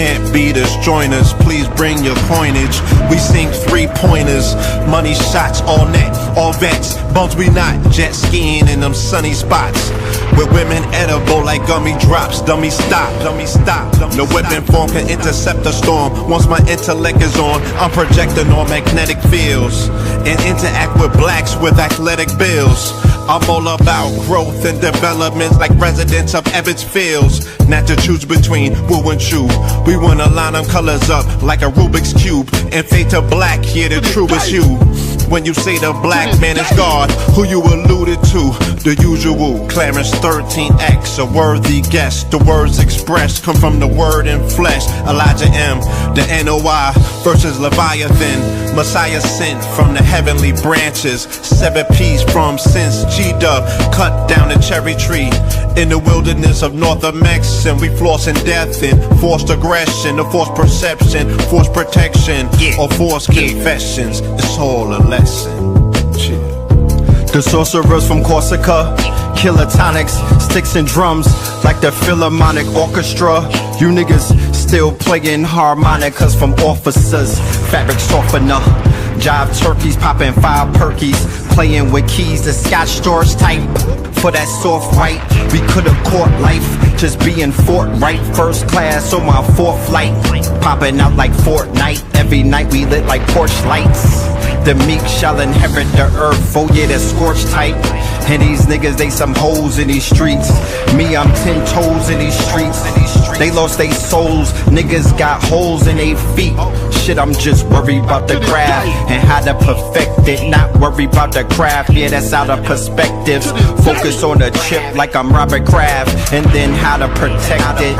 Can't beat us, join us, please bring your coinage. We sink three-pointers, money shots, all net, all vets. Bumps we not, jet skiing in them sunny spots. With women edible like gummy drops. Dummy stop, dummy stop. No weapon form can intercept the storm. Once my intellect is on, I'm projecting on magnetic fields and interact with blacks with athletic bills. I'm all about growth and development like residents of Ebbets Fields. Not to choose between woo and chew. We wanna line them colors up like a Rubik's Cube and fade to black, yeah, the truest hue. When you say the black man is God, who you alluded to? The usual, Clarence 13X, a worthy guess. The words expressed come from the word in flesh. Elijah M, the NOI versus Leviathan. Messiah sent from the heavenly branches. 7 P's from since G-Dub cut down the cherry tree. In the wilderness of North Mex, and we flossing death and forced aggression, or forced perception, forced protection, or forced confessions. It's all a lesson. The sorcerers from Corsica, killer tonics, sticks and drums like the Philharmonic Orchestra. You niggas still playing harmonicas from officers. Fabric softener, jive turkeys popping 5 perkies, playing with keys, the Scotch storage type. For that soft white, we could've caught life, just being forthright. First class on my 4th flight, popping out like Fortnite. Every night we lit like Porsche lights. The meek shall inherit the earth, oh yeah, the scorched type. And these niggas, they some hoes in these streets. Me, I'm 10 toes in these streets. They lost they souls, niggas got holes in they feet. Shit, I'm just worried about the craft and how to perfect it. Not worried about the craft, yeah, that's out of perspectives. Focus on the chip like I'm Robert Kraft, and then how to protect it.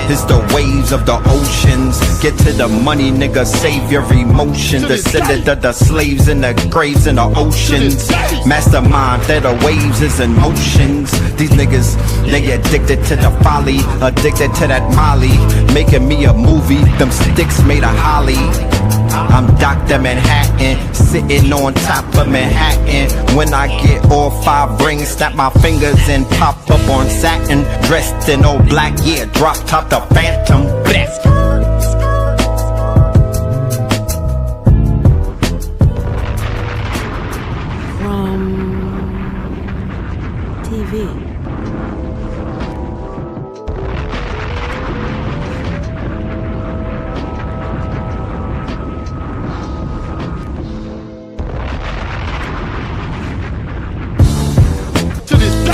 It's the waves of the oceans. Get to the money, nigga, save your emotions. Descendant of the slaves in the graves in the oceans. Mastermind that the waves is in motions. These niggas, they addicted to the folly, addicted to that molly. Making me a movie, them sticks made of holly. I'm Dr. Manhattan, sitting on top of Manhattan. When I get all 5 rings, snap my fingers and pop up on satin. Dressed in all black, yeah, drop top the Phantom. Blast. From TV.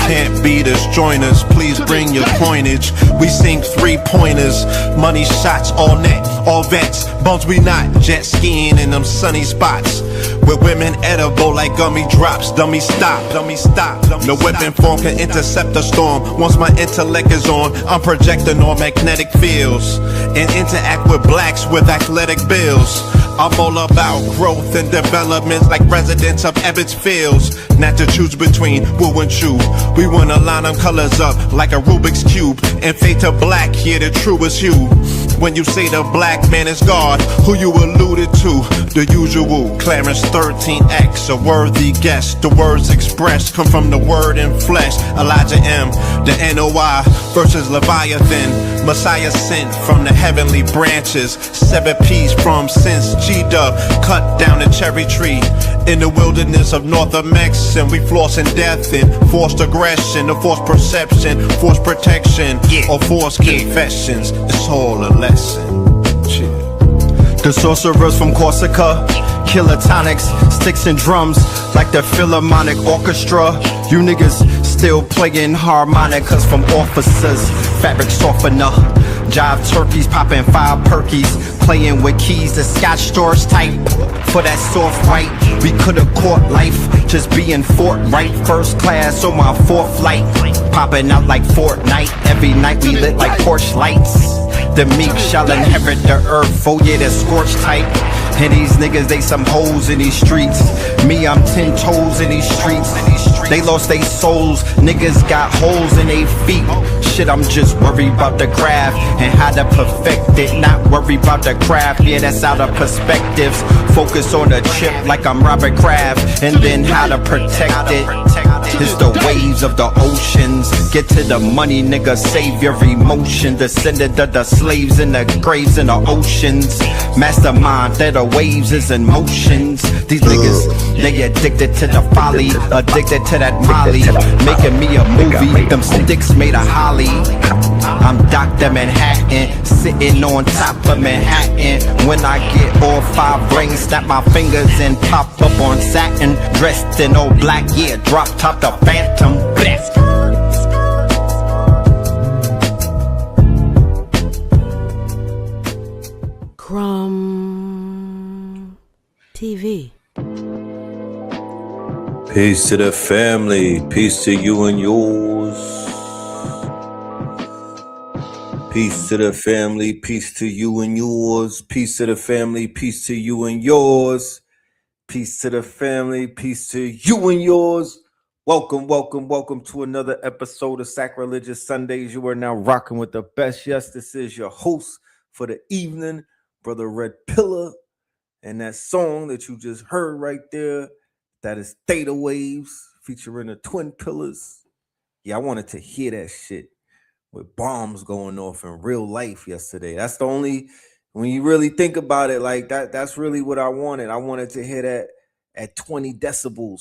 Can't beat us, join us, please bring your coinage. We sink three-pointers, money shots, all net, all vets. Bumps we not, jet skiing in them sunny spots. With women edible like gummy drops. Dummy stop, dummy stop. No weapon form can intercept the storm. Once my intellect is on, I'm projecting on magnetic fields and interact with blacks with athletic bills. I'm all about growth and development like residents of Ebbets Fields. Not to choose between woo and chew. We wanna line them colors up like a Rubik's Cube and fade to black, yeah, the truest hue. When you say the black man is God, who you alluded to? The usual, Clarence 13X, a worthy guess. The words expressed come from the word in flesh. Elijah M, the NOI versus Leviathan. Messiah sent from the heavenly branches. 7 P's from since G-Dub cut down the cherry tree. In the wilderness of North Mex, and we flossing death and forced aggression, or forced perception, forced protection, or forced confessions. It's all a lesson. The sorcerers from Corsica, killer tonics, sticks and drums like the Philharmonic Orchestra. You niggas still playing harmonicas from officers. Fabric softener, jive turkeys popping 5 perkies, playing with keys, the Scotch storage type. For that soft white, we could've caught life, just being forthright. First class on my 4th flight, popping out like Fortnite. Every night we lit like Porsche lights. The meek shall inherit the earth, oh yeah, the scorched type. And these niggas, they some hoes in these streets. Me, I'm 10 toes in these streets. They lost they souls, niggas got holes in they feet. Shit, I'm just worried about the craft and how to perfect it. Not worried about the craft, yeah, that's out of perspectives. Focus on the chip like I'm Robert Kraft, and then how to protect it. It's the waves of the oceans. Get to the money, nigga, save your emotion. Descendant of the slaves in the graves in the oceans. Mastermind that the waves is in motions. These niggas, they addicted to the folly, addicted to that molly. Making me a movie, them sticks made of holly. I'm Dr. Manhattan, sitting on top of Manhattan. When I get all 5 rings, snap my fingers and pop up on satin. Dressed in all black, yeah, drop top the Phantom. Blast. Crumb TV. Peace to the family. Peace to you and yours. Peace to the family. Peace to you and yours. Peace to the family. Peace to you and yours. Peace to the family. Peace to you and yours. Welcome to another episode of Sacrilegious Sundays. You are now rocking with the best. Yes, this is your host for the evening, Brother Red Pillar. And that song that you just heard right there, that is Theta Waves featuring the Twin Pillars. Yeah, I wanted to hear that shit with bombs going off in real life yesterday. That's the only, when you really think about it like that, that's really what I wanted. I wanted to hear that at 20 decibels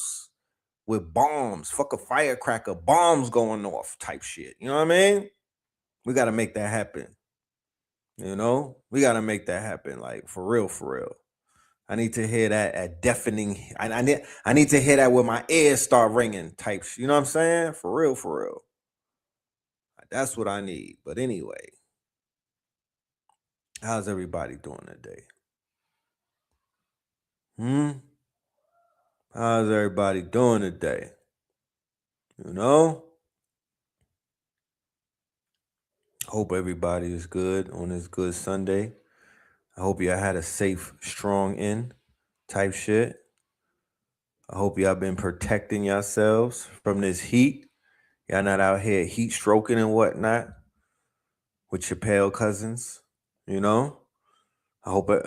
with bombs, fuck a firecracker, bombs going off type shit. You know what I mean? We got to make that happen. You know, we got to make that happen, like for real, for real. I need to hear that at deafening. I need to hear that when my ears start ringing type. You know what I'm saying? For real, for real. That's what I need. But anyway, how's everybody doing today? How's everybody doing today? You know? Hope everybody is good on this good Sunday. I hope y'all had a safe, strong end type shit. I hope y'all been protecting yourselves from this heat. Y'all not out here heat stroking and whatnot with your pale cousins, you know? I hope it.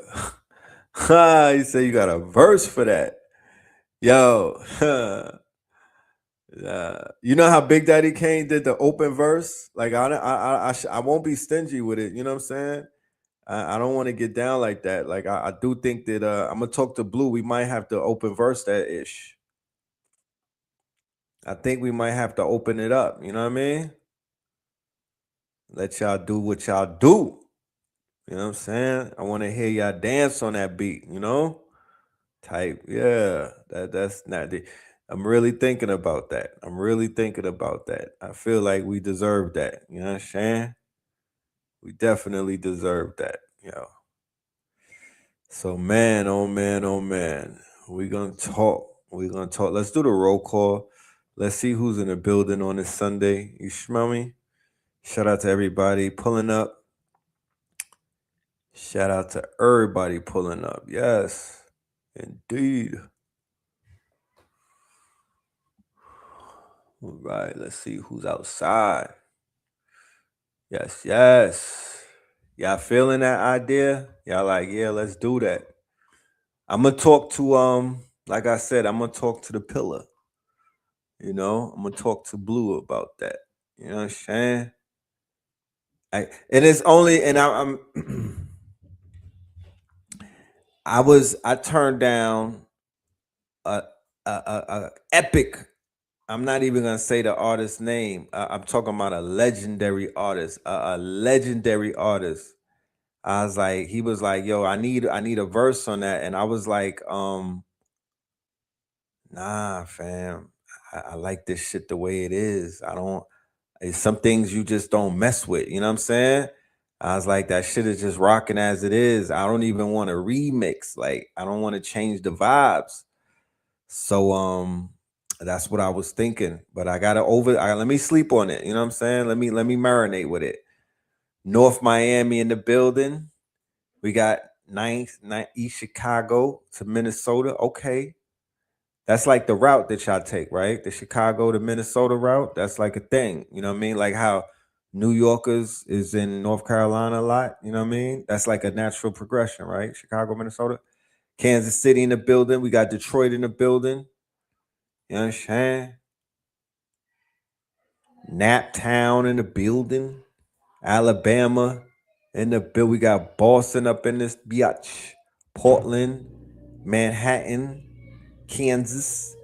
You say you got a verse for that. Yo. You know how Big Daddy Kane did the open verse? Like, I won't be stingy with it. You know what I'm saying? I don't want to get down like that. Like, I do think that I'm going to talk to Blue. We might have to open verse that ish. I think we might have to open it up. You know what I mean? Let y'all do what y'all do. You know what I'm saying? I want to hear y'all dance on that beat, you know? Type, yeah. That's not the... I'm really thinking about that. I feel like we deserve that. You know what I'm saying? We definitely deserve that, yo. So, man, oh, man, oh, man. We're going to talk. Let's do the roll call. Let's see who's in the building on this Sunday. You smell me? Shout out to everybody pulling up. Shout out to everybody pulling up. Yes, indeed. All right, let's see who's outside. Yes. Y'all feeling that idea? Y'all like, yeah, let's do that. I'm gonna talk to like I said, I'm gonna talk to the pillar. You know, I'm gonna talk to Blue about that. You know what I'm saying? I'm I turned down a epic. I'm not even gonna say the artist's name. I'm talking about a legendary artist. A legendary artist. I was like, he was like, "Yo, I need a verse on that," and I was like, "Nah, fam. I like this shit the way it is. I don't. It's some things you just don't mess with. You know what I'm saying?" I was like, "That shit is just rocking as it is. I don't even want to remix. Like, I don't want to change the vibes." So that's what I was thinking, but I gotta let me sleep on it. You know what I'm saying? Let me marinate with it. North Miami in the building. We got 9th East Chicago to Minnesota. Okay. That's like the route that y'all take, right? The Chicago to Minnesota route. That's like a thing. You know what I mean? Like how New Yorkers is in North Carolina a lot. You know what I mean? That's like a natural progression, right? Chicago, Minnesota. Kansas City in the building. We got Detroit in the building. You understand? Naptown in the building. Alabama in the bill. We got Boston up in this biatch. Portland, Manhattan, Kansas,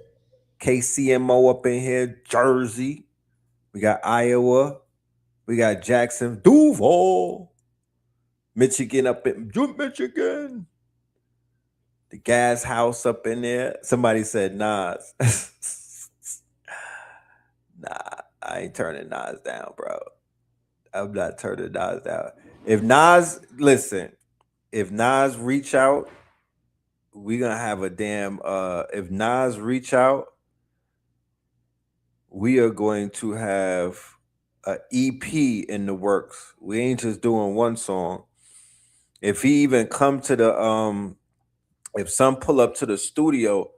KCMO up in here, Jersey. We got Iowa. We got Jackson, Duval, Michigan up in Michigan. The Gas House up in there. Somebody said Nas. Nah, I ain't turning Nas down, bro. I'm not turning Nas down. If Nas, listen, if Nas reach out, we gonna have a damn if Nas reach out, we are going to have a EP in the works. We ain't just doing one song. If he even come to the if some pull up to the studio,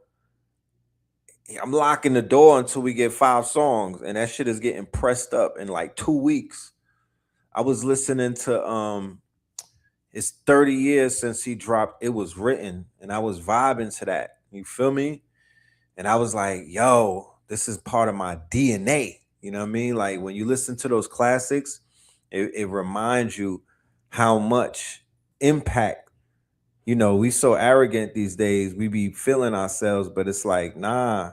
I'm locking the door until we get 5 songs, and that shit is getting pressed up in like 2 weeks. I was listening to it's 30 years since he dropped It Was Written, and I was vibing to that. You feel me? And I was like, yo, this is part of my DNA. You know what I mean? Like when you listen to those classics, it reminds you how much impact, you know, we so arrogant these days. We be feeling ourselves, but it's like, nah,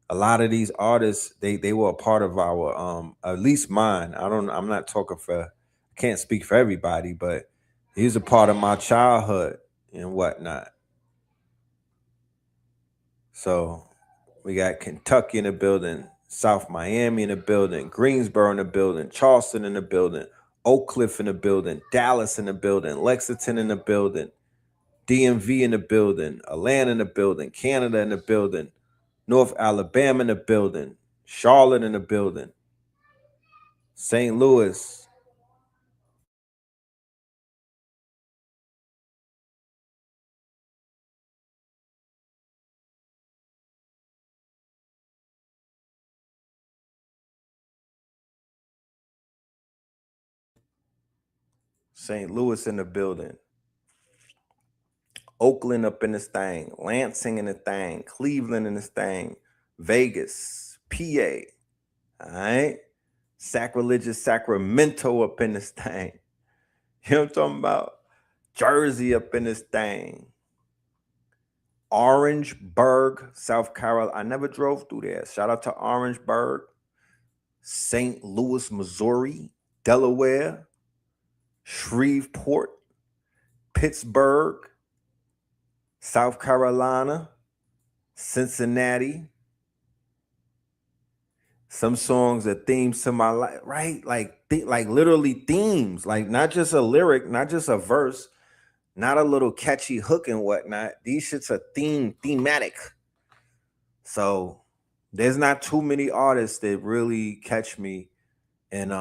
a lot of these artists, they were a part of our at least mine. I'm not talking for, I can't speak for everybody, but he's a part of my childhood and whatnot. So we got Kentucky in the building, South Miami in the building, Greensboro in the building, Charleston in the building, Oak Cliff in the building, Dallas in the building, Lexington in the building, DMV in the building, Atlanta in the building, Canada in the building, North Alabama in the building, Charlotte in the building, St. Louis. St. Louis in the building. Oakland up in this thing. Lansing in the thing. Cleveland in this thing. Vegas. PA. All right. Sacrilegious Sacramento up in this thing. You know what I'm talking about? Jersey up in this thing. Orangeburg, South Carolina. I never drove through there. Shout out to Orangeburg. St. Louis, Missouri. Delaware. Shreveport. Pittsburgh. South Carolina. Cincinnati. Some songs are themes to my life, right? Like literally themes, like not just a lyric, not just a verse, not a little catchy hook and whatnot. These shits are thematic. So there's not too many artists that really catch me and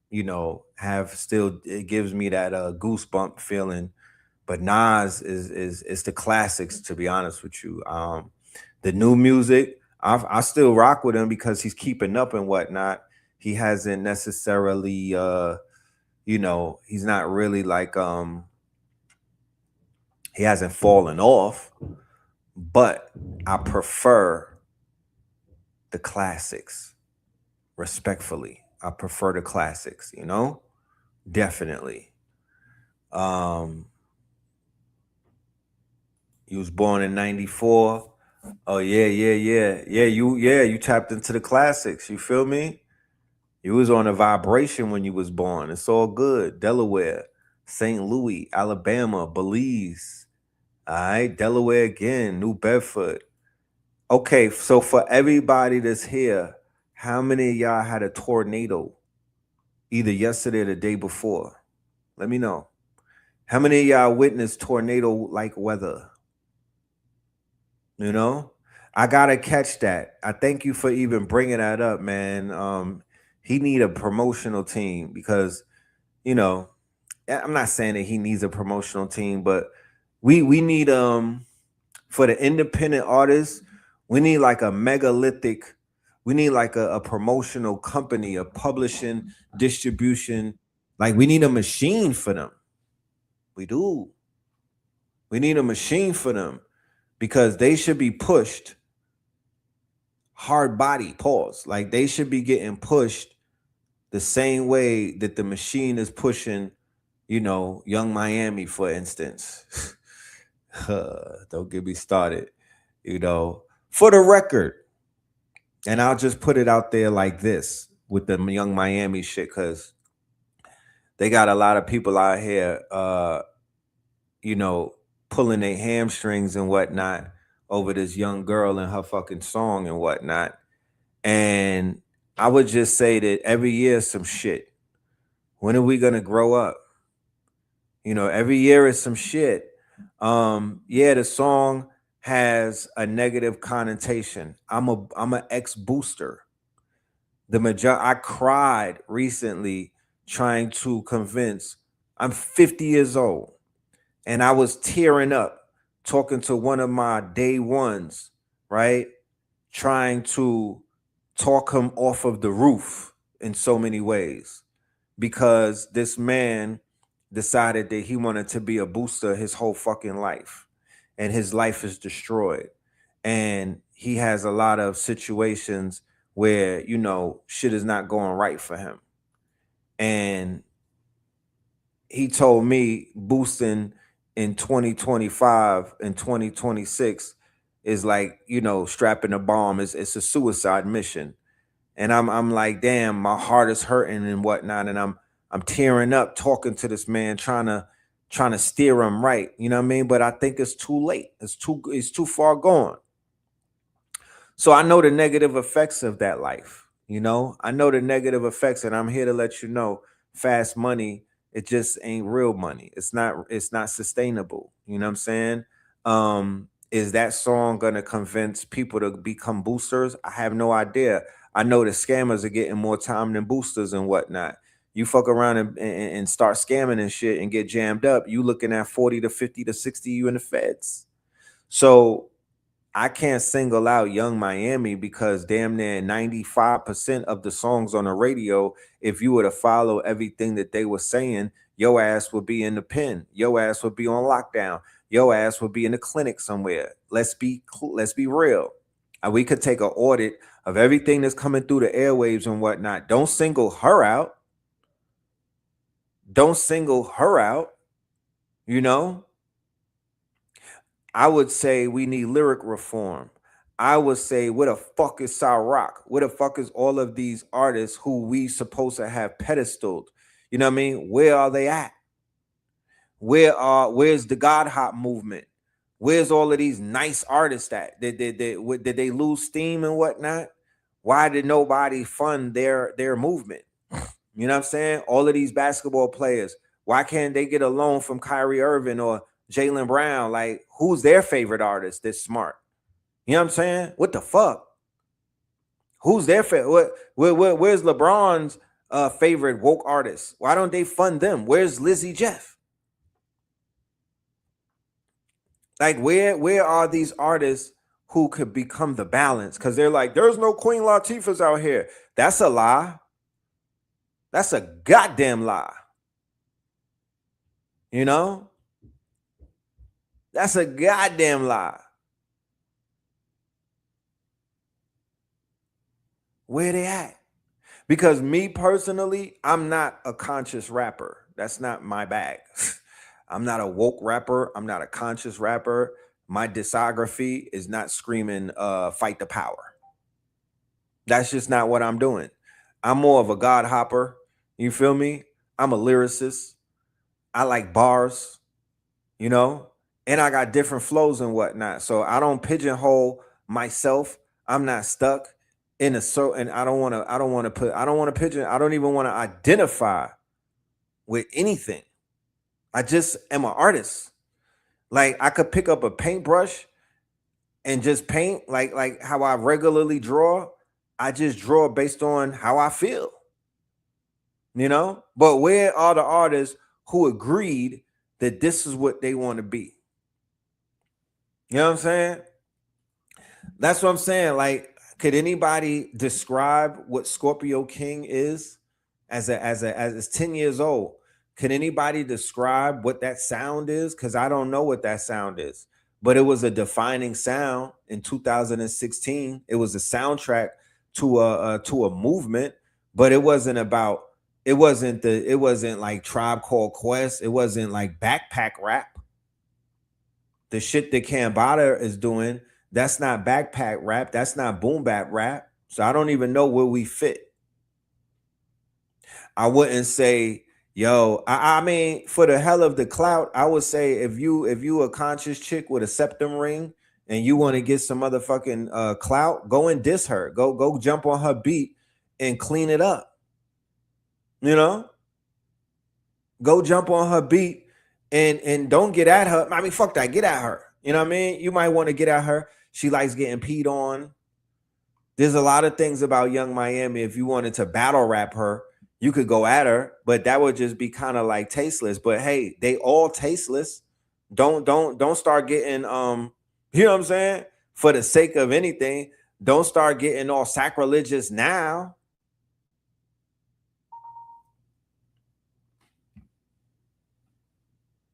you know, have still, it gives me that goosebump feeling. But Nas is the classics, to be honest with you. The new music, I still rock with him because he's keeping up and whatnot. He hasn't necessarily, you know, he's not really like, he hasn't fallen off, but I prefer the classics, respectfully. I prefer the classics, you know, definitely. He was born in 94. Oh yeah. You tapped into the classics. You feel me? You was on a vibration when you was born. It's all good. Delaware, St. Louis, Alabama, Belize. All right, Delaware again, New Bedford. Okay, so for everybody that's here, how many of y'all had a tornado either yesterday or the day before? Let me know. How many of y'all witnessed tornado-like weather? You know? I gotta catch that. I thank you for even bringing that up, man. He need a promotional team because, you know, I'm not saying that he needs a promotional team, but we need for the independent artists, we need like a megalithic, we need like a promotional company, a publishing, distribution. Like we need a machine for them. We do. We need a machine for them because they should be pushed hard body, pause. Like they should be getting pushed the same way that the machine is pushing, you know, Young Miami, for instance. Don't get me started. You know, for the record, and I'll just put it out there like this with the Young Miami shit, because they got a lot of people out here, you know, pulling their hamstrings and whatnot over this young girl and her fucking song and whatnot. And I would just say that every year some shit. When are we gonna grow up? You know, every year is some shit. Yeah, the song has a negative connotation. I'm an ex booster. I cried recently trying to convince. I'm 50 years old, and I was tearing up talking to one of my day ones, right? Trying to talk him off of the roof in so many ways, because this man decided that he wanted to be a booster his whole fucking life, and his life is destroyed. And he has a lot of situations where, you know, shit is not going right for him. And he told me boosting in 2025 and 2026 is like, you know, strapping a bomb. It's a suicide mission. And I'm like, damn, my heart is hurting and whatnot. And I'm tearing up talking to this man, trying to steer him right. You know what I mean? But I think it's too late. It's too far gone. So I know the negative effects of that life. You know, I know the negative effects, and I'm here to let you know, fast money, it just ain't real money. It's not sustainable. You know what I'm saying? Is that song gonna convince people to become boosters? I have no idea. I know the scammers are getting more time than boosters and whatnot. You fuck around and start scamming and shit and get jammed up, you looking at 40 to 50 to 60 you in the feds. So I can't single out Young Miami, because damn near 95% of the songs on the radio, if you were to follow everything that they were saying, your ass would be in the pen. Your ass would be on lockdown. Your ass would be in a clinic somewhere. Let's be real. We could take an audit of everything that's coming through the airwaves and whatnot. Don't single her out. Don't single her out. You know? I would say we need lyric reform. I would say, where the fuck is Rock? Where the fuck is all of these artists who we supposed to have pedestaled? You know what I mean? Where are they at? Where's the God Hop movement? Where's all of these nice artists at? Did they lose steam and whatnot? Why did nobody fund their movement? You know what I'm saying? All of these basketball players, why can't they get a loan from Kyrie Irving or Jaylen Brown? Like, who's their favorite artist that's smart? You know what I'm saying? What the fuck? Who's their favorite? Where's LeBron's favorite woke artist? Why don't they fund them? Where's Lizzie Jeff? Like, where are these artists who could become the balance? Because they're like, there's no Queen Latifahs out here. That's a lie. That's a goddamn lie. You know? That's a goddamn lie. Where they at? Because me personally, I'm not a conscious rapper. That's not my bag. I'm not a woke rapper. I'm not a conscious rapper. My discography is not screaming fight the power. That's just not what I'm doing. I'm more of a God hopper. You feel me? I'm a lyricist. I like bars, you know, and I got different flows and whatnot. So I don't pigeonhole myself. I'm not stuck in a and I don't want to even want to identify with anything. I just am an artist. Like, I could pick up a paintbrush and just paint like how I regularly draw. I just draw based on how I feel, you know? But where are the artists who agreed that this is what they want to be? You know what I'm saying? That's what I'm saying. Like, could anybody describe what Scorpio King is as 10 years old? Can anybody describe what that sound is? Because I don't know what that sound is. But it was a defining sound in 2016. It was a soundtrack to a movement but it wasn't like Tribe Called Quest. It wasn't like backpack rap. The shit that Cambada is doing, that's not backpack rap. That's not boom bap rap. So I don't even know where we fit. I wouldn't say, yo, I mean, for the hell of the clout, I would say if you a conscious chick with a septum ring and you want to get some motherfucking clout, go and diss her. Go jump on her beat and clean it up. You know? Go jump on her beat and don't get at her. I mean, fuck that. Get at her. You know what I mean? You might want to get at her. She likes getting peed on. There's a lot of things about Young Miami. If you wanted to battle rap her, you could go at her, but that would just be kind of like tasteless. But hey, they all tasteless. Don't start getting you know what I'm saying? For the sake of anything, don't start getting all sacrilegious now.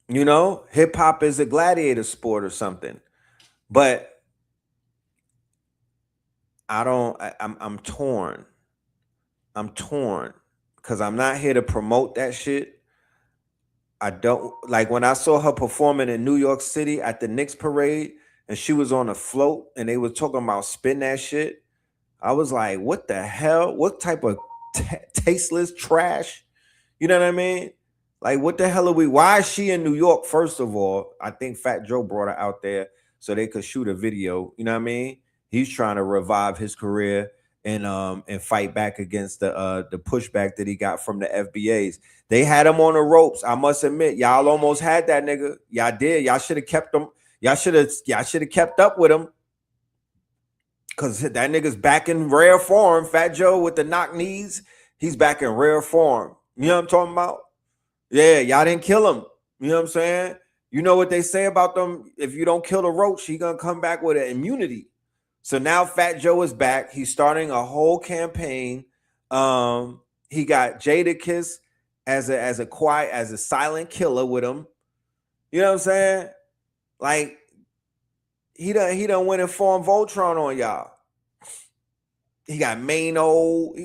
You know, hip hop is a gladiator sport or something. But I'm torn. I'm torn because I'm not here to promote that shit. I don't like when I saw her performing in New York City at the Knicks parade and she was on a float and they were talking about spin that shit. I was like, what the hell? What type of tasteless trash? You know what I mean? Like, what the hell are we? Why is she in New York? First of all, I think Fat Joe brought her out there so they could shoot a video. You know what I mean? He's trying to revive his career and fight back against the pushback that he got from the FBAs. They had him on the ropes. I must admit, y'all almost had that nigga. Y'all did. Y'all should have kept him. Y'all should have kept up with him. Cause that nigga's back in rare form. Fat Joe with the knock knees, he's back in rare form. You know what I'm talking about? Yeah, y'all didn't kill him. You know what I'm saying? You know what they say about them? If you don't kill the roach, he gonna come back with an immunity. So now Fat Joe is back. He's starting a whole campaign. He got Jadakiss as a silent killer with him. You know what I'm saying? Like he done went and formed Voltron on y'all. He got Mano.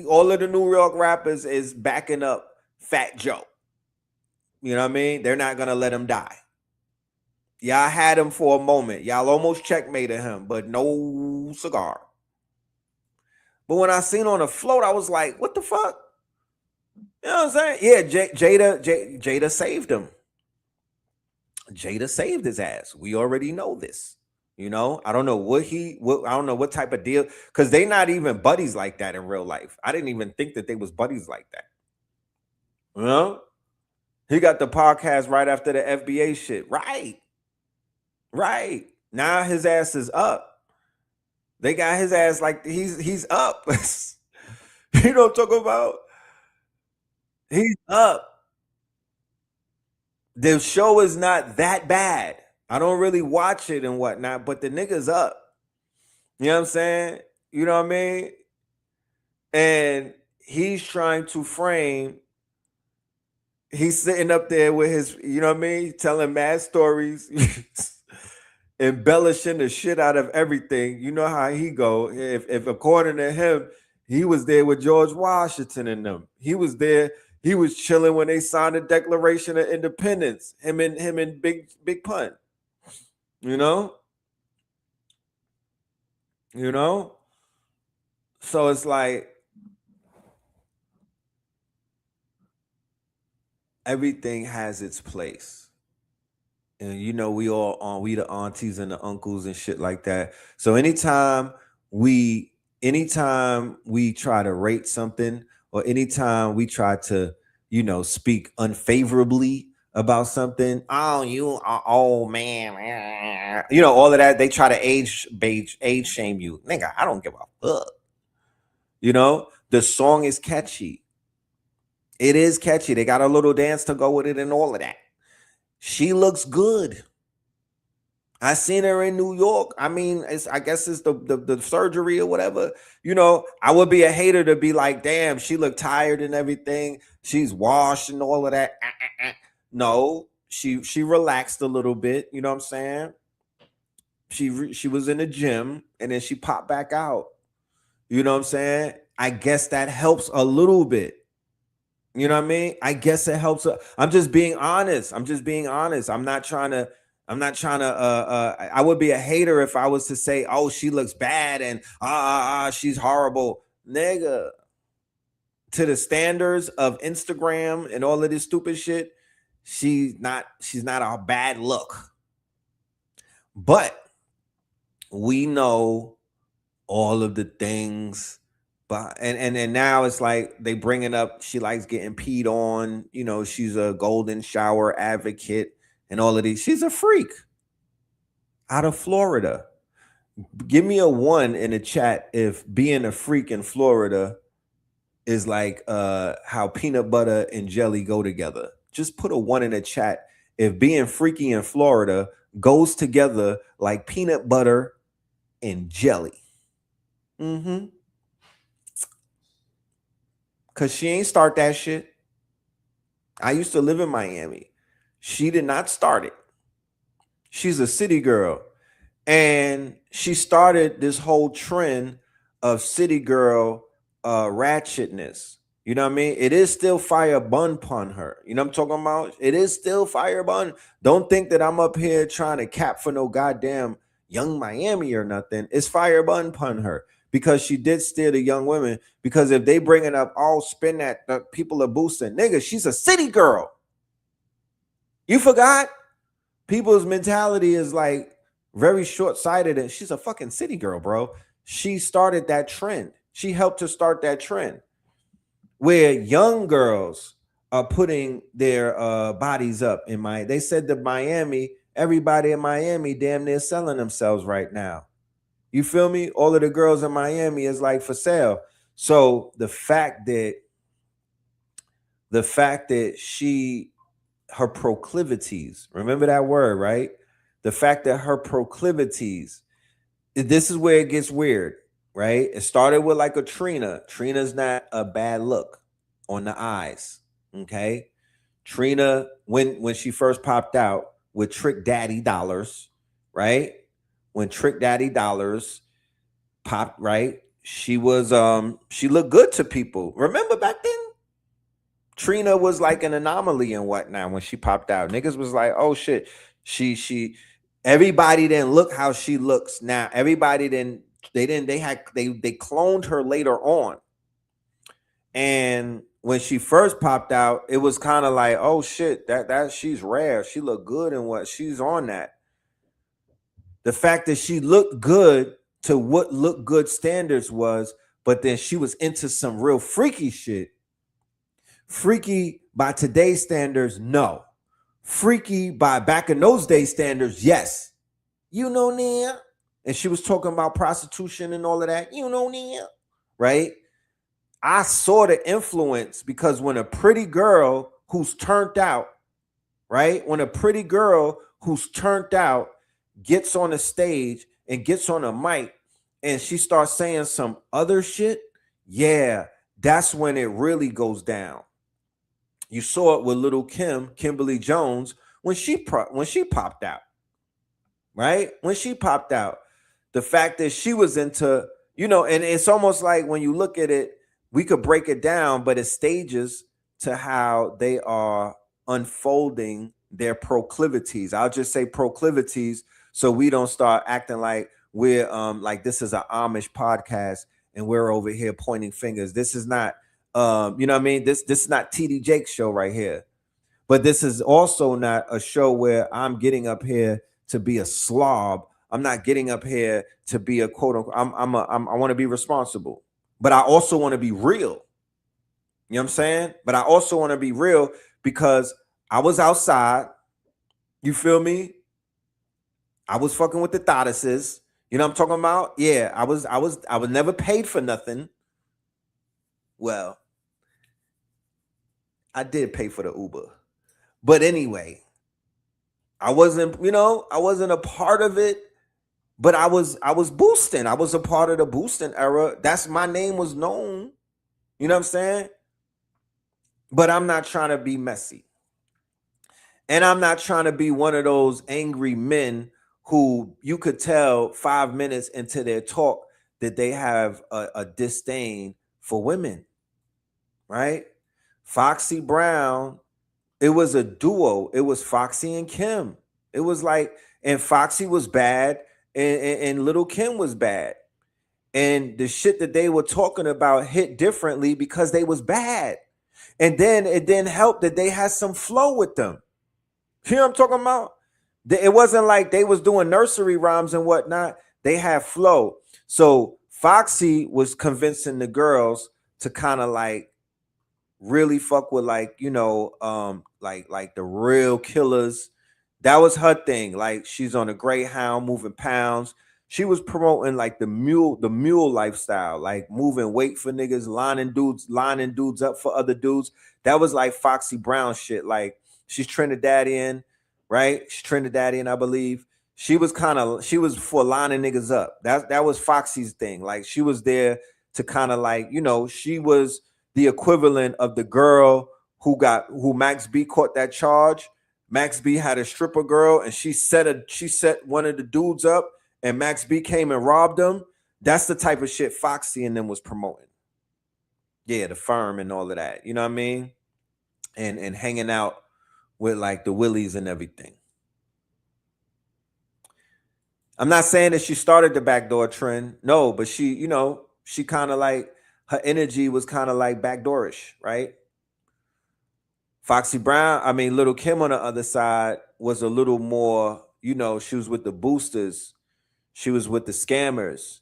All of the New York rappers is backing up Fat Joe. You know what I mean? They're not gonna let him die. Y'all had him for a moment. Y'all almost checkmated him, but no cigar. But when I seen on the float, I was like, what the fuck? You know what I'm saying? Yeah, Jada saved him. Jada saved his ass. We already know this. You know, I don't know I don't know what type of deal, because they not even buddies like that in real life. I didn't even think that they was buddies like that. You know? He got the podcast right after the FBA shit. Right. Now his ass is up. They got his ass like he's up. You know what I'm talking about? He's up. The show is not that bad. I don't really watch it and whatnot, but the nigga's up. You know what I'm saying? You know what I mean? And he's trying to frame. He's sitting up there with his, you know what I mean? Telling mad stories, embellishing the shit out of everything. You know how he go. If according to him, he was there with George Washington and them. He was there. He was chilling when they signed the Declaration of Independence. Him and Big Pun. You know? So it's like everything has its place. And you know, we the aunties and the uncles and shit like that. So anytime we try to rate something, or anytime we try to, you know, speak unfavorably about something, oh, you are old man, you know, all of that, they try to age shame you. Nigga, I don't give a fuck. You know, the song is catchy. It is catchy. They got a little dance to go with it and all of that. She looks good. I seen her in New York. I mean, I guess it's the surgery or whatever. You know, I would be a hater to be like, damn, she looked tired and everything. She's washed and all of that. No, she relaxed a little bit. You know what I'm saying? She was in the gym and then she popped back out. You know what I'm saying? I guess that helps a little bit. You know what I mean? I guess it helps. I'm just being honest. I'm not trying to. I would be a hater if I was to say, "Oh, she looks bad and she's horrible." Nigga, to the standards of Instagram and all of this stupid shit, she's not a bad look. But we know all of the things. But and now it's like they bringing up she likes getting peed on. You know, she's a golden shower advocate and all of these. She's a freak out of Florida. Give me a 1 in the chat if being a freak in Florida is like how peanut butter and jelly go together. Just put a 1 in the chat if being freaky in Florida goes together like peanut butter and jelly. Cause she ain't start that shit. I used to live in Miami. She did not start it. She's a city girl. And she started this whole trend of city girl ratchetness. You know what I mean? It is still fire bun pun her. You know what I'm talking about? It is still fire bun. Don't think that I'm up here trying to cap for no goddamn Young Miami or nothing. It's fire bun pun her. Because she did steer the young women. Because if they bring it up, all spin that people are boosting. Nigga, she's a city girl. You forgot? People's mentality is like very short-sighted, and she's a fucking city girl, bro. She started that trend. She helped to start that trend where young girls are putting their bodies up in Miami. They said that Miami, everybody in Miami damn near selling themselves right now. You feel me? All of the girls in Miami is like for sale. So the fact that her proclivities, remember that word, right? The fact that her proclivities, this is where it gets weird, right? It started with like a Trina. Trina's not a bad look on the eyes, okay? Trina, when she first popped out with Trick Daddy Dollars, right? When Trick Daddy Dollars popped, right? She was she looked good to people. Remember back then? Trina was like an anomaly and whatnot when she popped out. Niggas was like, oh shit, everybody didn't look how she looks now. Everybody didn't, they cloned her later on. And when she first popped out, it was kind of like, oh shit, that she's rare. She looked good and what she's on that. The fact that she looked good to what looked good standards was, but then she was into some real freaky shit. Freaky by today's standards, no. Freaky by back in those days standards, yes. You know, Nia. And she was talking about prostitution and all of that. You know, Nia. Right? I saw the influence because when a pretty girl who's turned out, right? When a pretty girl who's turned out gets on a stage and gets on a mic and she starts saying some other shit, yeah, that's when it really goes down. You saw it with little Kimberly Jones, when she popped out, right? When she popped out, the fact that she was into, you know, and it's almost like when you look at it, we could break it down, but it's stages to how they are unfolding their proclivities. I'll just say proclivities so we don't start acting like we're like this is an Amish podcast and we're over here pointing fingers. This is not you know what I mean? This is not TD Jake's show right here. But this is also not a show where I'm getting up here to be a slob. I'm not getting up here to be a quote unquote. I want to be responsible, but I also want to be real. You know what I'm saying? But I also want to be real because I was outside. You feel me? I was fucking with the goddesses. You know what I'm talking about? Yeah, I was never paid for nothing. Well, I did pay for the Uber. But anyway, I wasn't a part of it, but I was boosting. I was a part of the boosting era. That's my name was known. You know what I'm saying? But I'm not trying to be messy. And I'm not trying to be one of those angry men who you could tell 5 minutes into their talk that they have a disdain for women, right? Foxy Brown, it was a duo. It was Foxy and Kim. It was like, and Foxy was bad, and Little Kim was bad. And the shit that they were talking about hit differently because they was bad. And then it didn't help that they had some flow with them. You know what I'm talking about? It wasn't like they was doing nursery rhymes and whatnot. They had flow. So Foxy was convincing the girls to kind of like really fuck with, like, you know, like the real killers. That was her thing. Like, she's on a Greyhound moving pounds. She was promoting like the mule lifestyle, like moving weight for niggas, lining dudes up for other dudes. That was like Foxy Brown shit. Like, she's Trinidadian, right? She's Trinidadian, I believe. She was for lining niggas up. That was Foxy's thing. Like, she was there to kind of like, you know, she was the equivalent of the girl who Max B caught that charge. Max B had a stripper girl and she set one of the dudes up and Max B came and robbed him. That's the type of shit Foxy and them was promoting. Yeah, the firm and all of that. You know what I mean? And hanging out with like the Willies and everything. I'm not saying that she started the backdoor trend. No, but she, you know, she kind of like, her energy was kind of like backdoorish, right? Foxy Brown, I mean, Little Kim on the other side was a little more, you know, she was with the boosters. She was with the scammers.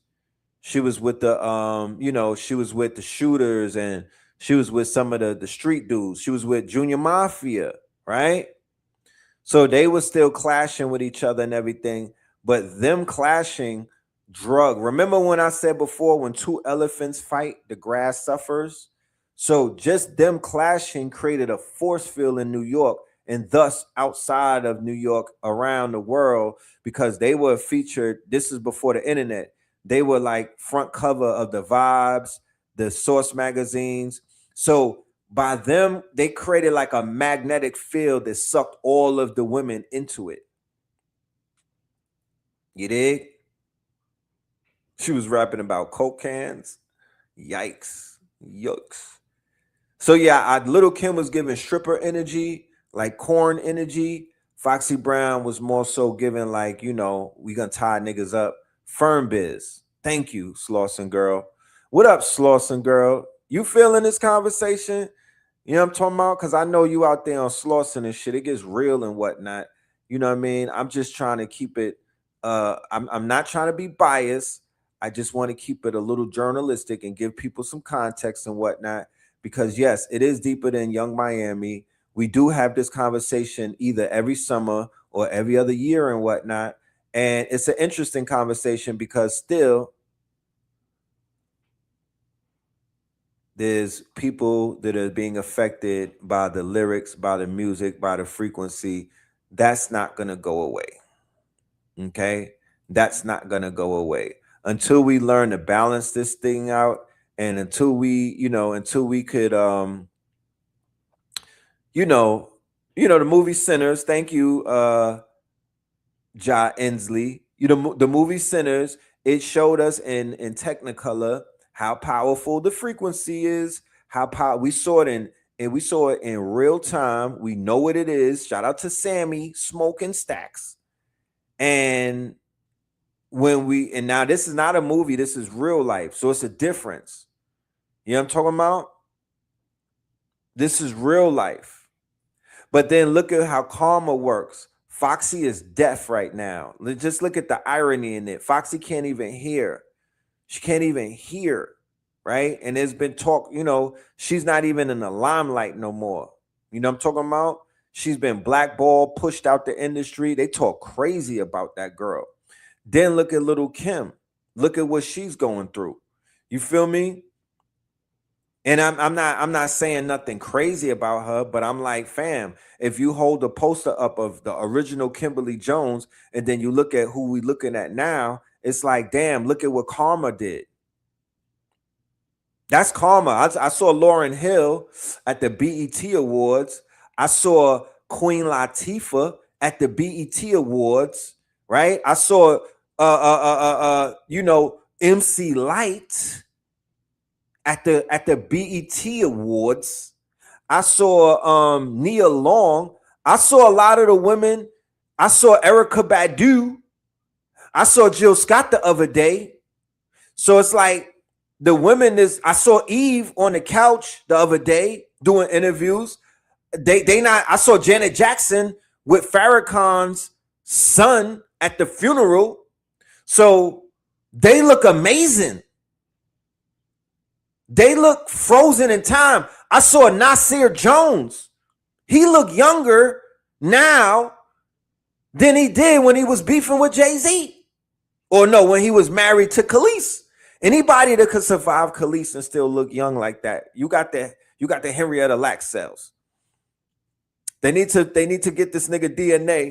She was with the, you know, she was with the shooters, and she was with some of the street dudes. She was with Junior Mafia, right? So they were still clashing with each other and everything, but them clashing remember when I said before, when two elephants fight, the grass suffers? So just them clashing created a force field in New York, and thus outside of New York, around the world, because they were featured. This is before the internet. They were like front cover of the Vibes, the Source magazines. So by them, they created like a magnetic field that sucked all of the women into it. You dig? She was rapping about Coke cans. Yikes. Yucks. So yeah, Little Kim was giving stripper energy, like corn energy. Foxy Brown was more so giving like, you know, we gonna tie niggas up. Firm biz. Thank you, Slauson Girl. What up, Slauson Girl? You feeling this conversation? You know what I'm talking about? Because I know you out there on Slauson and shit. It gets real and whatnot. You know what I mean? I'm just trying to keep it. I'm not trying to be biased. I just want to keep it a little journalistic and give people some context and whatnot. Because yes, it is deeper than Young Miami. We do have this conversation either every summer or every other year and whatnot. And it's an interesting conversation because still there's people that are being affected by the lyrics, by the music, by the frequency. That's not going to go away. Okay? That's not going to go away until we learn to balance this thing out, and until we could the movie Sinners. Thank you, Ja Inslee. The movie Sinners, it showed us in Technicolor how powerful the frequency is, we saw it in real time. We know what it is. Shout out to Sammy smoking stacks. And now this is not a movie, this is real life. So it's a difference. You know what I'm talking about? This is real life. But then look at how karma works. Foxy is deaf right now. Just look at the irony in it. Foxy can't even hear. She can't even hear, right? And there's been talk, she's not even in the limelight no more. You know what I'm talking about? She's been blackballed, pushed out the industry. They talk crazy about that girl. Then look at Little Kim. Look at what she's going through. You feel me? And I'm not saying nothing crazy about her, but I'm like, fam, if you hold the poster up of the original Kimberly Jones and then you look at who we looking at now, it's like, damn, look at what Karma did. That's Karma. I saw Lauryn Hill at the BET Awards. I saw Queen Latifah at the BET Awards, right? I saw MC Light at the BET Awards. I saw Nia Long. I saw a lot of the women. I saw Erica Badu. I saw Jill Scott the other day. So it's like the women is. I saw Eve on the couch the other day doing interviews. They not. I saw Janet Jackson with Farrakhan's son at the funeral. So they look amazing. They look frozen in time. I saw Nasir Jones. He looked younger now than he did when he was beefing with Jay-Z. Or no, when he was married to Khalees. Anybody that could survive Khalees and still look young like that, you got the Henrietta Lacks cells. They need to get this nigga DNA.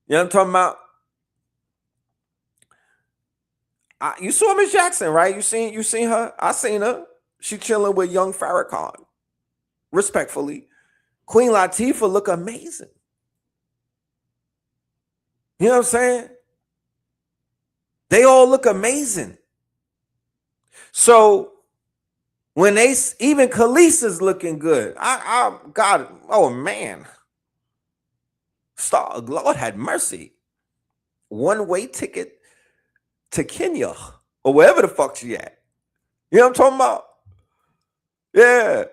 You know what I'm talking about? You saw Miss Jackson, right? You seen her? I seen her. She chilling with young Farrakhan. Respectfully. Queen Latifah look amazing. You know what I'm saying? They all look amazing. So when even Khalees is looking good, I God, oh man. Lord had mercy. One-way ticket to Kenya or wherever the fuck she at. You know what I'm talking about? Yeah.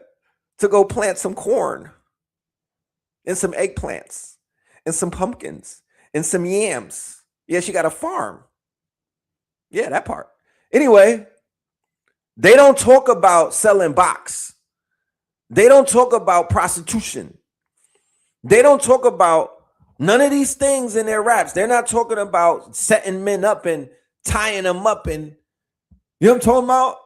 To go plant some corn and some eggplants and some pumpkins and some yams. Yeah, she got a farm. Yeah, that part. Anyway, they don't talk about selling box. They don't talk about prostitution. They don't talk about none of these things in their raps. They're not talking about setting men up and tying them up and you know what I'm talking about?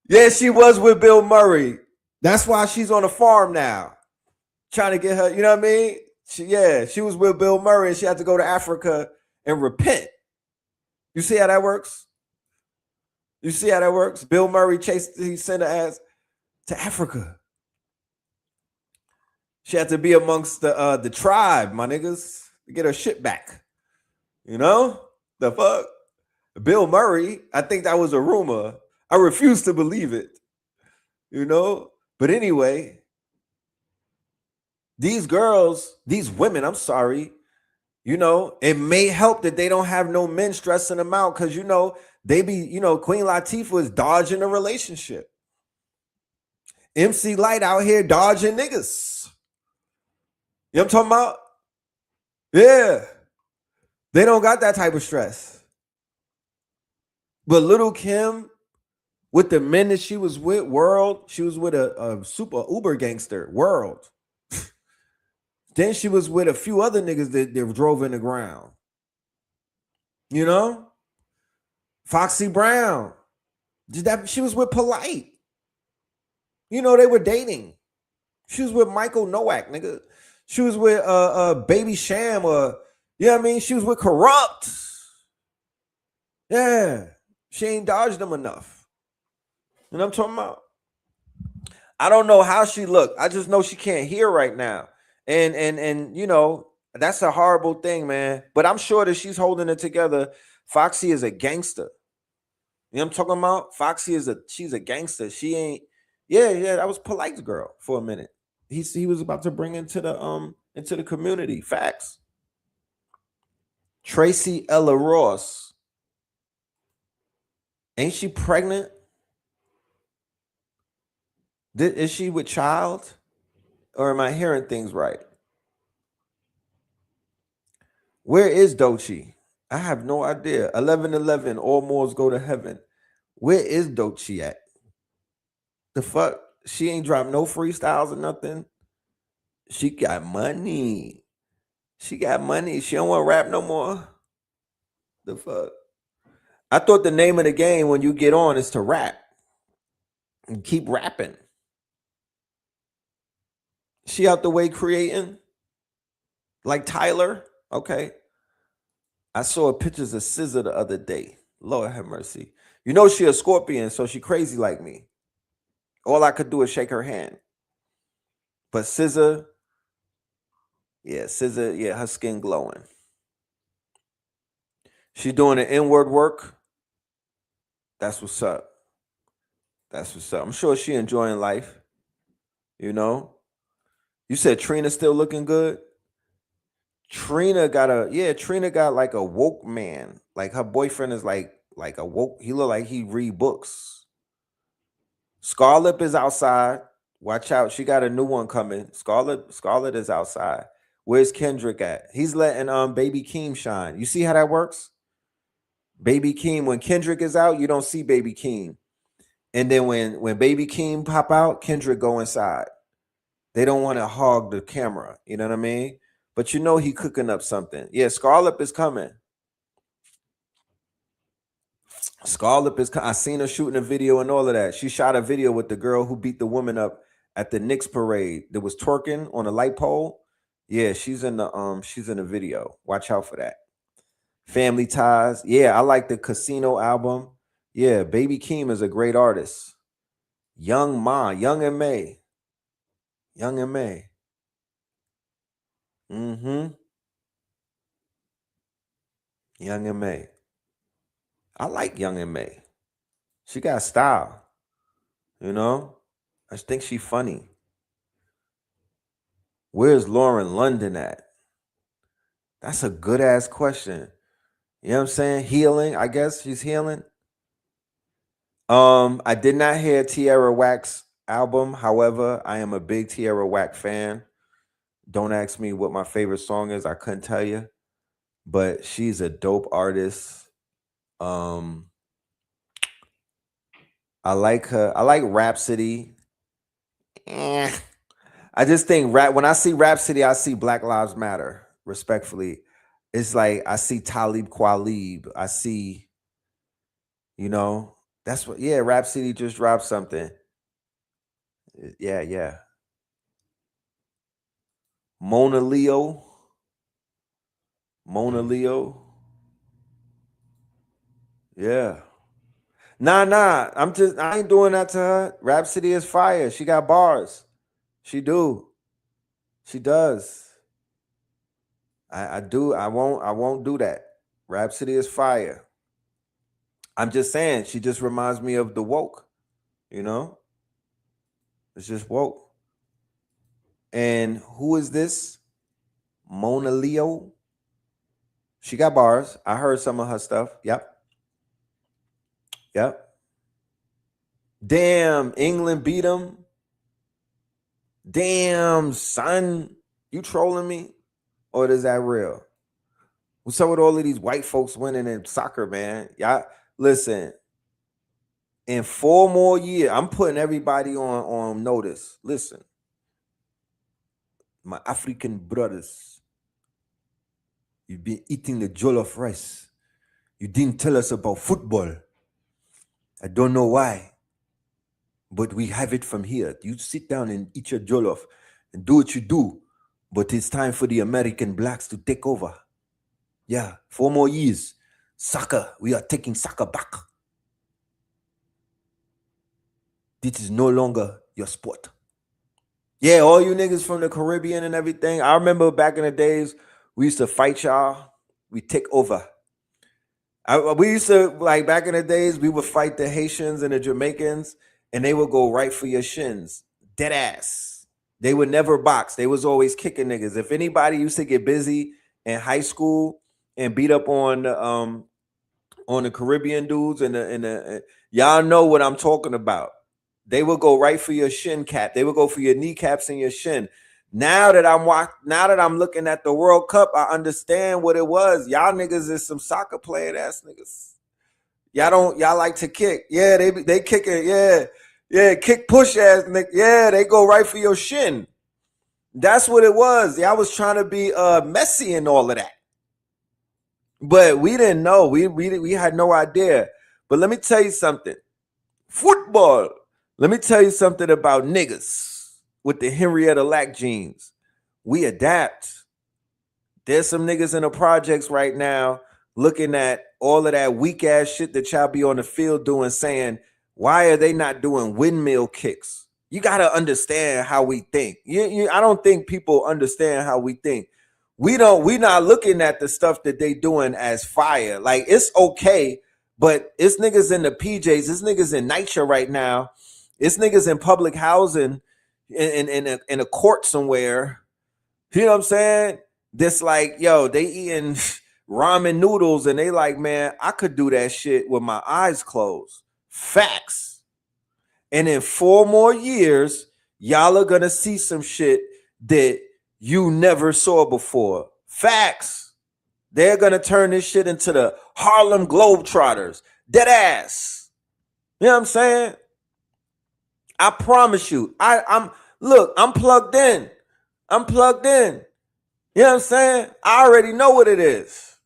Yeah, she was with Bill Murray. That's why she's on a farm now. Trying to get her, you know what I mean? She was with Bill Murray and she had to go to Africa and repent. You see how that works? You see how that works? Bill Murray he sent her ass to Africa. She had to be amongst the tribe, my niggas, to get her shit back. You know? The fuck? Bill Murray, I think that was a rumor. I refuse to believe it. You know? But anyway, these girls, these women, I'm sorry, you know, it may help that they don't have no men stressing them out because, you know, they be, you know, Queen Latifah is dodging a relationship. MC Light out here dodging niggas. You know what I'm talking about? Yeah. They don't got that type of stress. But Little Kim, with the men that she was with, World, she was with a super uber gangster, World. Then she was with a few other niggas that drove in the ground. You know? Foxy Brown. She was with Polite. You know, they were dating. She was with Michael Nowak, nigga. She was with Baby Sham or, you know what I mean? She was with Corrupt. Yeah. She ain't dodged them enough. You know what I'm talking about? I don't know how she looked. I just know she can't hear right now. And you know, that's a horrible thing, man. But I'm sure that she's holding it together. Foxy is a gangster. You know what I'm talking about? Foxy she's a gangster. She ain't, yeah, that was Polite's girl for a minute. He was about to bring into the community. Facts. Tracy Ella Ross. Ain't she pregnant? Is she with child? Or am I hearing things right? Where is Doechii? I have no idea. 11:11, all Moors go to heaven. Where is Doechii at? The fuck? She ain't dropped no freestyles or nothing. She got money. She got money. She don't want to rap no more. The fuck? I thought the name of the game when you get on is to rap. And keep rapping. She out the way creating? Like Tyler? Okay. I saw pictures of SZA the other day. Lord have mercy. You know she a Scorpion, so she crazy like me. All I could do is shake her hand. But SZA, yeah, her skin glowing. She's doing the inward work. That's what's up. That's what's up. I'm sure she enjoying life. You know. You said Trina still looking good. Trina got like a woke man. Like her boyfriend is like a woke. He look like he read books. Scarlett is outside. Watch out, she got a new one coming. Scarlett is outside. Where's Kendrick at? He's letting Baby Keem shine. You see how that works? Baby Keem, when Kendrick is out, you don't see Baby Keem. And then when Baby Keem pop out, Kendrick go inside. They don't want to hog the camera. You know what I mean? But you know he cooking up something. Yeah, Scarlett is coming. Scarlett is. I seen her shooting a video and all of that. She shot a video with the girl who beat the woman up at the Knicks parade. That was twerking on a light pole. Yeah, she's in the video. Watch out for that. Family Ties. Yeah, I like the Casino album. Yeah, Baby Keem is a great artist. Young Ma, Young and May. Young and May. Young and May. I like Young and May. She got style. You know? I think she funny. Where's Lauren London at? That's a good ass question. You know what I'm saying? Healing. I guess she's healing. I did not hear Tierra Whack's album. However, I am a big Tierra Whack fan. Don't ask me what my favorite song is. I couldn't tell you. But she's a dope artist. I like her. I like Rhapsody. I just think when I see Rhapsody, I see Black Lives Matter. Respectfully, it's like I see Talib Kweli. I see, you know, that's what. Yeah, Rhapsody just dropped something. Yeah. Mona Leo. Yeah. Nah. I ain't doing that to her. Rhapsody is fire. She got bars. She does. I do. I won't do that. Rhapsody is fire. I'm just saying, she just reminds me of the woke, you know? It's just woke. And who is this? Mona Leo. She got bars. I heard some of her stuff. Yep. Damn, England beat them. Damn, son. You trolling me? Or is that real? What's up with all of these white folks winning in soccer, man? Y'all, listen. In 4 more years, I'm putting everybody on notice. Listen. My African brothers, you've been eating the jollof rice. You didn't tell us about football. I don't know why, but we have it from here. You sit down and eat your jollof and do what you do, but it's time for the American blacks to take over. Yeah, 4 more years. Soccer, we are taking soccer back. This is no longer your sport. Yeah, all you niggas from the Caribbean and everything. I remember back in the days, we used to fight y'all. We take over. We used to, like, back in the days, we would fight the Haitians and the Jamaicans, and they would go right for your shins. Dead ass. They would never box. They was always kicking niggas. If anybody used to get busy in high school and beat up on the Caribbean dudes and y'all know what I'm talking about. They would go right for your shin cap. They would go for your kneecaps and your shin. Now that I'm looking at the World Cup, I understand what it was. Y'all niggas is some soccer player ass niggas. Y'all like to kick. Yeah, they kick it. Yeah, kick push ass nigga. Yeah, they go right for your shin. That's what it was. Y'all was trying to be messy and all of that. But we didn't know. We had no idea. But let me tell you something. Football. Let me tell you something about niggas with the Henrietta Lack genes. We adapt. There's some niggas in the projects right now looking at all of that weak ass shit that y'all be on the field doing, saying, why are they not doing windmill kicks? You got to understand how we think. I don't think people understand how we think. We not looking at the stuff that they doing as fire. Like, it's okay, But it's niggas in the PJs, it's niggas in NYCHA right now, it's niggas in public housing in a court somewhere. You know what I'm saying? This like, yo, they eating ramen noodles and they like, man, I could do that shit with my eyes closed. Facts. And in 4 more years, y'all are gonna see some shit that you never saw before. Facts. They're gonna turn this shit into the Harlem Globetrotters. Dead ass. You know what I'm saying? I promise you. I'm plugged in. I'm plugged in. You know what I'm saying? I already know what it is.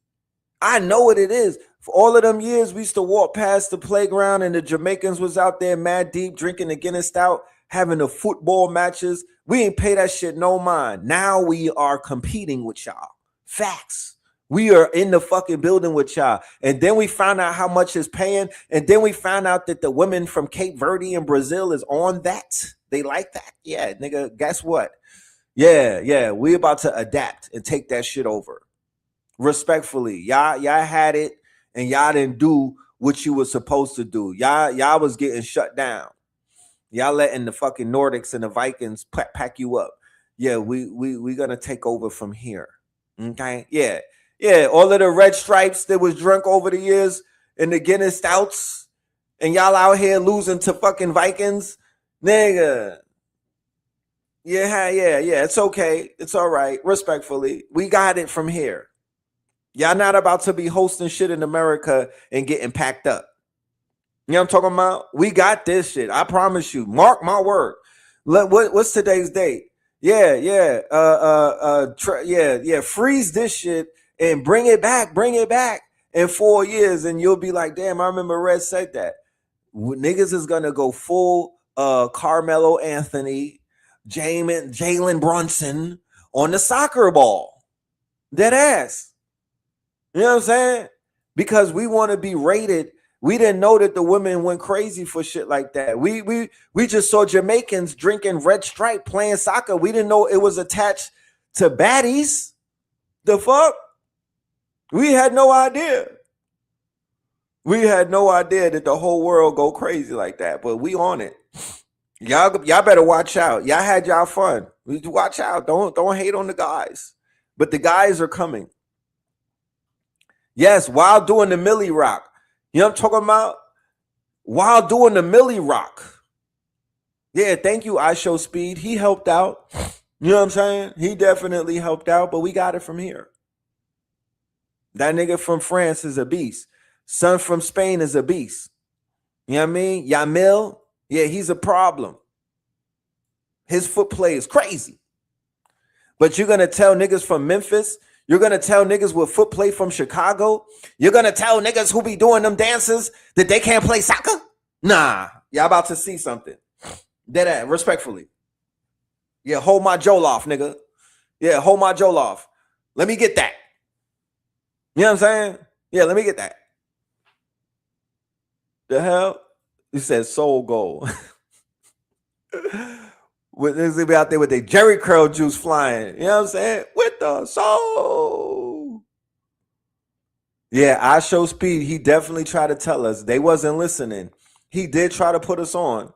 I know what it is. For all of them years, we used to walk past the playground and the Jamaicans was out there mad deep drinking the Guinness Stout, having the football matches. We ain't pay that shit no mind. Now we are competing with y'all. Facts. We are in the fucking building with y'all. And then we found out how much is paying. And then we found out that the women from Cape Verde and Brazil is on that. They like that. Yeah, nigga, guess what? Yeah, we about to adapt and take that shit over. Respectfully, y'all had it and y'all didn't do what you were supposed to do. Y'all was getting shut down. Y'all letting the fucking Nordics and the Vikings pack you up. Yeah, we gonna take over from here. Okay, yeah. All of the red stripes that was drunk over the years and the Guinness Stouts, and y'all out here losing to fucking Vikings, nigga. Yeah, it's okay. It's all right. Respectfully, we got it from here. Y'all not about to be hosting shit in America and getting packed up. You know what I'm talking about? We got this shit. I promise you. Mark my word. What's today's date? Yeah. Freeze this shit and bring it back in 4 years, and you'll be like, damn, I remember Red said that. Niggas is gonna go full Carmelo Anthony, Jalen Brunson on the soccer ball. Dead ass. You know what I'm saying? Because we want to be rated. We didn't know that the women went crazy for shit like that. We just saw Jamaicans drinking Red Stripe playing soccer. We didn't know it was attached to baddies. The fuck? We had no idea. We had no idea that the whole world go crazy like that, but we on it. Y'all better watch out. Y'all had y'all fun. Watch out. Don't hate on the guys. But the guys are coming. Yes, while doing the Millie Rock. You know what I'm talking about? While doing the Millie Rock. Yeah, thank you, I Show Speed. He helped out. You know what I'm saying? He definitely helped out, but we got it from here. That nigga from France is a beast. Son from Spain is a beast. You know what I mean? Yamil, yeah, he's a problem. His foot play is crazy. But you're going to tell niggas from Memphis, you're going to tell niggas with foot play from Chicago, you're going to tell niggas who be doing them dances that they can't play soccer? Nah, y'all about to see something. Dead respectfully. Yeah, hold my Joloff, nigga. Yeah, hold my Joloff. Let me get that. You know what I'm saying? Yeah, let me get that. The hell? He said soul gold. They be out there with their Jerry curl juice flying. You know what I'm saying? With the soul. Yeah, I Show Speed. He definitely tried to tell us. They wasn't listening. He did try to put us on.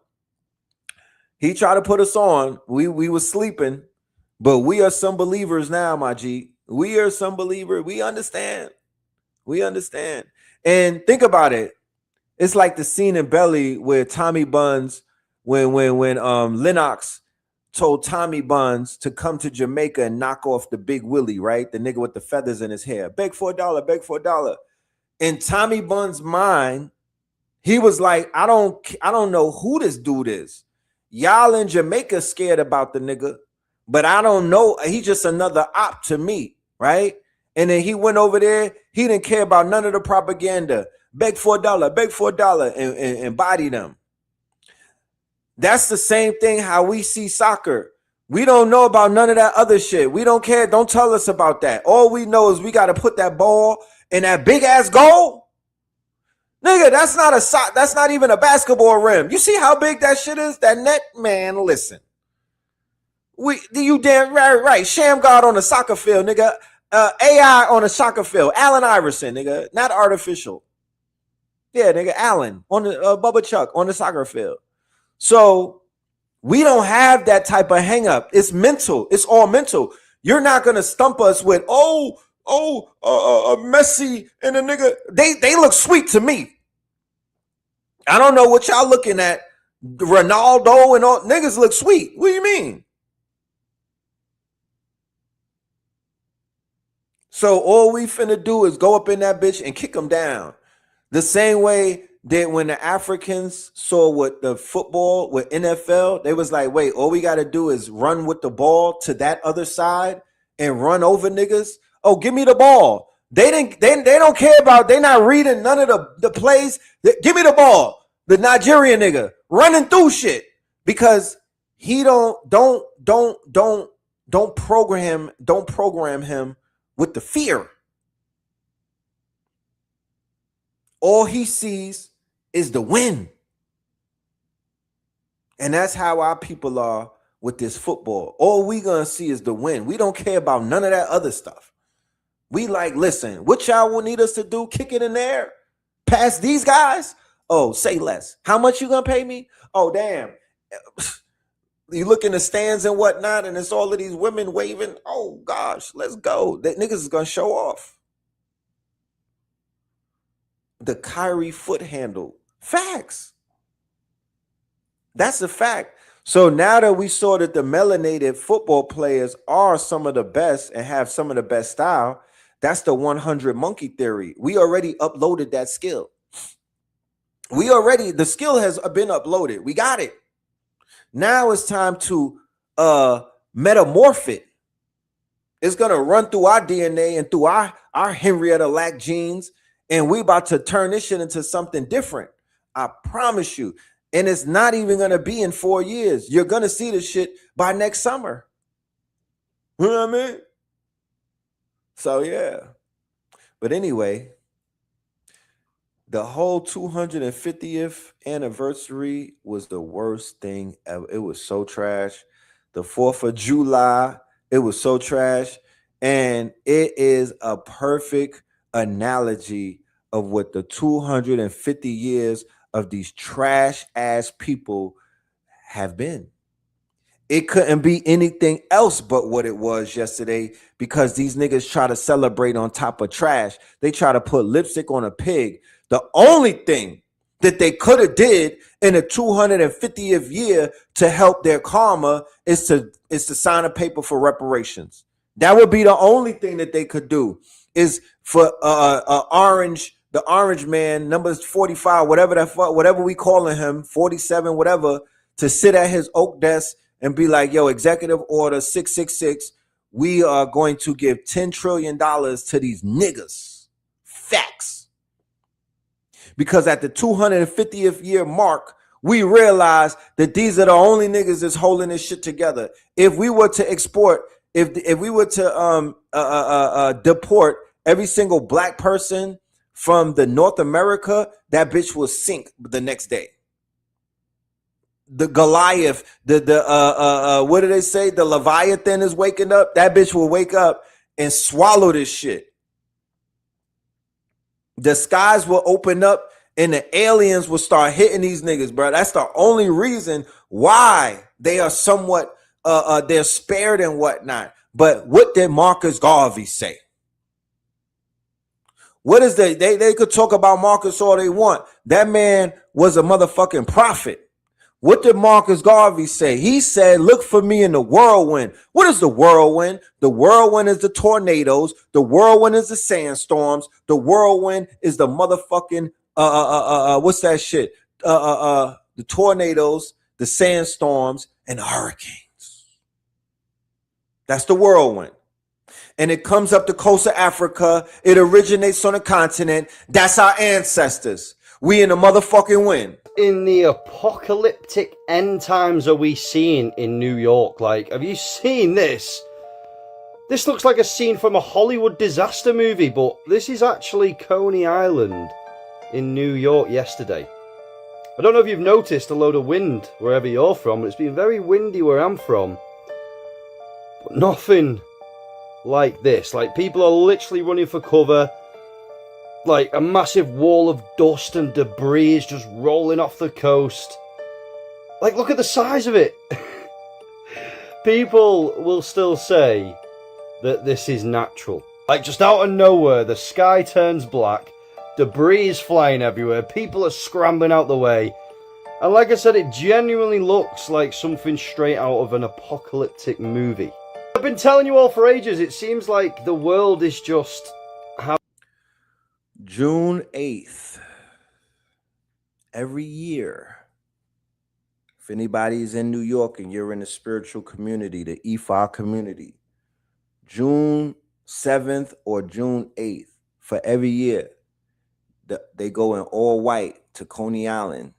He tried to put us on. We were sleeping. But we are some believers now, my G. We are some believers. We understand. We understand. And think about it. It's like the scene in Belly where Tommy Buns, when Lennox told Tommy Buns to come to Jamaica and knock off the Big Willie, right? The nigga with the feathers in his hair. Beg for $1, beg for $1. In Tommy Buns' mind, he was like, I don't know who this dude is. Y'all in Jamaica scared about the nigga, but I don't know. He just another op to me, right? And then he went over there. He didn't care about none of the propaganda. Beg for $1, and body them. That's the same thing how we see soccer. We don't know about none of that other shit. We don't care. Don't tell us about that. All we know is we got to put that ball in that big ass goal. Nigga, that's not even a basketball rim. You see how big that shit is? That net, man, listen. You damn right. Sham God on the soccer field, nigga. AI on a soccer field. Allen Iverson, nigga. Not artificial. Yeah, nigga, Allen on the Bubba Chuck on the soccer field. So we don't have that type of hang up. It's mental. It's all mental. You're not gonna stump us with Messi and a nigga. They look sweet to me. I don't know what y'all looking at. Ronaldo and all niggas look sweet. What do you mean? So all we finna do is go up in that bitch and kick them down. The same way that when the Africans saw what the football with NFL, they was like, wait, all we gotta do is run with the ball to that other side and run over niggas. Oh, give me the ball. They don't care about, they not reading none of the plays. Give me the ball. The Nigerian nigga running through shit because he don't program him with the fear. All he sees is the win. And that's how our people are with this football. All we gonna see is the win. We don't care about none of that other stuff. We like, listen, what y'all will need us to do? Kick it in there? Pass these guys? Oh, say less. How much you gonna pay me? Oh, damn. You look in the stands and whatnot, and it's all of these women waving. Oh, gosh, let's go. That niggas is gonna show off. The Kyrie foot handle. Facts. That's a fact. So now that we saw that the melanated football players are some of the best and have some of the best style, that's the 100 monkey theory. We already uploaded that skill. The skill has been uploaded. We got it. Now it's time to metamorph it. It's going to run through our DNA and through our Henrietta Lack genes, and we about to turn this shit into something different. I promise you. And it's not even going to be in 4 years. You're going to see this shit by next summer. You know what I mean? So, yeah. But anyway, the whole 250th anniversary was the worst thing ever. It was so trash. The 4th of July, it was so trash. And it is a perfect analogy of what the 250 years of these trash ass people have been. It couldn't be anything else but what it was yesterday because these niggas try to celebrate on top of trash. They try to put lipstick on a pig. The only thing that they could have did in the 250th year to help their karma is to sign a paper for reparations. That would be the only thing that they could do is for the orange man, number 45, whatever we calling him, 47, whatever, to sit at his oak desk and be like, yo, executive order 666, we are going to give $10 trillion to these niggas. Facts. Because at the 250th year mark, we realize that these are the only niggas that's holding this shit together. If we were to export, if we were to deport every single black person from the North America, that bitch will sink the next day. The Goliath, what do they say? The Leviathan is waking up. That bitch will wake up and swallow this shit. The skies will open up and the aliens will start hitting these niggas, bro. That's the only reason why they are somewhat, they're spared and whatnot. But what did Marcus Garvey say? What is they could talk about Marcus all they want. That man was a motherfucking prophet. What did Marcus Garvey say? He said, look for me in the whirlwind. What is the whirlwind? The whirlwind is the tornadoes. The whirlwind is the sandstorms. The whirlwind is the motherfucking, what's that shit? The tornadoes, the sandstorms, and the hurricanes. That's the whirlwind. And it comes up the coast of Africa. It originates on the continent. That's our ancestors. We in the motherfucking wind. In the apocalyptic end times are we seeing in New York? Like, have you seen this? This looks like a scene from a Hollywood disaster movie, but this is actually Coney Island in New York yesterday. I don't know if you've noticed a load of wind wherever you're from, but it's been very windy where I'm from. But nothing like this. Like, people are literally running for cover. Like a massive wall of dust and debris is just rolling off the coast. Like, look at the size of it. People will still say that this is natural. Like, just out of nowhere, the sky turns black, debris is flying everywhere, people are scrambling out the way. And like I said, it genuinely looks like something straight out of an apocalyptic movie. I've been telling you all for ages, it seems like the world is just... June 8th, every year, if anybody's in New York and you're in the spiritual community, the Ifa community, June 7th or June 8th, for every year, they go in all white to Coney Island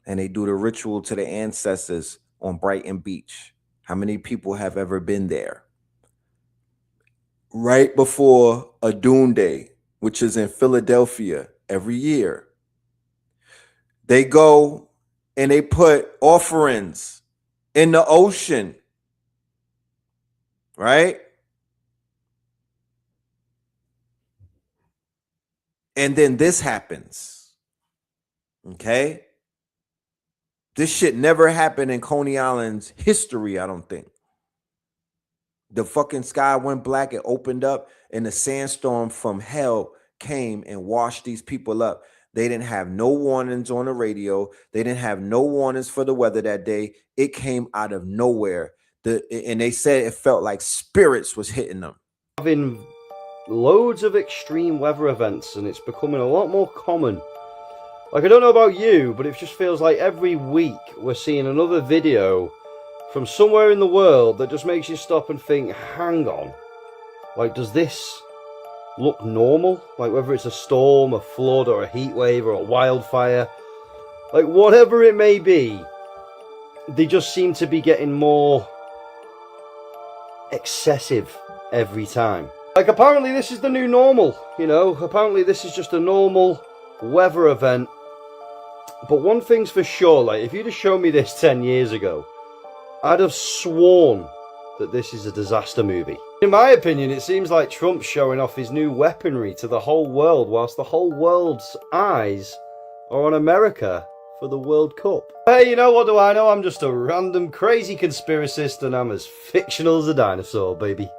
and they do the ritual to the ancestors on Brighton Beach. How many people have ever been there? Right before a Doom Day, which is in Philadelphia every year, they go and they put offerings in the ocean, right? And then this happens, okay? This shit never happened in Coney Island's history, I don't think. The fucking sky went black, it opened up, and the sandstorm from hell came and washed these people up. They didn't have no warnings on the radio. They didn't have no warnings for the weather that day. It came out of nowhere. And they said it felt like spirits was hitting them. Having loads of extreme weather events, and it's becoming a lot more common. Like, I don't know about you, but it just feels like every week we're seeing another video from somewhere in the world that just makes you stop and think, hang on, like, does this look normal? Like, whether it's a storm, a flood, or a heat wave, or a wildfire, like, whatever it may be, they just seem to be getting more excessive every time. Like, apparently this is the new normal, you know, apparently this is just a normal weather event. But one thing's for sure, like, if you'd have shown me this 10 years ago, I'd have sworn that this is a disaster movie. In my opinion, it seems like Trump's showing off his new weaponry to the whole world, whilst the whole world's eyes are on America for the World Cup. Hey, you know, what do I know? I'm just a random crazy conspiracist, and I'm as fictional as a dinosaur, baby.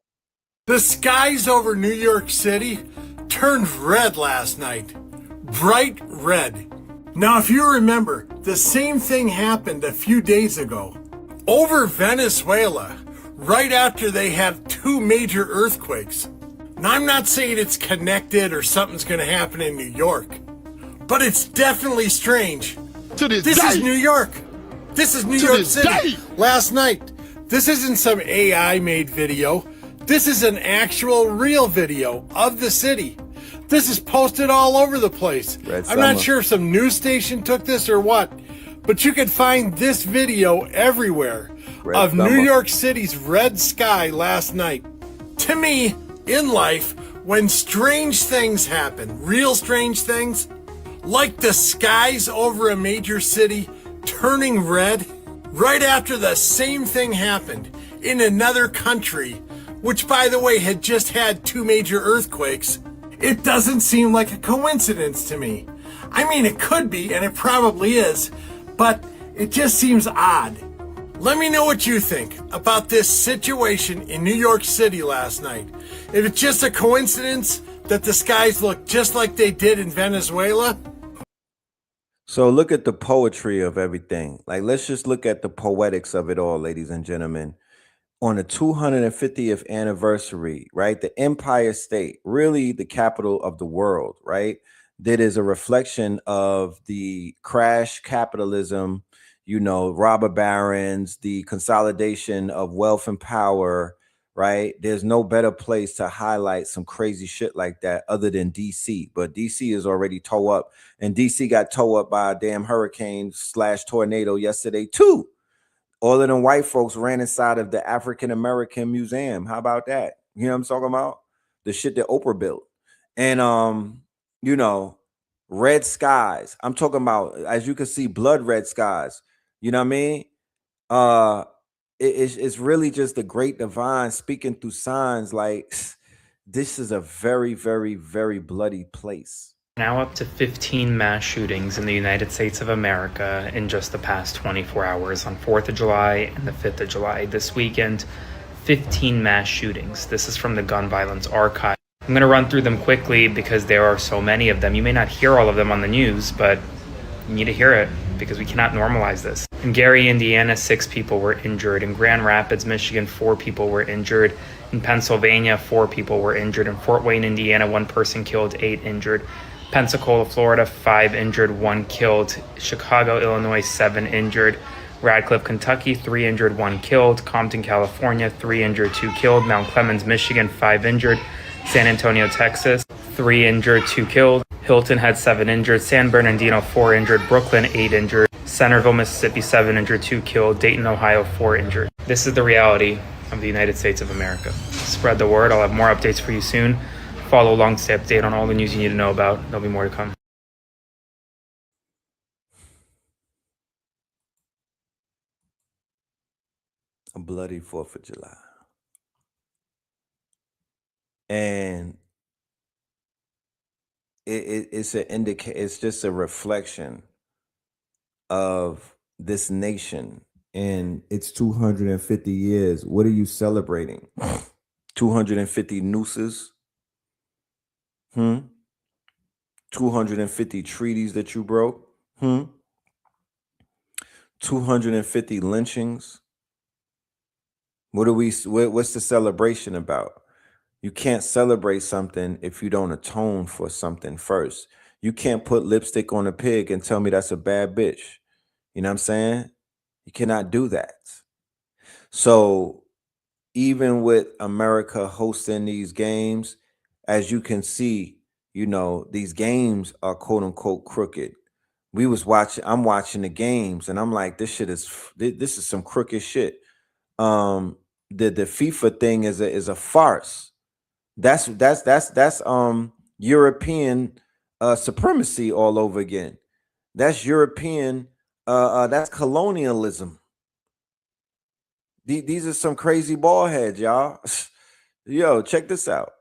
The skies over New York City turned red last night. Bright red. Now, if you remember, the same thing happened a few days ago over Venezuela, right after they had 2 major earthquakes. Now, I'm not saying it's connected or something's going to happen in New York, but it's definitely strange. This is New York. This is New York City. Last night. This isn't some AI-made video. This is an actual real video of the city. This is posted all over the place. I'm not sure if some news station took this or what, but you can find this video everywhere of New York City's red sky last night. To me, in life, when strange things happen, real strange things, like the skies over a major city turning red, right after the same thing happened in another country, which, by the way, had just had 2 major earthquakes, it doesn't seem like a coincidence to me. I mean, it could be, and it probably is, but it just seems odd. Let me know what you think about this situation in New York City last night. If it's just a coincidence that the skies look just like they did in Venezuela. So look at the poetry of everything. Like, let's just look at the poetics of it all, ladies and gentlemen. On the 250th anniversary, right? The Empire State, really the capital of the world, right? That is a reflection of the crash capitalism, you know, robber barons, the consolidation of wealth and power, right? There's no better place to highlight some crazy shit like that other than DC. But DC is already toe up, and DC got toe up by a damn hurricane / tornado yesterday too. All of them white folks ran inside of the African American Museum. How about that? You know what I'm talking about? The shit that Oprah built. And you know, red skies. I'm talking about, as you can see, blood red skies. You know what I mean? It's really just the great divine speaking through signs. Like, this is a very, very, very bloody place. Now up to 15 mass shootings in the United States of America in just the past 24 hours on 4th of July and the 5th of July. This weekend, 15 mass shootings. This is from the Gun Violence Archive. I'm going to run through them quickly because there are so many of them. You may not hear all of them on the news, but you need to hear it because we cannot normalize this. In Gary, Indiana, 6 people were injured. In Grand Rapids, Michigan, 4 people were injured. In Pennsylvania, 4 people were injured. In Fort Wayne, Indiana, 1 person killed, 8 injured. Pensacola, Florida, 5 injured, 1 killed. Chicago, Illinois, 7 injured. Radcliffe, Kentucky, 3 injured, 1 killed. Compton, California, 3 injured, 2 killed. Mount Clemens, Michigan, 5 injured. San Antonio, Texas, 3 injured, 2 killed. Hilton had 7 injured. San Bernardino, 4 injured. Brooklyn, 8 injured. Centerville, Mississippi, 7 injured, 2 killed. Dayton, Ohio, 4 injured. This is the reality of the United States of America. Spread the word. I'll have more updates for you soon. Follow along, stay updated on all the news you need to know about. There'll be more to come. A bloody 4th of July. And it's an indicator, it's just a reflection of this nation and its 250 years. What are you celebrating? 250 nooses? 250 treaties that you broke? 250 lynchings? What's the celebration about? You can't celebrate something if you don't atone for something first. You can't put lipstick on a pig and tell me that's a bad bitch. You know what I'm saying? You cannot do that. So even with America hosting these games, as you can see, these games are quote unquote crooked. I'm watching the games and I'm like, this is some crooked shit. The FIFA thing is a farce. That's European supremacy all over again. That's European, that's colonialism. These are some crazy ball heads, y'all. Yo, check this out.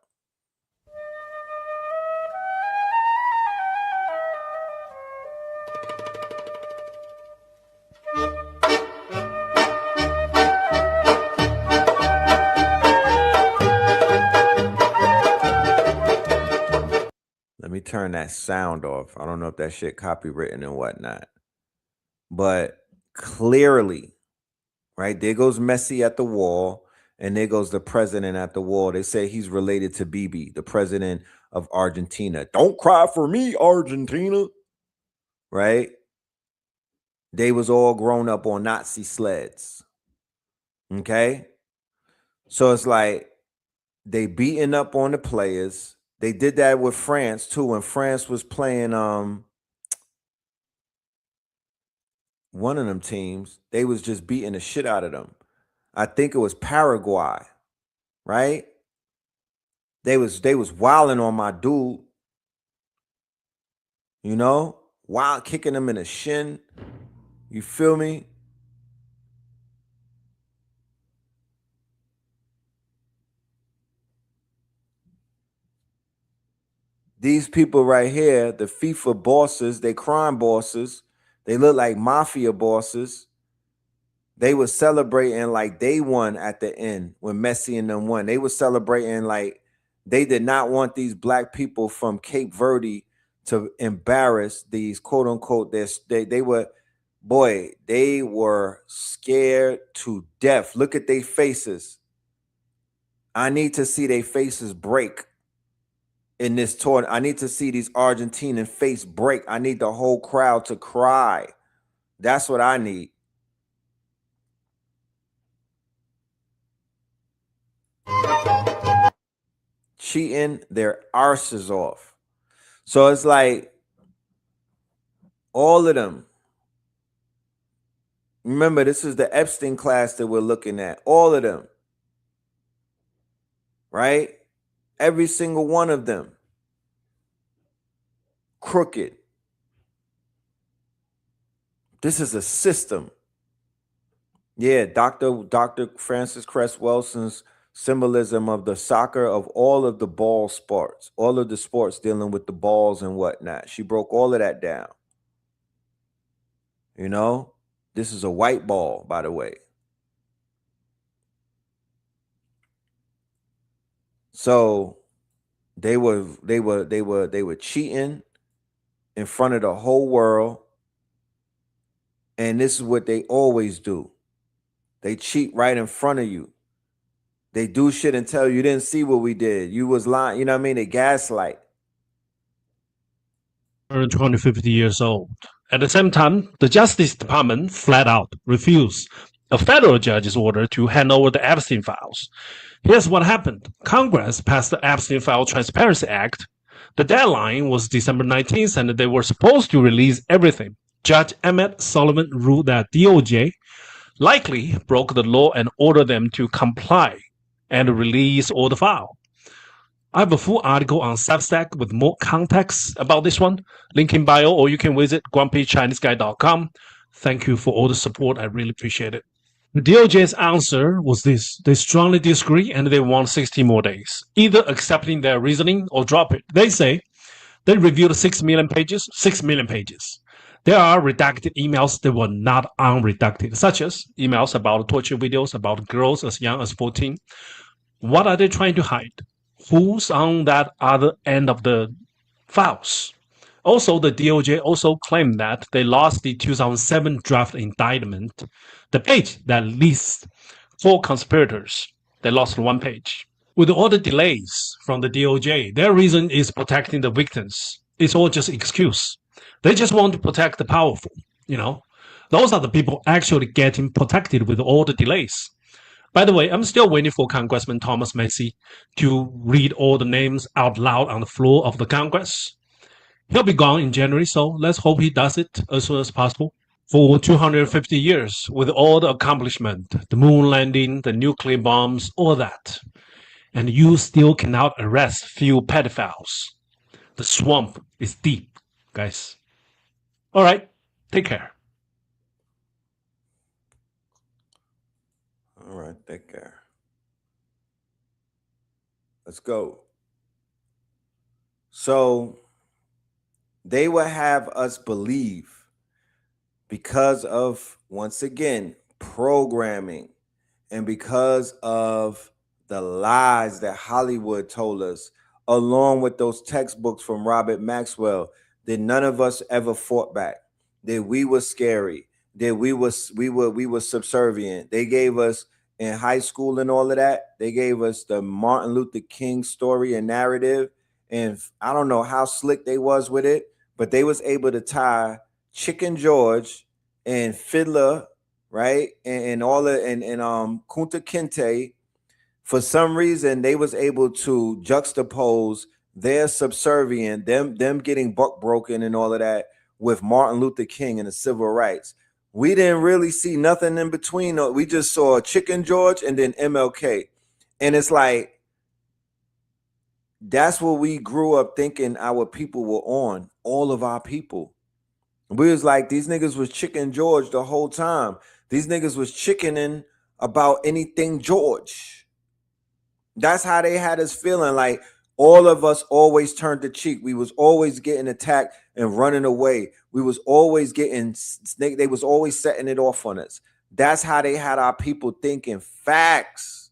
Let me turn that sound off. I don't know if that shit copywritten and whatnot. But clearly, right, there goes Messi at the wall, and there goes the president at the wall. They say he's related to Bibi, the president of Argentina. Don't cry for me, Argentina. Right? They was all grown up on Nazi sleds. Okay? So it's like they beating up on the players. They did that with France too. When France was playing one of them teams, they was just beating the shit out of them. I think it was Paraguay, right? They was wilding on my dude, wild kicking him in the shin. You feel me? These people right here, the FIFA bosses, they crime bosses. They look like mafia bosses. They were celebrating like they won at the end when Messi and them won. They were celebrating like they did not want these black people from Cape Verde to embarrass these quote unquote. They were scared to death. Look at their faces. I need to see their faces break in this tournament. I need to see these Argentinian face break. I need the whole crowd to cry. That's what I need. Cheating their arses off. So it's like all of them. Remember, this is the Epstein class that we're looking at. All of them. Right? Every single one of them. Crooked. This is a system. Yeah, Dr. Francis Cress Welson's symbolism of the soccer, of all of the ball sports, all of the sports dealing with the balls and whatnot. She broke all of that down. You know, this is a white ball, by the way. So they were cheating in front of the whole world. And this is what they always do. They cheat right in front of you. They do shit and tell you didn't see what we did. You was lying. You know what I mean? They gaslight. 250 years old. At the same time, the Justice Department flat out refused a federal judge's order to hand over the Epstein files. Here's what happened. Congress passed the Epstein File Transparency Act. The deadline was December 19th, and they were supposed to release everything. Judge Emmett Sullivan ruled that DOJ likely broke the law and ordered them to comply and release all the file. I have a full article on Substack with more context about this one. Link in bio, or you can visit grumpychineseguy.com. Thank you for all the support. I really appreciate it. The DOJ's answer was this. They strongly disagree and they want 60 more days, either accepting their reasoning or drop it. They say they reviewed 6 million pages. 6 million pages. There are redacted emails that were not unredacted, such as emails about torture videos about girls as young as 14. What are they trying to hide? Who's on that other end of the files? Also, the DOJ also claimed that they lost the 2007 draft indictment, the page that lists 4 conspirators. They lost 1 page. With all the delays from the DOJ, their reason is protecting the victims. It's all just excuse. They just want to protect the powerful, you know. Those are the people actually getting protected with all the delays. By the way, I'm still waiting for Congressman Thomas Massey to read all the names out loud on the floor of the Congress. He'll be gone in January, so let's hope he does it as soon as possible. For 250 years, with all the accomplishment, the moon landing, the nuclear bombs, all that, and you still cannot arrest few pedophiles. The swamp is deep, guys. All right, take care. All right, take care. Let's go. So they will have us believe, because of, once again, programming, and because of the lies that Hollywood told us, along with those textbooks from Robert Maxwell, that none of us ever fought back, that we were scary, that we were subservient. They gave us, in high school and all of that, they gave us the Martin Luther King story and narrative, and I don't know how slick they was with it, but they was able to tie Chicken George and Fiddler, right, and all of and Kunta Kinte. For some reason, they was able to juxtapose their subservient, them getting buck broken and all of that, with Martin Luther King and the civil rights. We didn't really see nothing in between. We just saw Chicken George and then MLK. And it's like, that's what we grew up thinking our people were on, all of our people. We was like, these niggas was Chicken George the whole time. These niggas was chickening about anything George. That's how they had us feeling, like all of us always turned the cheek. We was always getting attacked and running away. We was always getting, they was always setting it off on us. That's how they had our people thinking. Facts.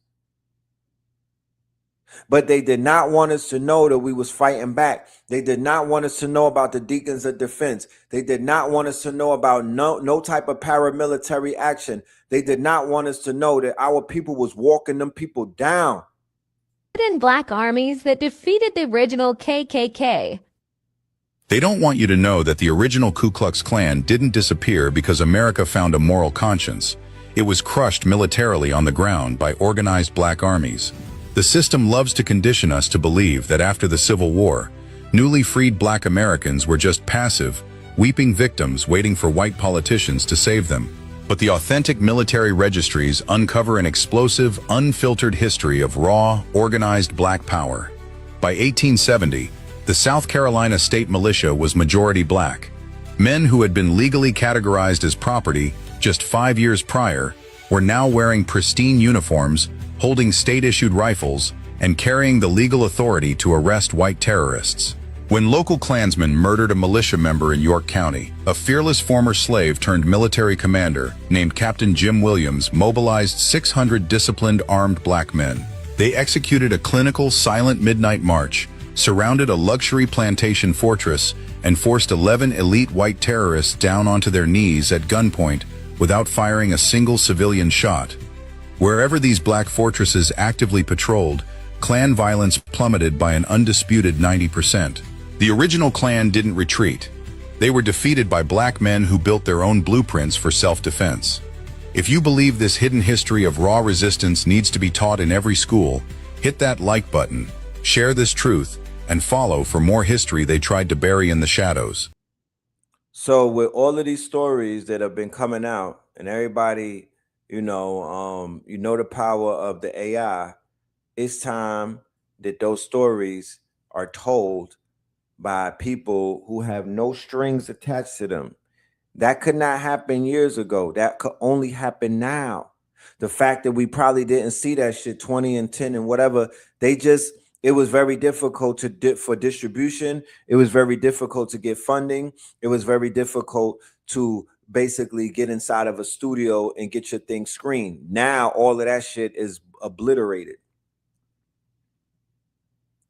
But they did not want us to know that we was fighting back. They did not want us to know about the Deacons of Defense. They did not want us to know about no type of paramilitary action. They did not want us to know that our people was walking them people down. In black armies that defeated the original KKK. They don't want you to know that the original Ku Klux Klan didn't disappear because America found a moral conscience. It was crushed militarily on the ground by organized black armies. The system loves to condition us to believe that after the Civil War, newly freed black Americans were just passive, weeping victims waiting for white politicians to save them. But the authentic military registries uncover an explosive, unfiltered history of raw, organized black power. By 1870, the South Carolina State Militia was majority black. Men who had been legally categorized as property just 5 years prior were now wearing pristine uniforms, holding state-issued rifles, and carrying the legal authority to arrest white terrorists. When local Klansmen murdered a militia member in York County, a fearless former slave turned military commander named Captain Jim Williams mobilized 600 disciplined armed black men. They executed a clinical silent midnight march, surrounded a luxury plantation fortress, and forced 11 elite white terrorists down onto their knees at gunpoint without firing a single civilian shot. Wherever these black fortresses actively patrolled, Klan violence plummeted by an undisputed 90%. The original Klan didn't retreat. They were defeated by black men who built their own blueprints for self-defense. If you believe this hidden history of raw resistance needs to be taught in every school, hit that like button, share this truth, and follow for more history they tried to bury in the shadows. So with all of these stories that have been coming out, and everybody, you know the power of the AI, it's time that those stories are told by people who have no strings attached to them. That could not happen years ago. That could only happen now. The fact that we probably didn't see that shit 20 and 10 and whatever, it was very difficult for distribution. It was very difficult to get funding. It was very difficult to basically get inside of a studio and get your thing screened. Now all of that shit is obliterated.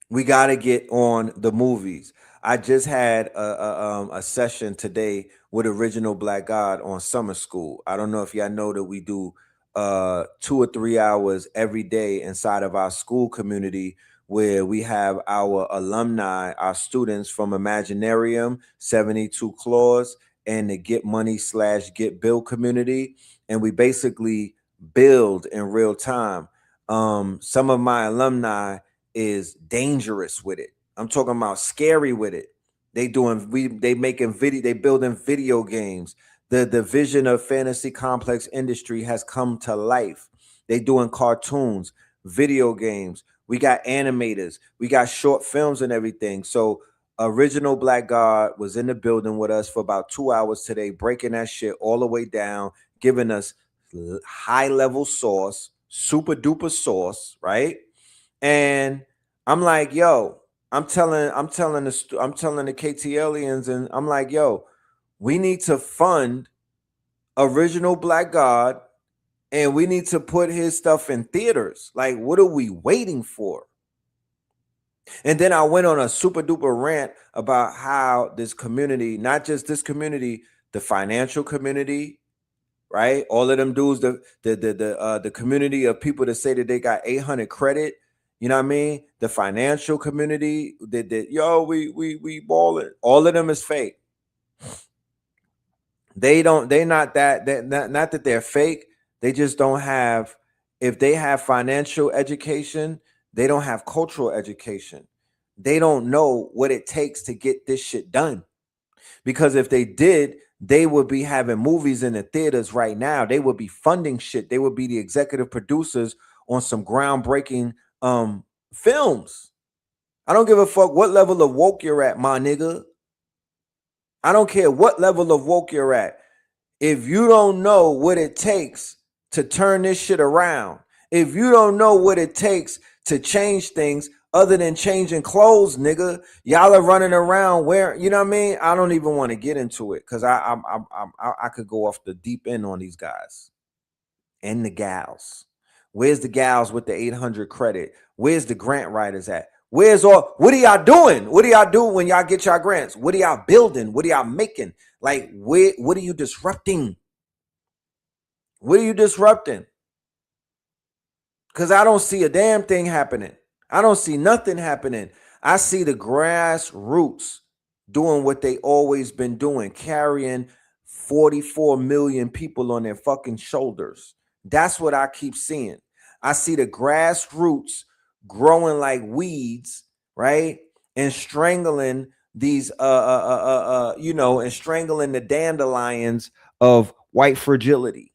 We got to get on the movies. I just had a session today with Original Black God on Summer School. I don't know if y'all know that we do 2 or 3 hours every day inside of our school community, where we have our alumni, our students from Imaginarium, 72 Claws, and the Get Money / Get Bill community. And we basically build in real time. Some of my alumni is dangerous with it. I'm talking about scary with it. They building video games. The vision of fantasy complex industry has come to life. They doing cartoons, video games. We got animators. We got short films and everything. So Original Black God was in the building with us for about 2 hours today, breaking that shit all the way down, giving us high level sauce, super duper sauce, right? And I'm like, yo, I'm telling the KTLians, and I'm like, yo, we need to fund Original Black God, and we need to put his stuff in theaters. Like, what are we waiting for? And then I went on a super duper rant about how this community, not just this community, the financial community, right? All of them dudes, the community of people that say that they got 800 credit. You know what I mean? The financial community that we balling. All of them is fake. Not that they're fake. They just don't have, if they have financial education, they don't have cultural education. They don't know what it takes to get this shit done. Because if they did, they would be having movies in the theaters right now. They would be funding shit. They would be the executive producers on some groundbreaking films. I don't give a fuck what level of woke you're at, my nigga. I don't care what level of woke you're at. If you don't know what it takes to turn this shit around, if you don't know what it takes to change things other than changing clothes, nigga, y'all are running around wearing, you know what I mean? I don't even want to get into it because I could go off the deep end on these guys and the gals. Where's the gals with the 800 credit? Where's the grant writers at? What are y'all doing? What do y'all do when y'all get y'all grants? What are y'all building? What are y'all making? Like, what are you disrupting? What are you disrupting? Because I don't see a damn thing happening. I don't see nothing happening. I see the grassroots doing what they always been doing, carrying 44 million people on their fucking shoulders. That's what I keep seeing. I see the grassroots growing like weeds, right? And strangling these, and strangling the dandelions of white fragility.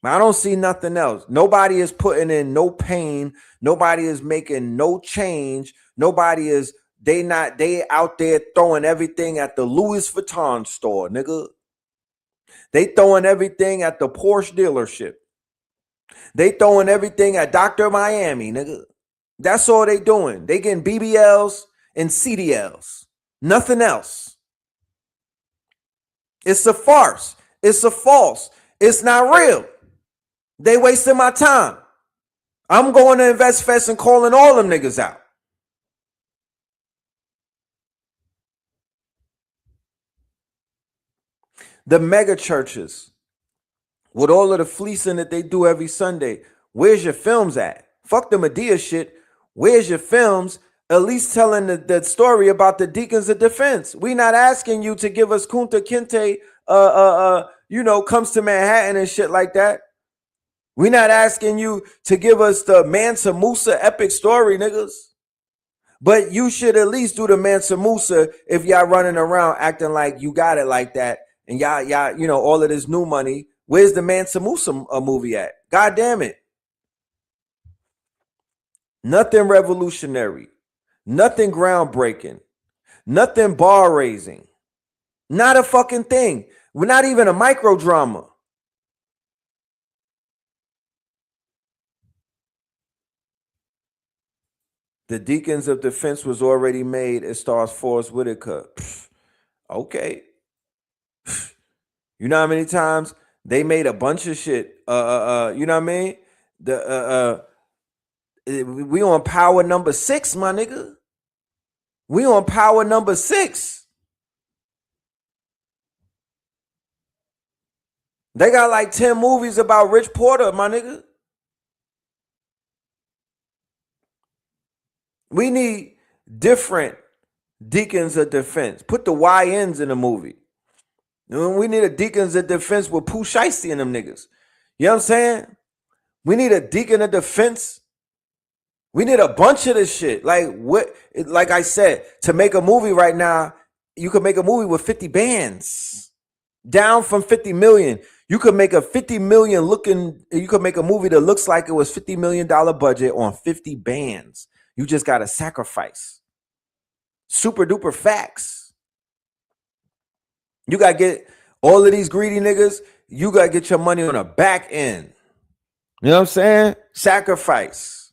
I don't see nothing else. Nobody is putting in no pain. Nobody is making no change. They out there throwing everything at the Louis Vuitton store, nigga. They throwing everything at the Porsche dealership. They throwing everything at Dr. Miami, nigga. That's all they doing. They getting BBLs and CDLs. Nothing else. It's a farce. It's a false. It's not real. They wasting my time. I'm going to Invest Fest and calling all them niggas out. The mega churches, with all of the fleecing that they do every Sunday, where's your films at? Fuck the Medea shit. Where's your films? At least telling the story about the deacons of defense. We not asking you to give us Kunta Kinte, comes to Manhattan and shit like that. We not asking you to give us the Mansa Musa epic story, niggas. But you should at least do the Mansa Musa if y'all running around acting like you got it like that. And y'all, all of this new money. Where's the Mansa Musa movie at? God damn it. Nothing revolutionary. Nothing groundbreaking. Nothing bar raising. Not a fucking thing. We're not even a micro drama. The Deacons of Defense was already made. It stars Forrest Whitaker. Okay. You know how many times they made a bunch of shit? You know what I mean? We on power number 6, my nigga. We on power number 6. They got like 10 movies about Rich Porter, my nigga. We need different Deacons of Defense. Put the YNs in the movie. We need a Deacons of Defense with Pooh Shiesty and them niggas. You know what I'm saying? We need a Deacon of Defense. We need a bunch of this shit. Like I said, to make a movie right now, you could make a movie with 50 bands. Down from 50 million. You could make a 50 million you could make a movie that looks like it was $50 million budget on 50 bands. You just got to sacrifice. Super duper facts. You got to get all of these greedy niggas. You got to get your money on the back end. You know what I'm saying? Sacrifice.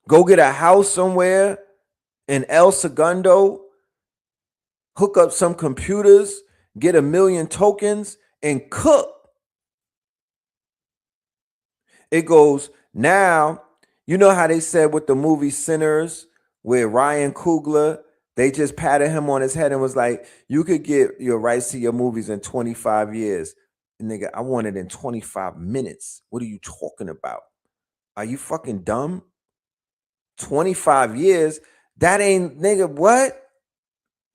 Go get a house somewhere in El Segundo. Hook up some computers. Get 1 million tokens and cook. It goes now. You know how they said with the movie Sinners with Ryan Coogler, they just patted him on his head and was like, you could get your rights to your movies in 25 years. And nigga, I want it in 25 minutes. What are you talking about? Are you fucking dumb? 25 years? That ain't, nigga, what?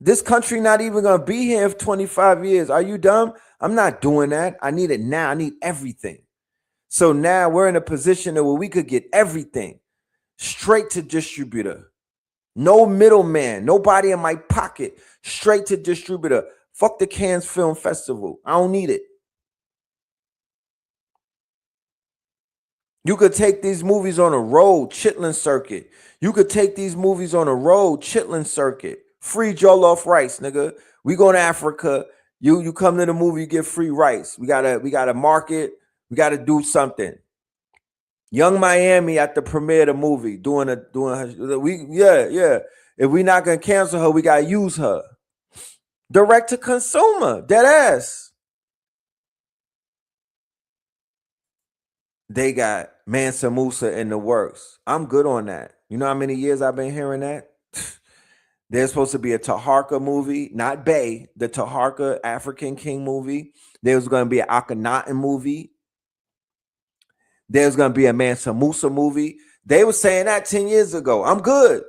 This country not even gonna be here for 25 years. Are you dumb? I'm not doing that. I need it now. I need everything. So now we're in a position where we could get everything straight to distributor. No middleman, nobody in my pocket, straight to distributor. Fuck the Cannes Film Festival. I don't need it. You could take these movies on a road, Chitlin Circuit. You could take these movies on a road, Chitlin Circuit. Free jollof rice, nigga. We go to Africa. You come to the movie, you get free rice. We gotta market. We got to do something. Young Miami at the premiere of the movie doing her. If we not gonna cancel her, we gotta use her. Direct to consumer, dead ass. They got Mansa Musa in the works. I'm good on that. You know how many years I've been hearing that? There's supposed to be a Taharka movie, not Bay, the Taharka African King movie. There's going to be an Akhenaten movie. There's going to be a Mansa Musa movie. They were saying that 10 years ago. I'm good.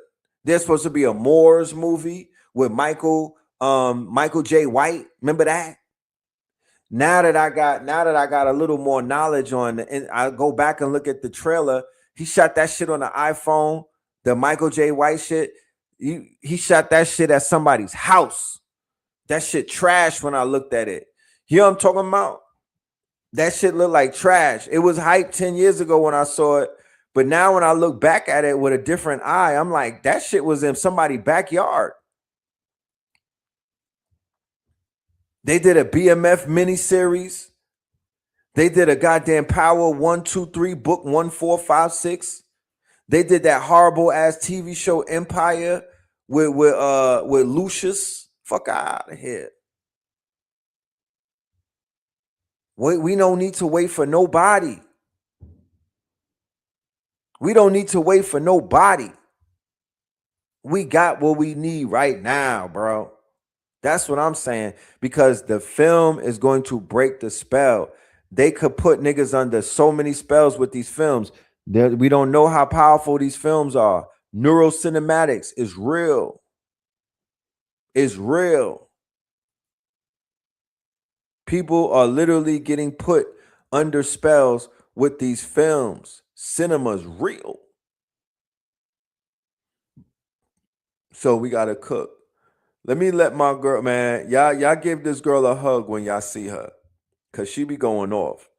There's supposed to be a Moors movie with Michael J. White. Remember that? Now that I got a little more knowledge on, and I go back and look at the trailer, he shot that shit on the iPhone, the Michael J. White shit. He shot that shit at somebody's house. That shit trash when I looked at it. You know what I'm talking about? That shit looked like trash. It was hype 10 years ago when I saw it. But now when I look back at it with a different eye, I'm like, that shit was in somebody's backyard. They did a BMF miniseries. They did a goddamn Power 1, 2, 3, Book 1, 4, 5, 6. They did that horrible ass TV show Empire with Lucius. Fuck out of here. We don't need to wait for nobody. We don't need to wait for nobody. We got what we need right now, bro. That's what I'm saying. Because the film is going to break the spell. They could put niggas under so many spells with these films. We don't know how powerful these films are. Neurocinematics is real. It's real. People are literally getting put under spells with these films. Cinema's real. So we gotta cook. Let me let my girl, man. Y'all give this girl a hug when y'all see her. Cause she be going off.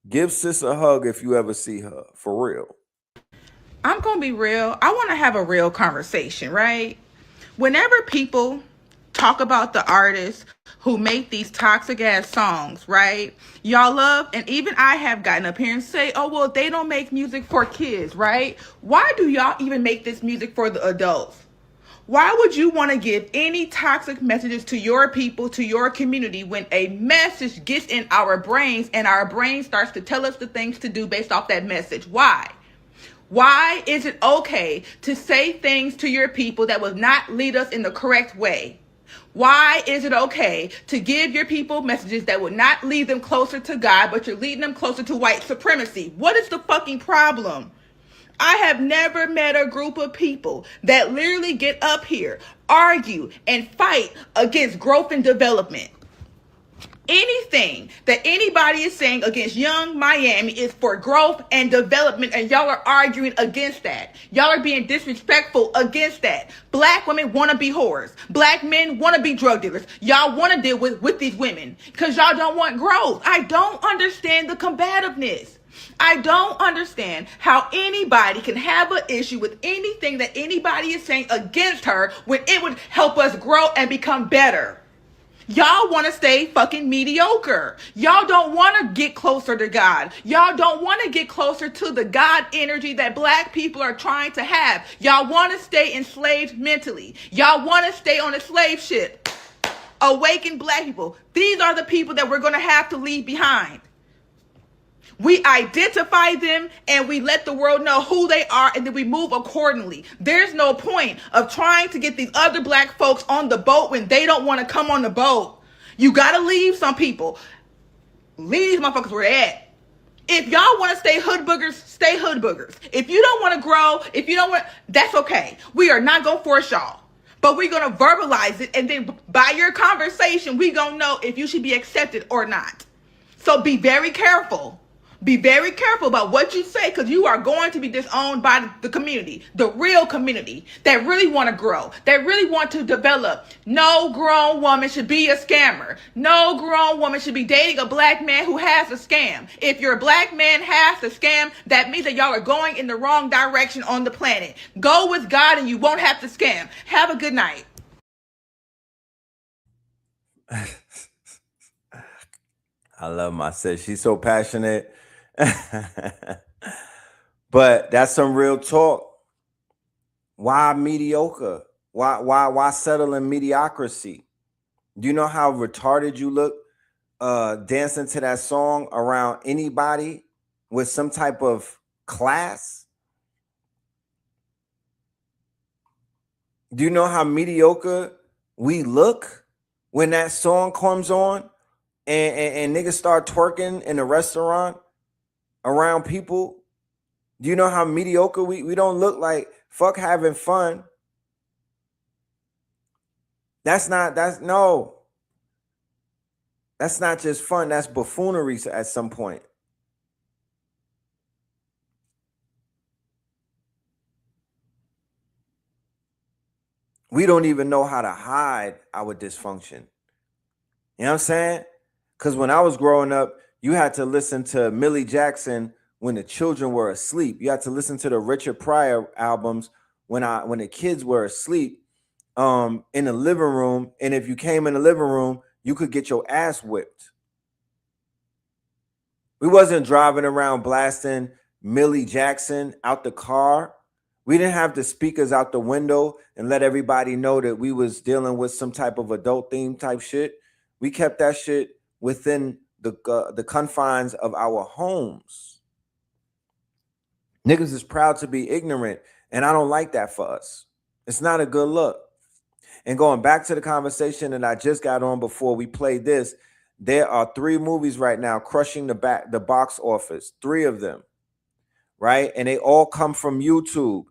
Give sis a hug if you ever see her. For real. I'm gonna be real. I want to have a real conversation, right? Whenever people talk about the artists who make these toxic ass songs, right? Y'all love, and even I have gotten up here and say, oh, well, they don't make music for kids, right? Why do y'all even make this music for the adults? Why would you want to give any toxic messages to your people, to your community, when a message gets in our brains and our brain starts to tell us the things to do based off that message? Why? Why is it okay to say things to your people that will not lead us in the correct way? Why is it okay to give your people messages that would not lead them closer to God, but you're leading them closer to white supremacy? What is the fucking problem? I have never met a group of people that literally get up here, argue, and fight against growth and development. Anything that anybody is saying against Young Miami is for growth and development, and y'all are arguing against that. Y'all are being disrespectful against that. Black women want to be whores. Black men want to be drug dealers. Y'all want to deal with these women because y'all don't want growth. I don't understand the combativeness. I don't understand how anybody can have an issue with anything that anybody is saying against her when it would help us grow and become better. Y'all want to stay fucking mediocre. Y'all don't want to get closer to God. Y'all don't want to get closer to the God energy that black people are trying to have. Y'all want to stay enslaved mentally. Y'all want to stay on a slave ship. Awaken black people. These are the people that we're going to have to leave behind. We identify them and we let the world know who they are, and then we move accordingly. There's no point of trying to get these other black folks on the boat when they don't want to come on the boat. You got to leave some people. Leave these motherfuckers where they're at. If y'all want to stay hood boogers, stay hood boogers. If you don't want to grow, if you don't want, that's okay. We are not going to force y'all. But we're going to verbalize it, and then by your conversation, we going to know if you should be accepted or not. So be very careful. Be very careful about what you say, because you are going to be disowned by the community, the real community that really want to grow, that really want to develop. No grown woman should be a scammer. No grown woman should be dating a black man who has a scam. If your black man has a scam, that means that y'all are going in the wrong direction on the planet. Go with God and you won't have to scam. Have a good night. I love my sis. She's so passionate. But that's some real talk. Why mediocre? Why settle in mediocrity? Do you know how retarded you look dancing to that song around anybody with some type of class? Do you know how mediocre we look when that song comes on and niggas start twerking in a restaurant around people? Do you know how mediocre we don't look? Like, fuck having fun. That's not just fun. That's buffoonery at some point. We don't even know how to hide our dysfunction. You know what I'm saying? Because when I was growing up, you had to listen to Millie Jackson when the children were asleep. You had to listen to the Richard Pryor albums when the kids were asleep in the living room. And if you came in the living room, you could get your ass whipped. We wasn't driving around blasting Millie Jackson out the car. We didn't have the speakers out the window and let everybody know that we was dealing with some type of adult theme type shit. We kept that shit within the confines of our homes. Niggas is proud to be ignorant, and I don't like that for us. It's not a good look. And going back to the conversation that I just got on before we played this, there are 3 movies right now crushing the box office, 3 of them, right? And they all come from YouTube.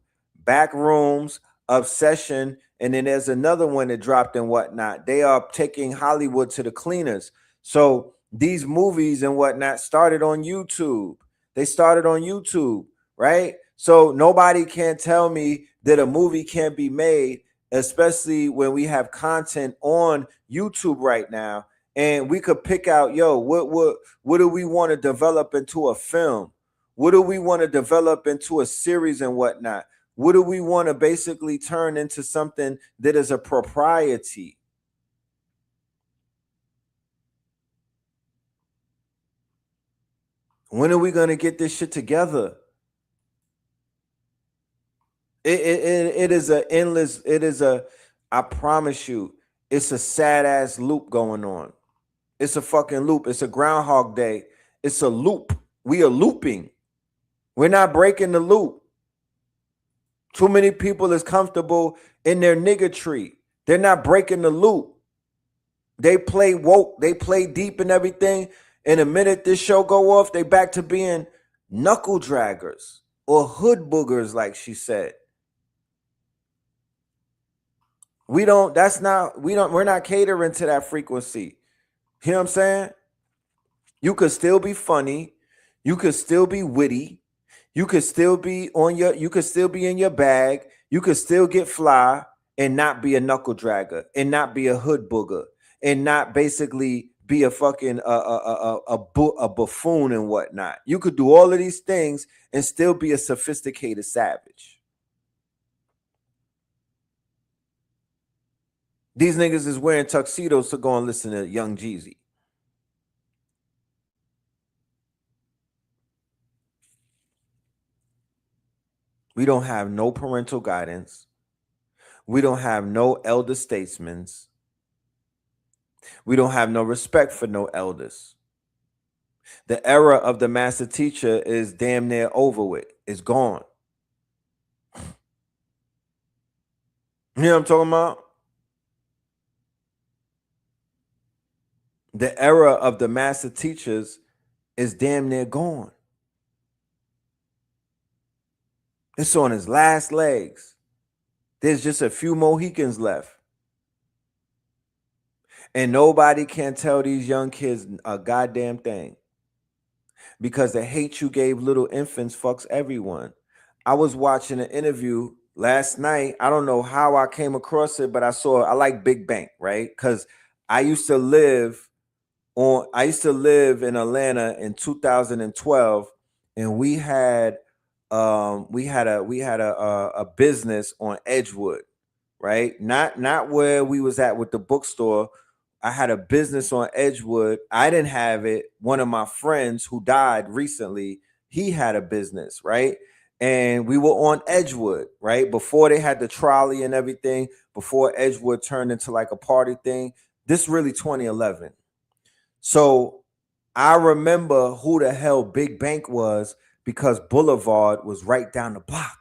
Backrooms, Obsession, and then there's another one that dropped and whatnot. They are taking Hollywood to the cleaners. So these movies and whatnot started on YouTube. They started on YouTube, right? So nobody can tell me that a movie can't be made, especially when we have content on YouTube right now. And we could pick out, yo, what do we want to develop into a film? What do we want to develop into a series and whatnot? What do we want to basically turn into something that is a propriety? When are we going to get this shit together? It is a endless, I promise you, it's a sad ass loop going on. It's a fucking loop. It's a Groundhog Day. It's a loop. We are looping. We're not breaking the loop. Too many people is comfortable in their niggatry. They're not breaking the loop. They play woke. They play deep and everything. And the minute this show go off, they back to being knuckle draggers or hood boogers, like she said. We're not catering to that frequency. You know what I'm saying? You could still be funny. You could still be witty. You could still be in your bag. You could still get fly and not be a knuckle dragger and not be a hood booger and not basically be a fucking a buffoon and whatnot. You could do all of these things and still be a sophisticated savage. These niggas is wearing tuxedos to go and listen to Young Jeezy. We don't have no parental guidance. We don't have no elder statesmen. We don't have no respect for no elders. The era of the master teacher is damn near over with. It's gone. You know what I'm talking about? The era of the master teachers is damn near gone. It's on his last legs. There's just a few Mohicans left. And nobody can tell these young kids a goddamn thing. Because the hate you gave little infants fucks everyone. I was watching an interview last night. I don't know how I came across it, but I like Big Bang, right? Because I used to live in Atlanta in 2012, and we had a business on Edgewood, right? Not where we was at with the bookstore. I had a business on Edgewood. I didn't have it. One of my friends who died recently, he had a business, right? And we were on Edgewood, right? Before they had the trolley and everything, before Edgewood turned into like a party thing. This really 2011. So I remember who the hell Big Bank was, because Boulevard was right down the block.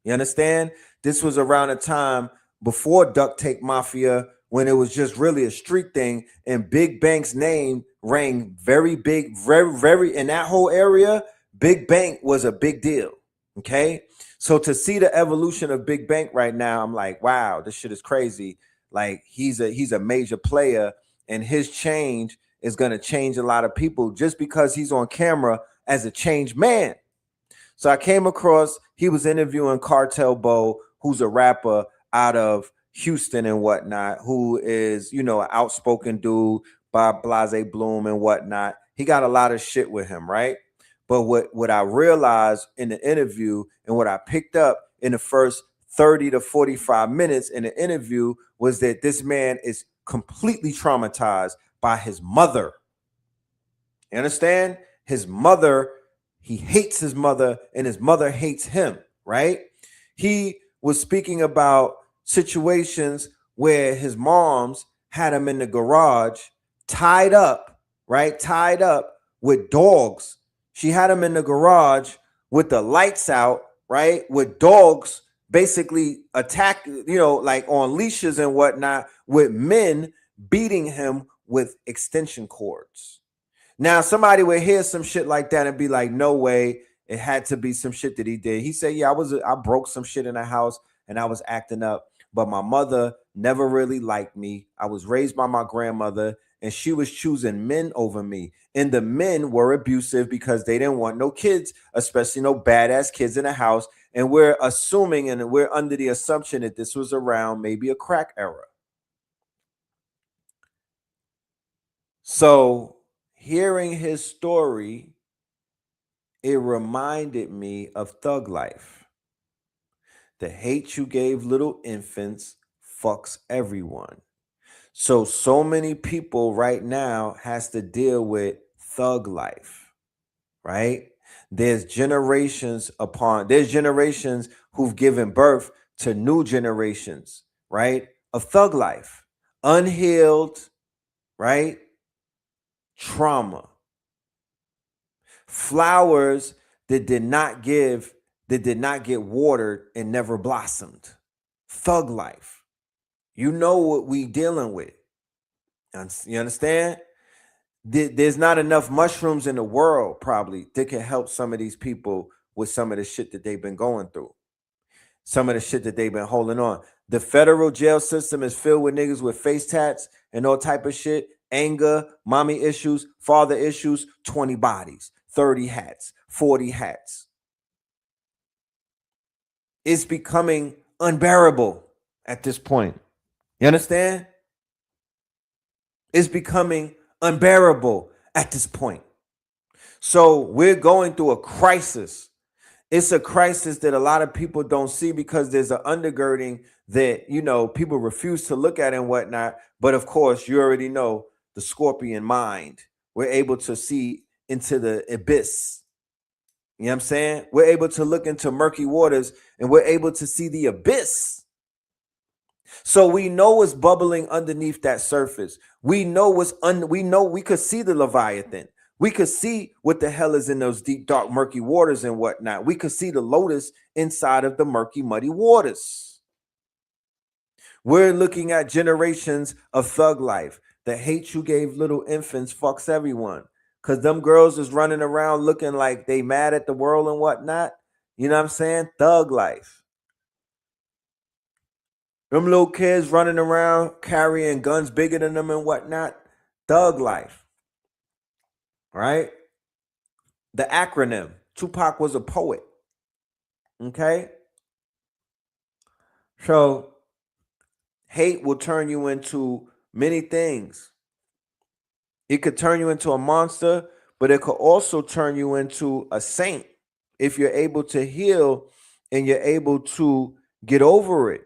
You understand? This was around a time before Duct Tape Mafia, when it was just really a street thing, and Big Bank's name rang very big, very in that whole area. Big Bank was a big deal. Okay. So to see the evolution of Big Bank right now, I'm like, wow, this shit is crazy. Like he's a major player, and his change is going to change a lot of people just because he's on camera as a changed man. So I came across, he was interviewing Cartel Bo, who's a rapper out of Houston and whatnot, who is, an outspoken dude, Bob Blase Bloom and whatnot. He got a lot of shit with him, right? But what I realized in the interview and what I picked up in the first 30 to 45 minutes in the interview was that this man is completely traumatized by his mother. You understand? His mother, he hates his mother, and his mother hates him, right? He was speaking about situations where his moms had him in the garage tied up, right? Tied up with dogs. She had him in the garage with the lights out, right? With dogs basically attack, like on leashes and whatnot, with men beating him with extension cords. Now, somebody would hear some shit like that and be like, no way, it had to be some shit that he did. He said, yeah, I broke some shit in the house and I was acting up, but my mother never really liked me. I was raised by my grandmother and she was choosing men over me. And the men were abusive because they didn't want no kids, especially no badass kids in the house. And we're assuming and we're under the assumption that this was around maybe a crack era. So hearing his story, it reminded me of Thug Life. The hate you gave little infants fucks everyone. So many people right now has to deal with thug life, right? There's generations who've given birth to new generations, right? Of thug life, unhealed, right? Trauma. Flowers that did not get watered and never blossomed. Thug life. You know what we dealing with. You understand? There's not enough mushrooms in the world probably that can help some of these people with some of the shit that they've been going through. Some of the shit that they've been holding on. The federal jail system is filled with niggas with face tats and all type of shit. Anger, mommy issues, father issues, 20 bodies, 30 hats, 40 hats. It's becoming unbearable at this point. You understand? It's becoming unbearable at this point. So we're going through a crisis. It's a crisis that a lot of people don't see because there's an undergirding that, people refuse to look at and whatnot. But of course, you already know the scorpion mind. We're able to see into the abyss. You know what I'm saying? We're able to look into murky waters and we're able to see the abyss. So we know what's bubbling underneath that surface. We know we could see the Leviathan. We could see what the hell is in those deep, dark, murky waters and whatnot. We could see the lotus inside of the murky, muddy waters. We're looking at generations of thug life. The hate you gave little infants fucks everyone. Because them girls is running around looking like they mad at the world and whatnot. You know what I'm saying? Thug life. Them little kids running around carrying guns bigger than them and whatnot. Thug life. Right? The acronym. Tupac was a poet. Okay? So hate will turn you into many things. It could turn you into a monster, but it could also turn you into a saint if you're able to heal and you're able to get over it.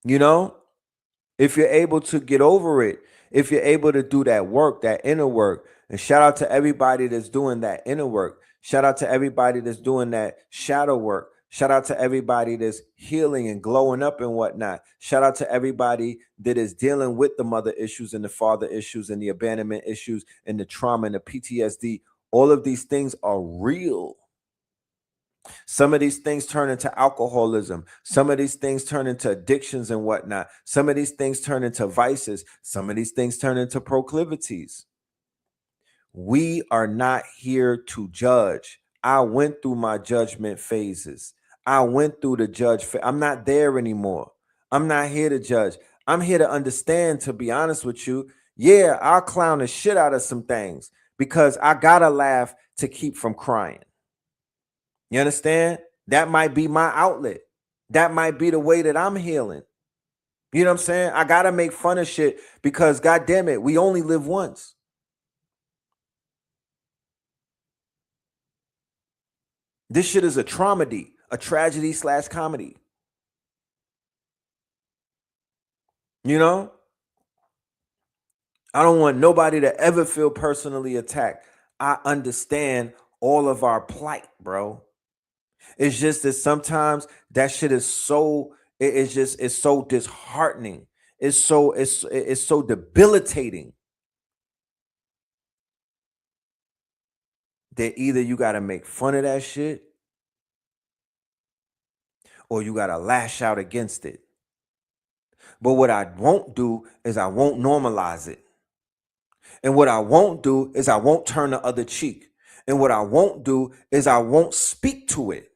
If you're able to get over it, if you're able to do that work, that inner work. And shout out to everybody that's doing that inner work. Shout out to everybody that's doing that shadow work. Shout out to everybody that's healing and glowing up and whatnot. Shout out to everybody that is dealing with the mother issues and the father issues and the abandonment issues and the trauma and the PTSD. All of these things are real. Some of these things turn into alcoholism. Some of these things turn into addictions and whatnot. Some of these things turn into vices. Some of these things turn into proclivities. We are not here to judge. I went through my judgment phases. I went through the judge. I'm not there anymore. I'm not here to judge. I'm here to understand, to be honest with you. Yeah, I'll clown the shit out of some things because I gotta laugh to keep from crying. You understand? That might be my outlet. That might be the way that I'm healing. You know what I'm saying? I got to make fun of shit because, God damn it, we only live once. This shit is a traumedy, a tragedy/comedy. You know? I don't want nobody to ever feel personally attacked. I understand all of our plight, bro. It's just that sometimes that shit is so it's so disheartening. It's so debilitating that either you got to make fun of that shit or you got to lash out against it. But what I won't do is I won't normalize it. And what I won't do is I won't turn the other cheek. And what I won't do is I won't speak to it.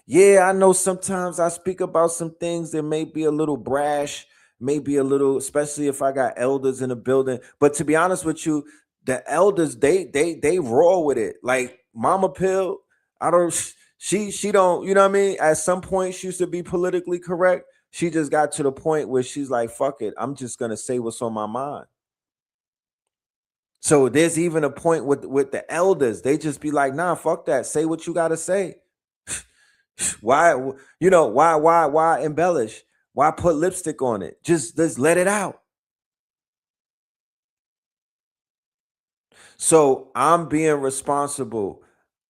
Yeah, I know sometimes I speak about some things that may be a little brash, maybe a little, especially if I got elders in the building. But to be honest with you, the elders, they roll with it. Like Mama Pill, I don't she don't, you know what I mean? At some point she used to be politically correct. She just got to the point where she's like, fuck it, I'm just gonna say what's on my mind. So there's even a point with the elders. They just be like, nah, fuck that. Say what you gotta say. Why, why embellish? Why put lipstick on it? Just let it out. So I'm being responsible.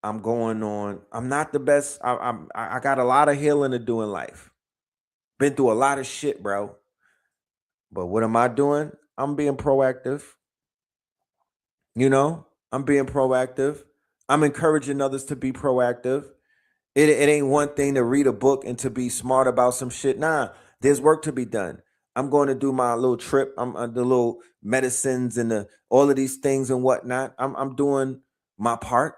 I'm going on. I'm not the best. I got a lot of healing to do in life. Been through a lot of shit, bro. But what am I doing? I'm being proactive. I'm being proactive. I'm encouraging others to be proactive. It ain't one thing to read a book and to be smart about some shit. Nah, there's work to be done. I'm going to do my little trip. I'm the little medicines and all of these things and whatnot. I'm doing my part.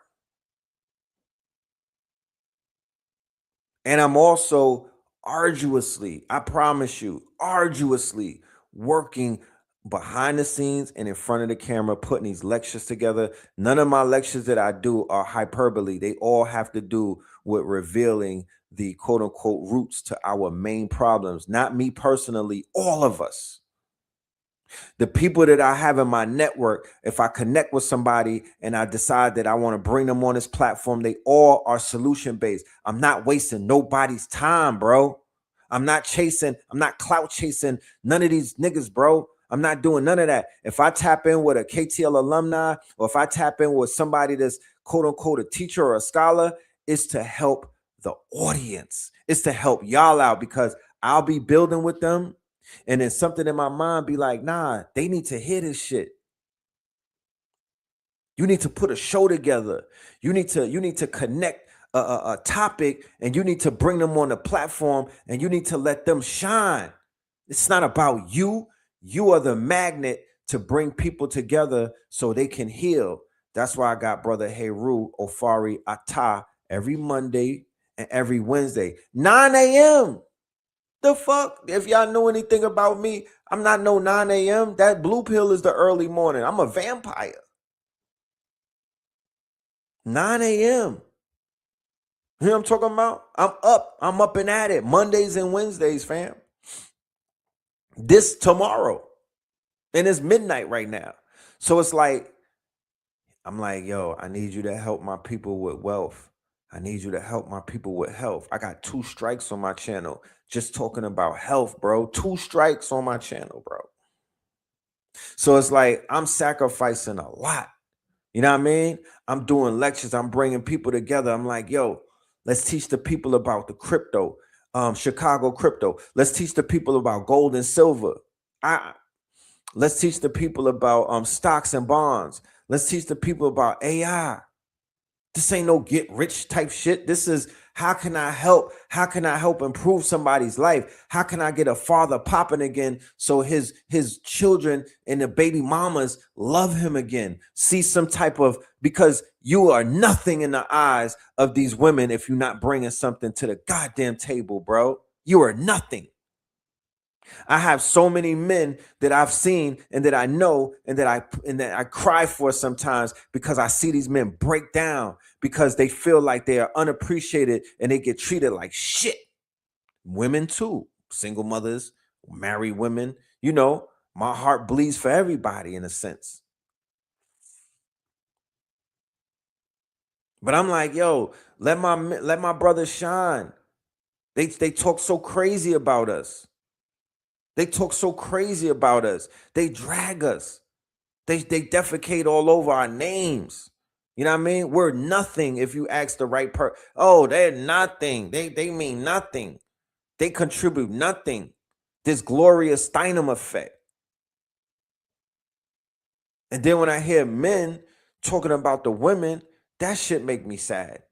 And I'm also arduously, I promise you, arduously working behind the scenes and in front of the camera, putting these lectures together. None of my lectures that I do are hyperbole. They all have to do with revealing the quote unquote roots to our main problems. Not me personally, all of us. The people that I have in my network, if I connect with somebody and I decide that I want to bring them on this platform, they all are solution based. I'm not wasting nobody's time, bro. I'm not clout chasing none of these niggas, bro. I'm not doing none of that. If I tap in with a KTL alumni or if I tap in with somebody that's quote unquote a teacher or a scholar, it's to help the audience. It's to help y'all out because I'll be building with them. And then something in my mind be like, nah, they need to hear this shit. You need to put a show together. You need to connect a topic and you need to bring them on the platform and you need to let them shine. It's not about you. You are the magnet to bring people together so they can heal. That's why I got brother Heru Ofari Ata every Monday and every Wednesday, 9 a.m. The fuck? If y'all know anything about me, I'm not no 9 a.m. That blue pill is the early morning. I'm a vampire. 9 a.m. You know what I'm talking about? I'm up and at it. Mondays and Wednesdays, fam. This tomorrow. And it's midnight right now. So it's like, I'm like, yo, I need you to help my people with wealth. I need you to help my people with health. I got 2 strikes on my channel just talking about health, bro. 2 strikes on my channel, bro. So it's like I'm sacrificing a lot. You know what I mean? I'm doing lectures. I'm bringing people together. I'm like, yo, let's teach the people about the crypto, Chicago crypto. Let's teach the people about gold and silver. Let's teach the people about stocks and bonds. Let's teach the people about AI. This ain't no get rich type shit. This is how can I help? How can I help improve somebody's life? How can I get a father popping again so his children and the baby mamas love him again? See some type of, because you are nothing in the eyes of these women if you're not bringing something to the goddamn table, bro. You are nothing. I have so many men that I've seen and that I know and that I cry for sometimes because I see these men break down because they feel like they are unappreciated and they get treated like shit. Women too, single mothers, married women, my heart bleeds for everybody in a sense. But I'm like, yo, let my brothers shine. They talk so crazy about us. They talk so crazy about us. They drag us. They defecate all over our names. You know what I mean? We're nothing if you ask the right person. Oh, they're nothing. They mean nothing. They contribute nothing. This Gloria Steinem effect. And then when I hear men talking about the women, that shit make me sad.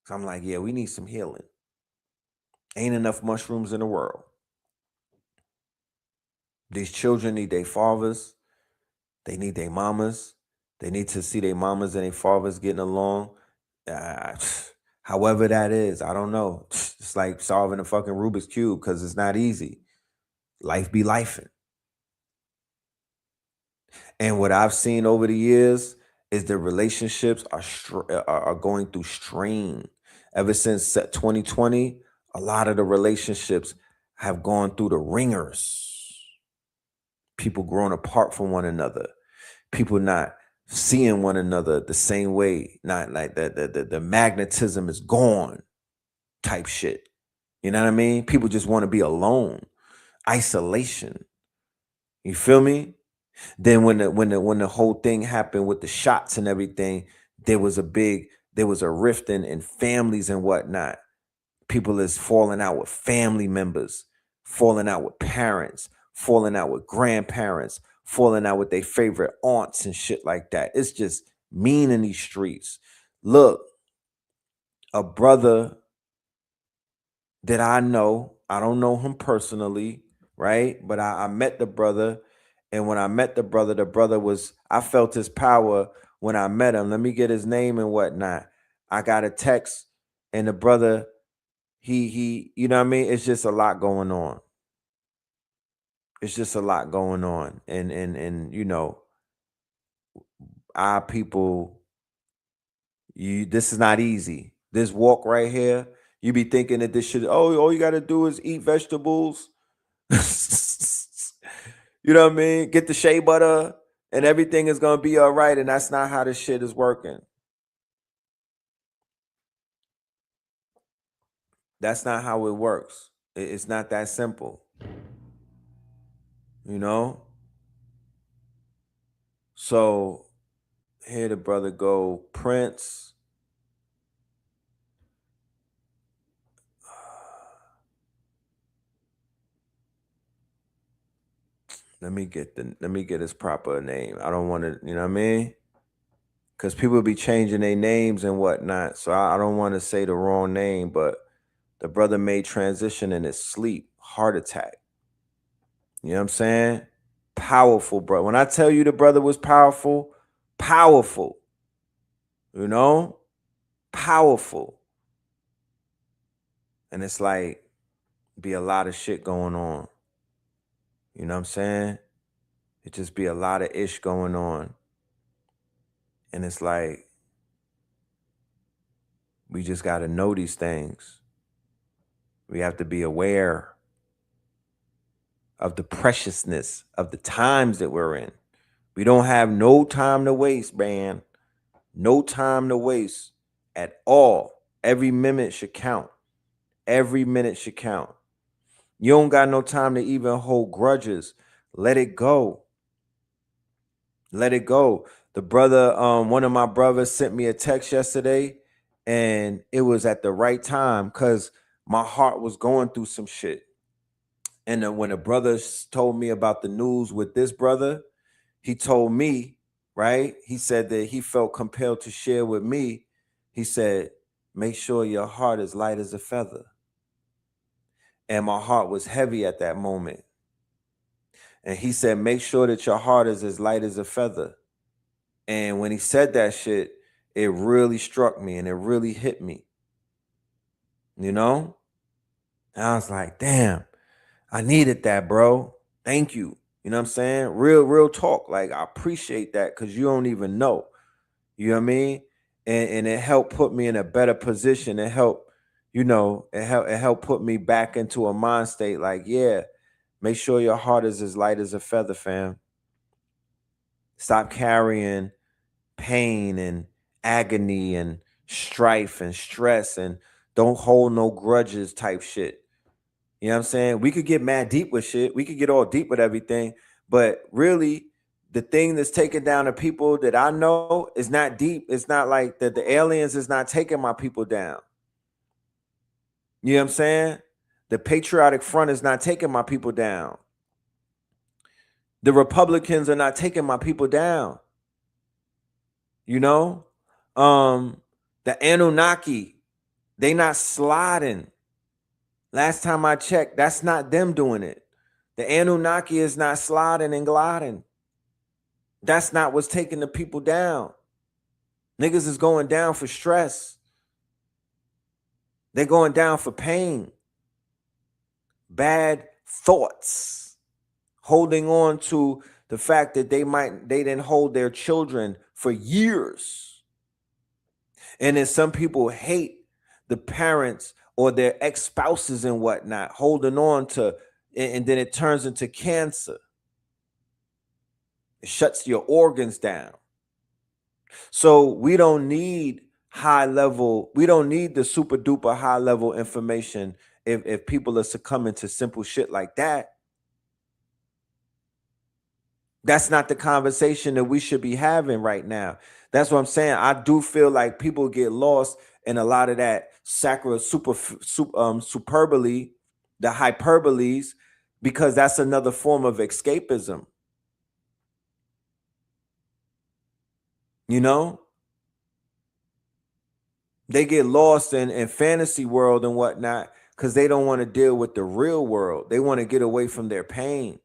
So I'm like, yeah, we need some healing. Ain't enough mushrooms in the world. These children need their fathers. They need their mamas. They need to see their mamas and their fathers getting along. However that is, I don't know. It's like solving a fucking Rubik's Cube because it's not easy. Life be lifing. And what I've seen over the years is the relationships are going through strain. Ever since 2020, a lot of the relationships have gone through the ringers. People growing apart from one another. People not seeing one another the same way. Not like the magnetism is gone type shit. You know what I mean? People just want to be alone. Isolation. You feel me? Then when the whole thing happened with the shots and everything, there was a rift in families and whatnot. People is falling out with family members, falling out with parents, falling out with grandparents, falling out with their favorite aunts and shit like that. It's just mean in these streets. Look, a brother that I know, I don't know him personally, right? But I met the brother. And when I met the brother was, I felt his power when I met him. Let me get his name and whatnot. I got a text and the brother, he, you know what I mean? It's just a lot going on. It's just a lot going on. And you know, our people, this is not easy. This walk right here, you be thinking that this should, all you got to do is eat vegetables. You know what I mean? Get the shea butter and everything is going to be all right. And that's not how this shit is working. That's not how it works. It's not that simple. You know? So here the brother go, Prince. Let me get his proper name. I don't want to, you know what I mean? Because people be changing their names and whatnot. So I don't want to say the wrong name, but the brother made transition in his sleep, heart attack. You know what I'm saying? Powerful, bro. When I tell you the brother was powerful, powerful. You know? Powerful. And it's like, be a lot of shit going on. You know what I'm saying? It just be a lot of ish going on. And it's like, we just got to know these things. We have to be aware of the preciousness of the times that we're in. We don't have no time to waste, man. No time to waste at all. Every minute should count. Every minute should count. You don't got no time to even hold grudges. Let it go. Let it go. The brother, one of my brothers sent me a text yesterday, and it was at the right time because my heart was going through some shit. And when the brother told me about the news with this brother, he told me, right? He said that he felt compelled to share with me. He said, make sure your heart is light as a feather. And my heart was heavy at that moment. And he said, make sure that your heart is as light as a feather. And when he said that shit, it really struck me and it really hit me. You know? And I was like, damn, I needed that, bro. Thank you. You know what I'm saying? Real talk. Like, I appreciate that because you don't even know. You know what I mean? And it helped put me in a better position. It helped, you know, it helped put me back into a mind state like, yeah, make sure your heart is as light as a feather, fam. Stop carrying pain and agony and strife and stress and don't hold no grudges type shit. You know what I'm saying? We could get mad deep with shit. We could get all deep with everything. But really, the thing that's taking down the people that I know is not deep. It's not like that the aliens is not taking my people down. You know what I'm saying? The Patriotic Front is not taking my people down. The Republicans are not taking my people down. You know? The Anunnaki, they not sliding. Last time I checked, that's not them doing it. The Anunnaki is not sliding and gliding. That's not what's taking the people down. Niggas is going down for stress. They're going down for pain. Bad thoughts. Holding on to the fact that they didn't hold their children for years. And then some people hate the parents or their ex-spouses and whatnot, holding on to, and then it turns into cancer. It shuts your organs down. So we don't need we don't need the super duper high level information if people are succumbing to simple shit like that. That's not the conversation that we should be having right now. That's what I'm saying. I do feel like people get lost in a lot of that superbole, the hyperboles, because that's another form of escapism. You know? They get lost in fantasy world and whatnot because they don't want to deal with the real world. They want to get away from their pain.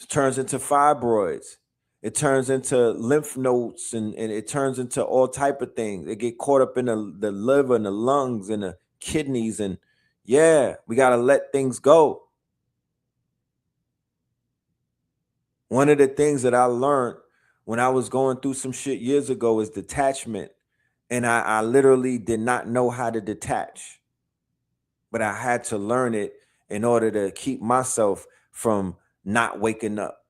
It turns into fibroids. It turns into lymph nodes, and it turns into all type of things. They get caught up in the liver and the lungs and the kidneys. And yeah, we got to let things go. One of the things that I learned when I was going through some shit years ago is detachment. And I literally did not know how to detach, but I had to learn it in order to keep myself from not waking up.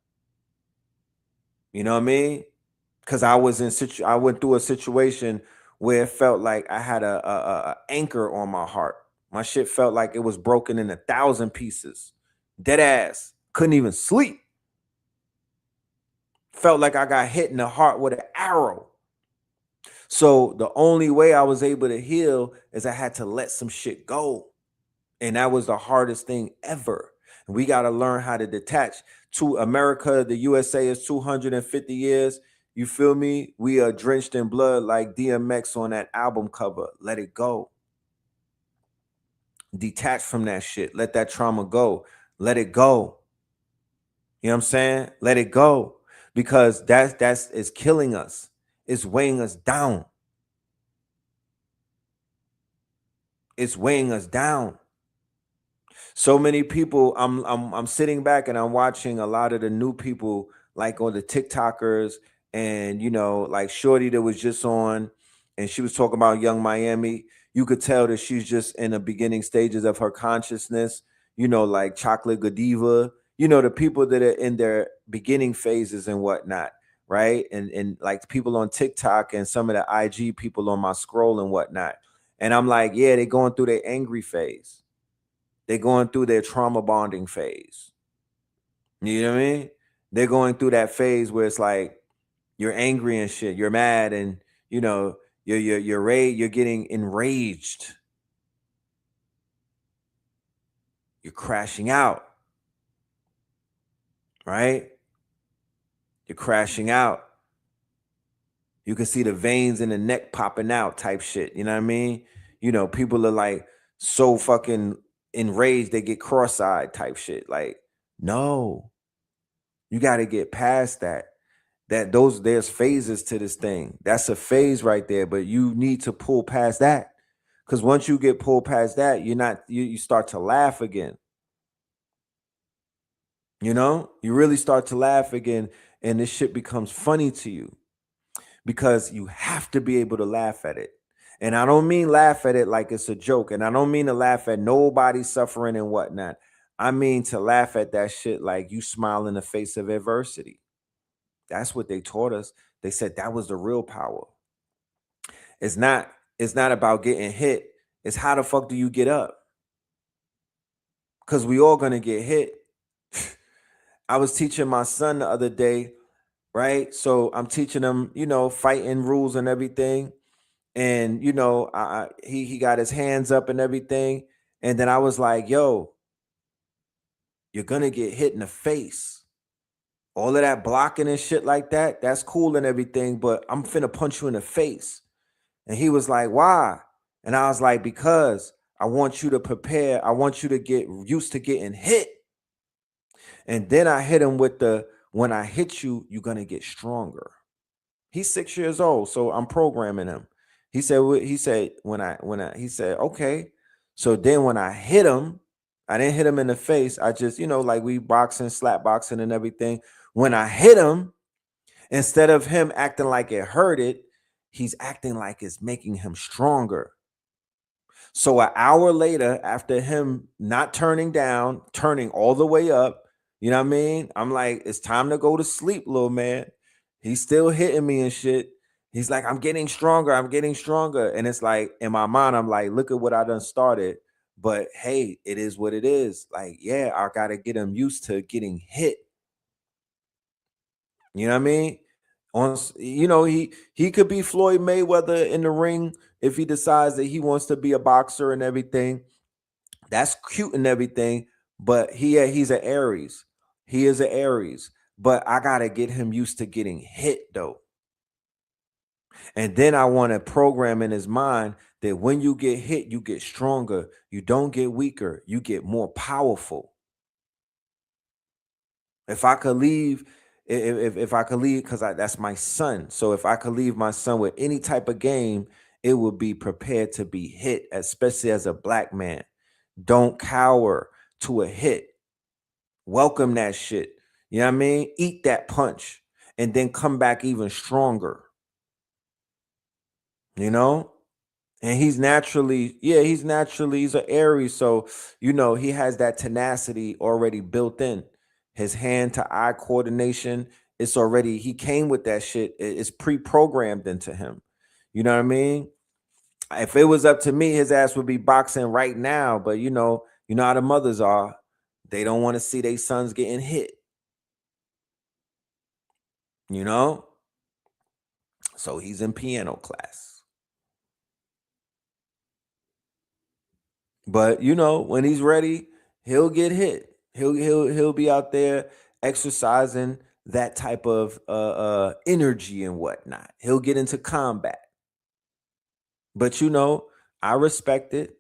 You know what I mean? Because I went through a situation where it felt like I had a anchor on my heart. My shit felt like it was broken in 1,000 pieces. Dead ass. Couldn't even sleep. Felt like I got hit in the heart with an arrow. So the only way I was able to heal is I had to let some shit go. And that was the hardest thing ever. And we got to learn how to detach. To America, the USA is 250 years. You feel me? We are drenched in blood like DMX on that album cover. Let it go. Detach from that shit. Let that trauma go. Let it go. You know what I'm saying? Let it go. Because that's is killing us. It's weighing us down. It's weighing us down. So many people, I'm sitting back and I'm watching a lot of the new people, like on the TikTokers, and like Shorty that was just on, and she was talking about Young Miami. You could tell that she's just in the beginning stages of her consciousness, like Chocolate Godiva, the people that are in their beginning phases and whatnot. Right. And like people on TikTok and some of the IG people on my scroll and whatnot. And I'm like, yeah, they're going through their angry phase. They're going through their trauma bonding phase. You know what I mean? They're going through that phase where it's like you're angry and shit. You're mad and you're getting enraged. You're crashing out. Right? You're crashing out. You can see the veins in the neck popping out type shit. You know what I mean? People are like so fucking enraged they get cross-eyed type shit. Like, no. You got to get past that. There's phases to this thing. That's a phase right there, but you need to pull past that. Because once you get pulled past that, you start to laugh again. You really start to laugh again, and this shit becomes funny to you because you have to be able to laugh at it. And I don't mean laugh at it like it's a joke, and I don't mean to laugh at nobody suffering and whatnot. I mean to laugh at that shit like you smile in the face of adversity. That's what they taught us. They said that was the real power. It's not about getting hit. It's how the fuck do you get up? Because we all gonna get hit. I was teaching my son the other day, right? So I'm teaching him, fighting rules and everything. And he got his hands up and everything. And then I was like, yo, you're gonna get hit in the face. All of that blocking and shit like that, that's cool and everything, but I'm finna punch you in the face. And he was like, why? And I was like, because I want you to prepare. I want you to get used to getting hit. And then I hit him with when I hit you, you're going to get stronger. He's 6 years old, so I'm programming him. He said, he said, okay. So then when I hit him, I didn't hit him in the face. I just, like we boxing, slap boxing and everything. When I hit him, instead of him acting like it hurt it, he's acting like it's making him stronger. So an hour later, after him not turning down, turning all the way up, you know what I mean? I'm like, it's time to go to sleep, little man. He's still hitting me and shit. He's like, I'm getting stronger. I'm getting stronger. And it's like, in my mind, I'm like, look at what I done started. But hey, it is what it is. Like, yeah, I got to get him used to getting hit. You know what I mean? He could be Floyd Mayweather in the ring if he decides that he wants to be a boxer and everything. That's cute and everything, but he's an Aries. He is an Aries, but I gotta get him used to getting hit though. And then I want to program in his mind that when you get hit, you get stronger. You don't get weaker. You get more powerful. If I could leave. If I could leave, because that's my son. So if I could leave my son with any type of game, it would be prepared to be hit, especially as a black man. Don't cower to a hit. Welcome that shit. You know what I mean? Eat that punch and then come back even stronger. And he's an Aries. So, he has that tenacity already built in. His hand-to-eye coordination, he came with that shit. It's pre-programmed into him. You know what I mean? If it was up to me, his ass would be boxing right now. But you know how the mothers are. They don't want to see their sons getting hit. So he's in piano class. But when he's ready, he'll get hit. He'll be out there exercising that type of energy and whatnot. He'll get into combat. But I respect it.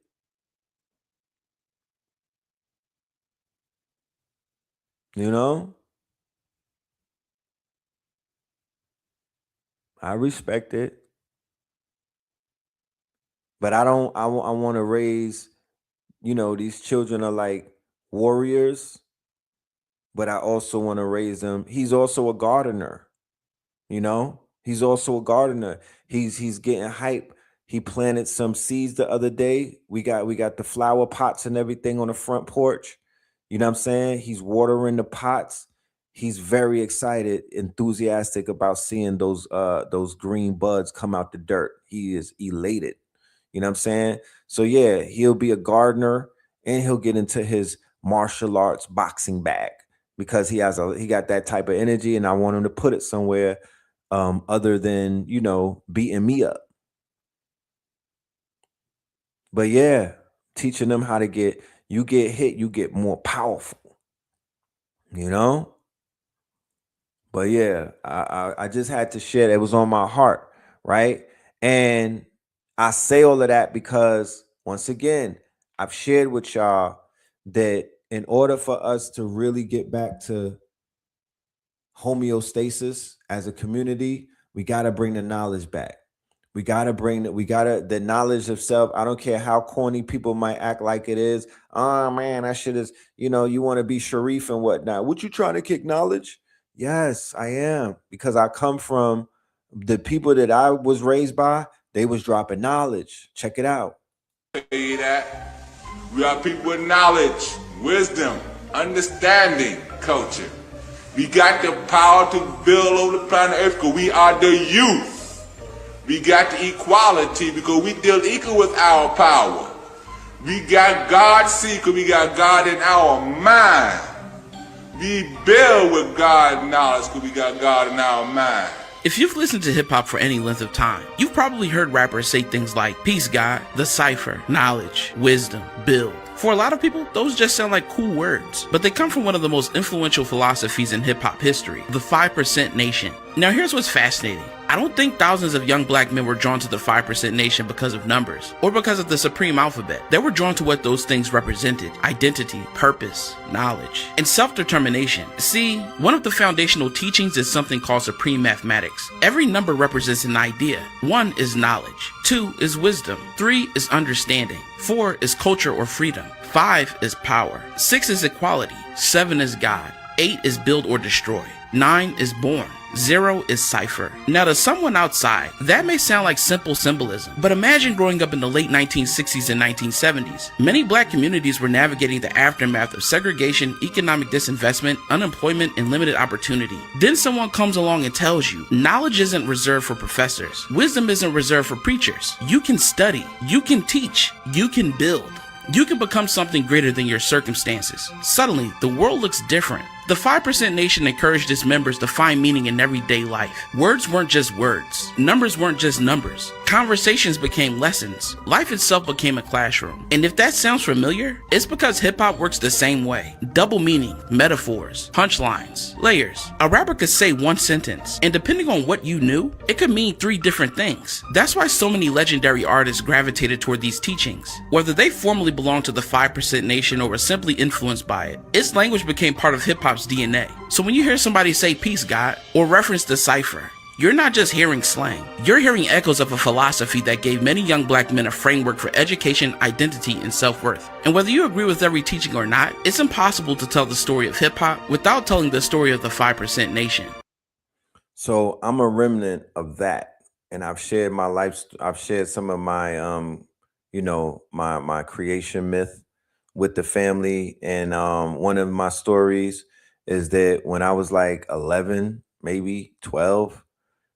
I respect it. But I want to raise, these children are like warriors, but I also want to raise them. He's also a gardener, he's also a gardener. He's getting hype. He planted some seeds the other day. We got the flower pots and everything on the front porch. You know what I'm saying? He's watering the pots. He's very excited, enthusiastic about seeing those green buds come out the dirt. He is elated. You know what I'm saying? So yeah, he'll be a gardener and he'll get into his martial arts boxing bag because he got that type of energy, and I want him to put it somewhere other than, beating me up. But yeah, teaching them how to get hit, you get more powerful. But yeah, I just had to share that. It was on my heart, right? And I say all of that because, once again, I've shared with y'all that in order for us to really get back to homeostasis as a community, we got to bring the knowledge back. We got to bring the knowledge of self. I don't care how corny people might act like it is. Oh man, that shit is, you want to be Sharif and whatnot. What you trying to kick knowledge? Yes, I am. Because I come from the people that I was raised by. They was dropping knowledge. Check it out. Say that we are people with knowledge, wisdom, understanding, culture. We got the power to build over the planet Earth because we are the youth. We got the equality because we deal equal with our power. We got God seeker, we got God in our mind. We build with God knowledge because we got God in our mind. If you've listened to hip-hop for any length of time, you've probably heard rappers say things like peace, God, the cipher, knowledge, wisdom, build. For a lot of people, those just sound like cool words, but they come from one of the most influential philosophies in hip-hop history, the 5% Nation. Now here's what's fascinating. I don't think thousands of young black men were drawn to the 5% Nation because of numbers, or because of the supreme alphabet. They were drawn to what those things represented: identity, purpose, knowledge, and self-determination. See, one of the foundational teachings is something called supreme mathematics. Every number represents an idea. 1 is knowledge, 2 is wisdom, 3 is understanding, 4 is culture or freedom, 5 is power, 6 is equality, 7 is God, 8 is build or destroy, 9 is born, 0 is cipher. Now to someone outside, that may sound like simple symbolism, but imagine growing up in the late 1960s and 1970s. Many black communities were navigating the aftermath of segregation, economic disinvestment, unemployment, and limited opportunity. Then someone comes along and tells you, knowledge isn't reserved for professors. Wisdom isn't reserved for preachers. You can study, you can teach, you can build. You can become something greater than your circumstances. Suddenly, the world looks different. The 5% Nation encouraged its members to find meaning in everyday life. Words weren't just words. Numbers weren't just numbers. Conversations became lessons. Life itself became a classroom. And if that sounds familiar, it's because hip-hop works the same way. Double meaning, metaphors, punchlines, layers. A rapper could say one sentence, and depending on what you knew, it could mean 3 different things. That's why so many legendary artists gravitated toward these teachings. Whether they formally belonged to the 5% Nation or were simply influenced by it, its language became part of hip-hop's DNA. So when you hear somebody say peace, God, or reference the cipher, you're not just hearing slang. You're hearing echoes of a philosophy that gave many young black men a framework for education, identity, and self-worth. And whether you agree with every teaching or not, it's impossible to tell the story of hip-hop without telling the story of the 5% Nation. So I'm a remnant of that, and I've shared my life. I've shared some of my, my creation myth with the family, and one of my stories is that when I was like 11, maybe 12,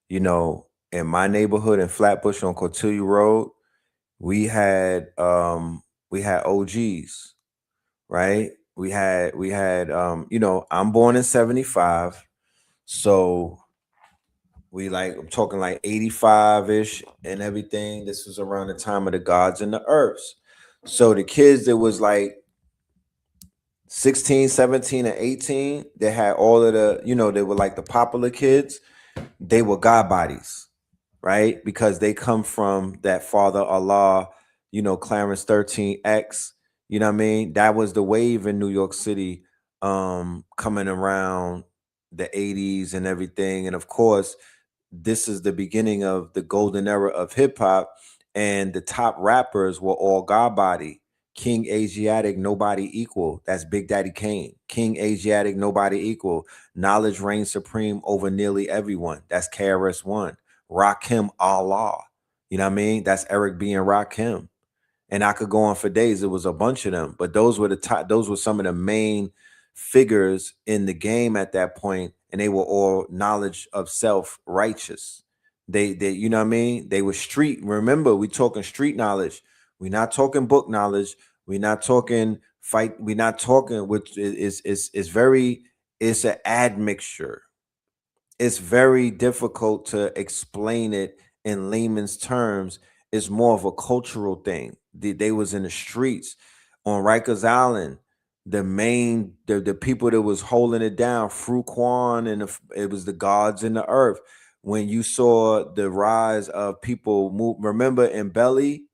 in my neighborhood in Flatbush on Cortelia Road, we had OGs, right? We had I'm born in 75, so I'm talking like 85-ish and everything. This was around the time of the gods and the earths. So the kids that was like 16, 17, and 18, they had all of the, they were like the popular kids. They were God bodies, right? Because they come from that Father Allah, Clarence 13X, you know what I mean? That was the wave in New York City coming around the 80s and everything. And of course, this is the beginning of the golden era of hip hop. And the top rappers were all God body. King Asiatic, nobody equal. That's Big Daddy Kane. King Asiatic, nobody equal. Knowledge reigns supreme over nearly everyone. That's KRS-One. Rakim Allah. You know what I mean? That's Eric B. and Rakim. And I could go on for days. It was a bunch of them, but those were the top. Those were some of the main figures in the game at that point, and they were all knowledge of self righteous. They you know what I mean? They were street. Remember, we talking street knowledge. We're not talking book knowledge. We're not talking fight. We're not talking, which is it's an admixture. It's very difficult to explain it in layman's terms. It's more of a cultural thing. They was in the streets on Rikers Island. The people that was holding it down, Fruquan, and it was the gods in the earth. When you saw the rise of people move, remember in Belly,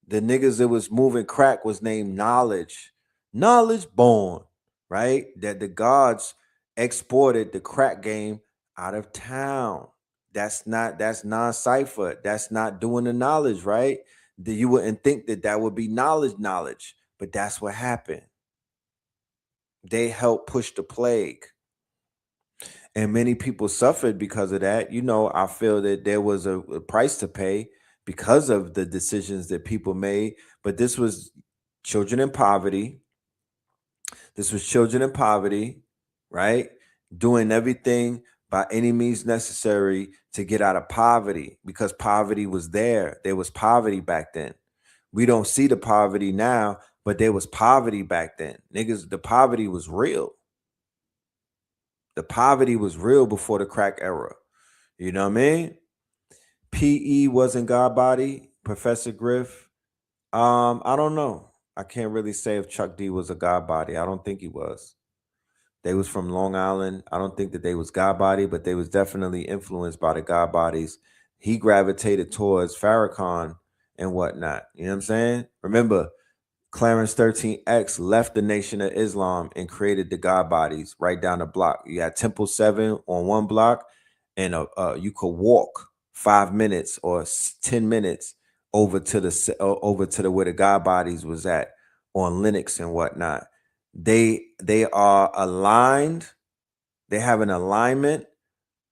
the niggas that was moving crack was named Knowledge Born, right? That the gods exported the crack game out of town. That's non-cipher. That's not doing the knowledge, right? You wouldn't think that would be knowledge, but that's what happened. They helped push the plague. And many people suffered because of that. I feel that there was a price to pay because of the decisions that people made. But this was children in poverty. Right? Doing everything by any means necessary to get out of poverty, because poverty was there. There was poverty back then. We don't see the poverty now, but there was poverty back then. Niggas, the poverty was real. The poverty was real before the crack era. You know what I mean? PE wasn't God body. Professor Griff. I don't know. I can't really say if Chuck D was a God body. I don't think he was. They was from Long Island. I don't think that they was God body, but they was definitely influenced by the God bodies. He gravitated towards Farrakhan and whatnot. You know what I'm saying? Remember, Clarence 13X left the Nation of Islam and created the God bodies right down the block. You had Temple 7 on one block, and you could walk 5 minutes or 10 minutes over to the where the God bodies was at on Linux and whatnot. They are aligned. They have an alignment,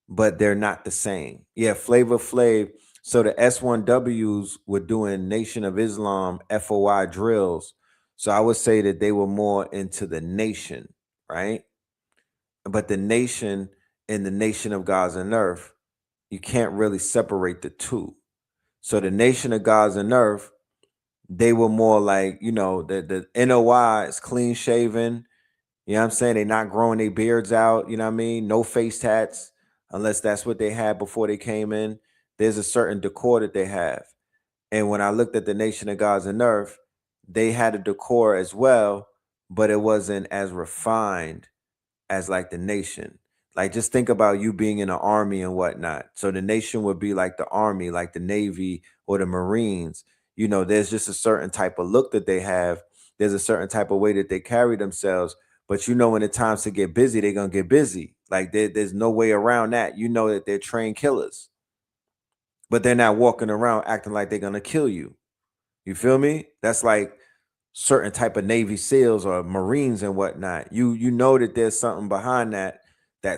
but they're not the same. Yeah, Flavor Flav. So the S1Ws were doing Nation of Islam FOI drills. So I would say that they were more into the nation, right? But the nation and the nation of God's and earth, you can't really separate the two. So the nation of God's and earth, they were more like, the NOI is clean shaven. You know what I'm saying? They're not growing their beards out. You know what I mean? No face tats, unless that's what they had before they came in. There's a certain decor that they have. And when I looked at the Nation of Gods and Earth, they had a decor as well, but it wasn't as refined as like the nation. Like, just think about you being in the army and whatnot. So the nation would be like the army, like the Navy or the Marines. There's just a certain type of look that they have. There's a certain type of way that they carry themselves. But when it's times to get busy, they're going to get busy. Like, there's no way around that. You know that they're trained killers. But they're not walking around acting like they're going to kill you. You feel me? That's like certain type of Navy SEALs or Marines and whatnot. You know that there's something behind that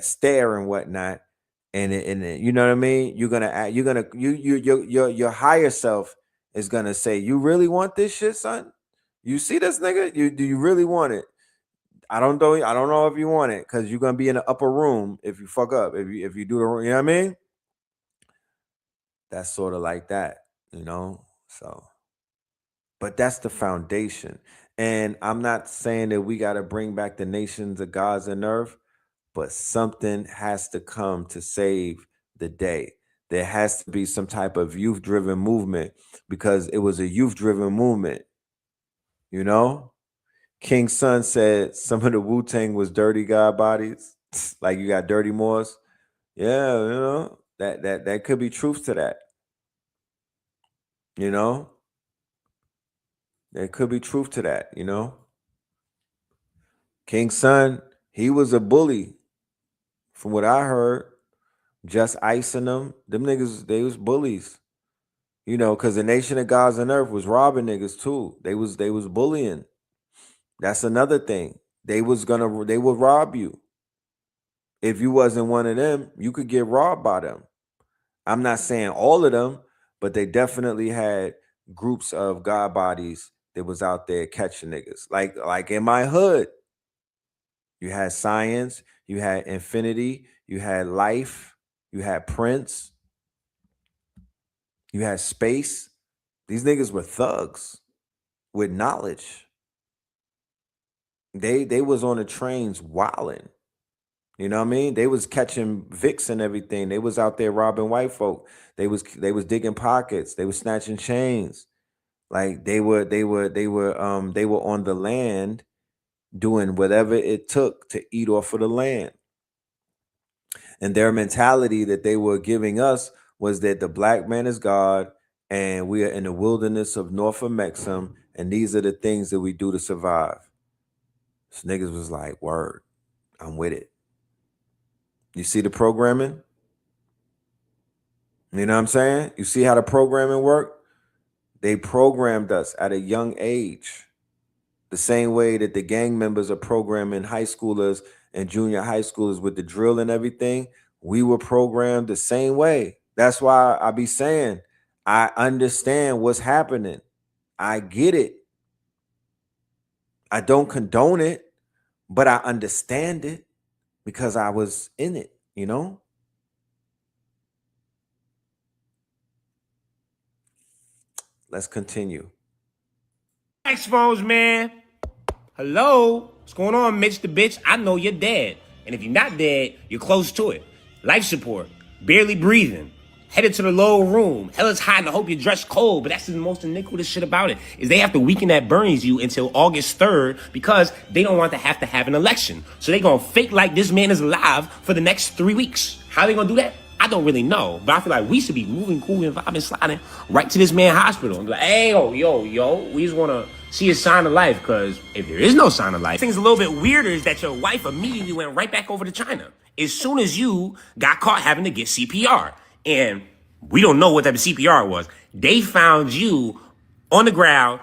stare and whatnot. And you know what I mean? Your higher self is going to say, you really want this shit, son? You see this nigga? Do you really want it? I don't know if you want it, because you're gonna be in the upper room if you fuck up. If you do the, you know what I mean? That's sort of like that, So, but that's the foundation. And I'm not saying that we got to bring back the nations of God's and earth, but something has to come to save the day. There has to be some type of youth-driven movement, because it was a youth-driven movement, King Sun said some of the Wu-Tang was dirty God bodies. Like, you got dirty Moors. Yeah, that could be truth to that. There could be truth to that, King Sun, he was a bully. From what I heard, just icing them niggas, they was bullies. Because the Nation of Gods and Earth was robbing niggas too. They was bullying. That's another thing. They would rob you. If you wasn't one of them, you could get robbed by them. I'm not saying all of them, but they definitely had groups of God bodies that was out there catching niggas. Like in my hood, you had Science, you had Infinity, you had Life, you had Prince, you had Space. These niggas were thugs with knowledge. They was on the trains wilding. You know what I mean? They was catching Vicks and everything. They was out there robbing white folk. They was digging pockets. They was snatching chains. Like, they were on the land doing whatever it took to eat off of the land. And their mentality that they were giving us was that the black man is God, and we are in the wilderness of North Mexum, and these are the things that we do to survive. So niggas was like, word, I'm with it. You see the programming? You know what I'm saying? You see how the programming worked? They programmed us at a young age. The same way that the gang members are programming high schoolers and junior high schoolers with the drill and everything. We were programmed the same way. That's why I be saying, I understand what's happening. I get it. I don't condone it, but I understand it because I was in it, Let's continue. Saxophones, man. Hello? What's going on, Mitch the bitch? I know your dad. And if you're not dead, you're close to it. Life support, barely breathing, headed to the lower room. Hell, it's hot and I hope you're dressed cold, but that's the most iniquitous shit about it, is they have to weaken that burns you until August 3rd because they don't want to have an election. So they gonna fake like this man is alive for the next 3 weeks. How they gonna do that? I don't really know, but I feel like we should be moving, cool, and vibing, sliding right to this man hospital and be like, hey, yo, we just want to see a sign of life, because if there is no sign of life, things a little bit weirder is that your wife immediately went right back over to China as soon as you got caught having to get CPR. And we don't know what type of CPR it was. They found you on the ground,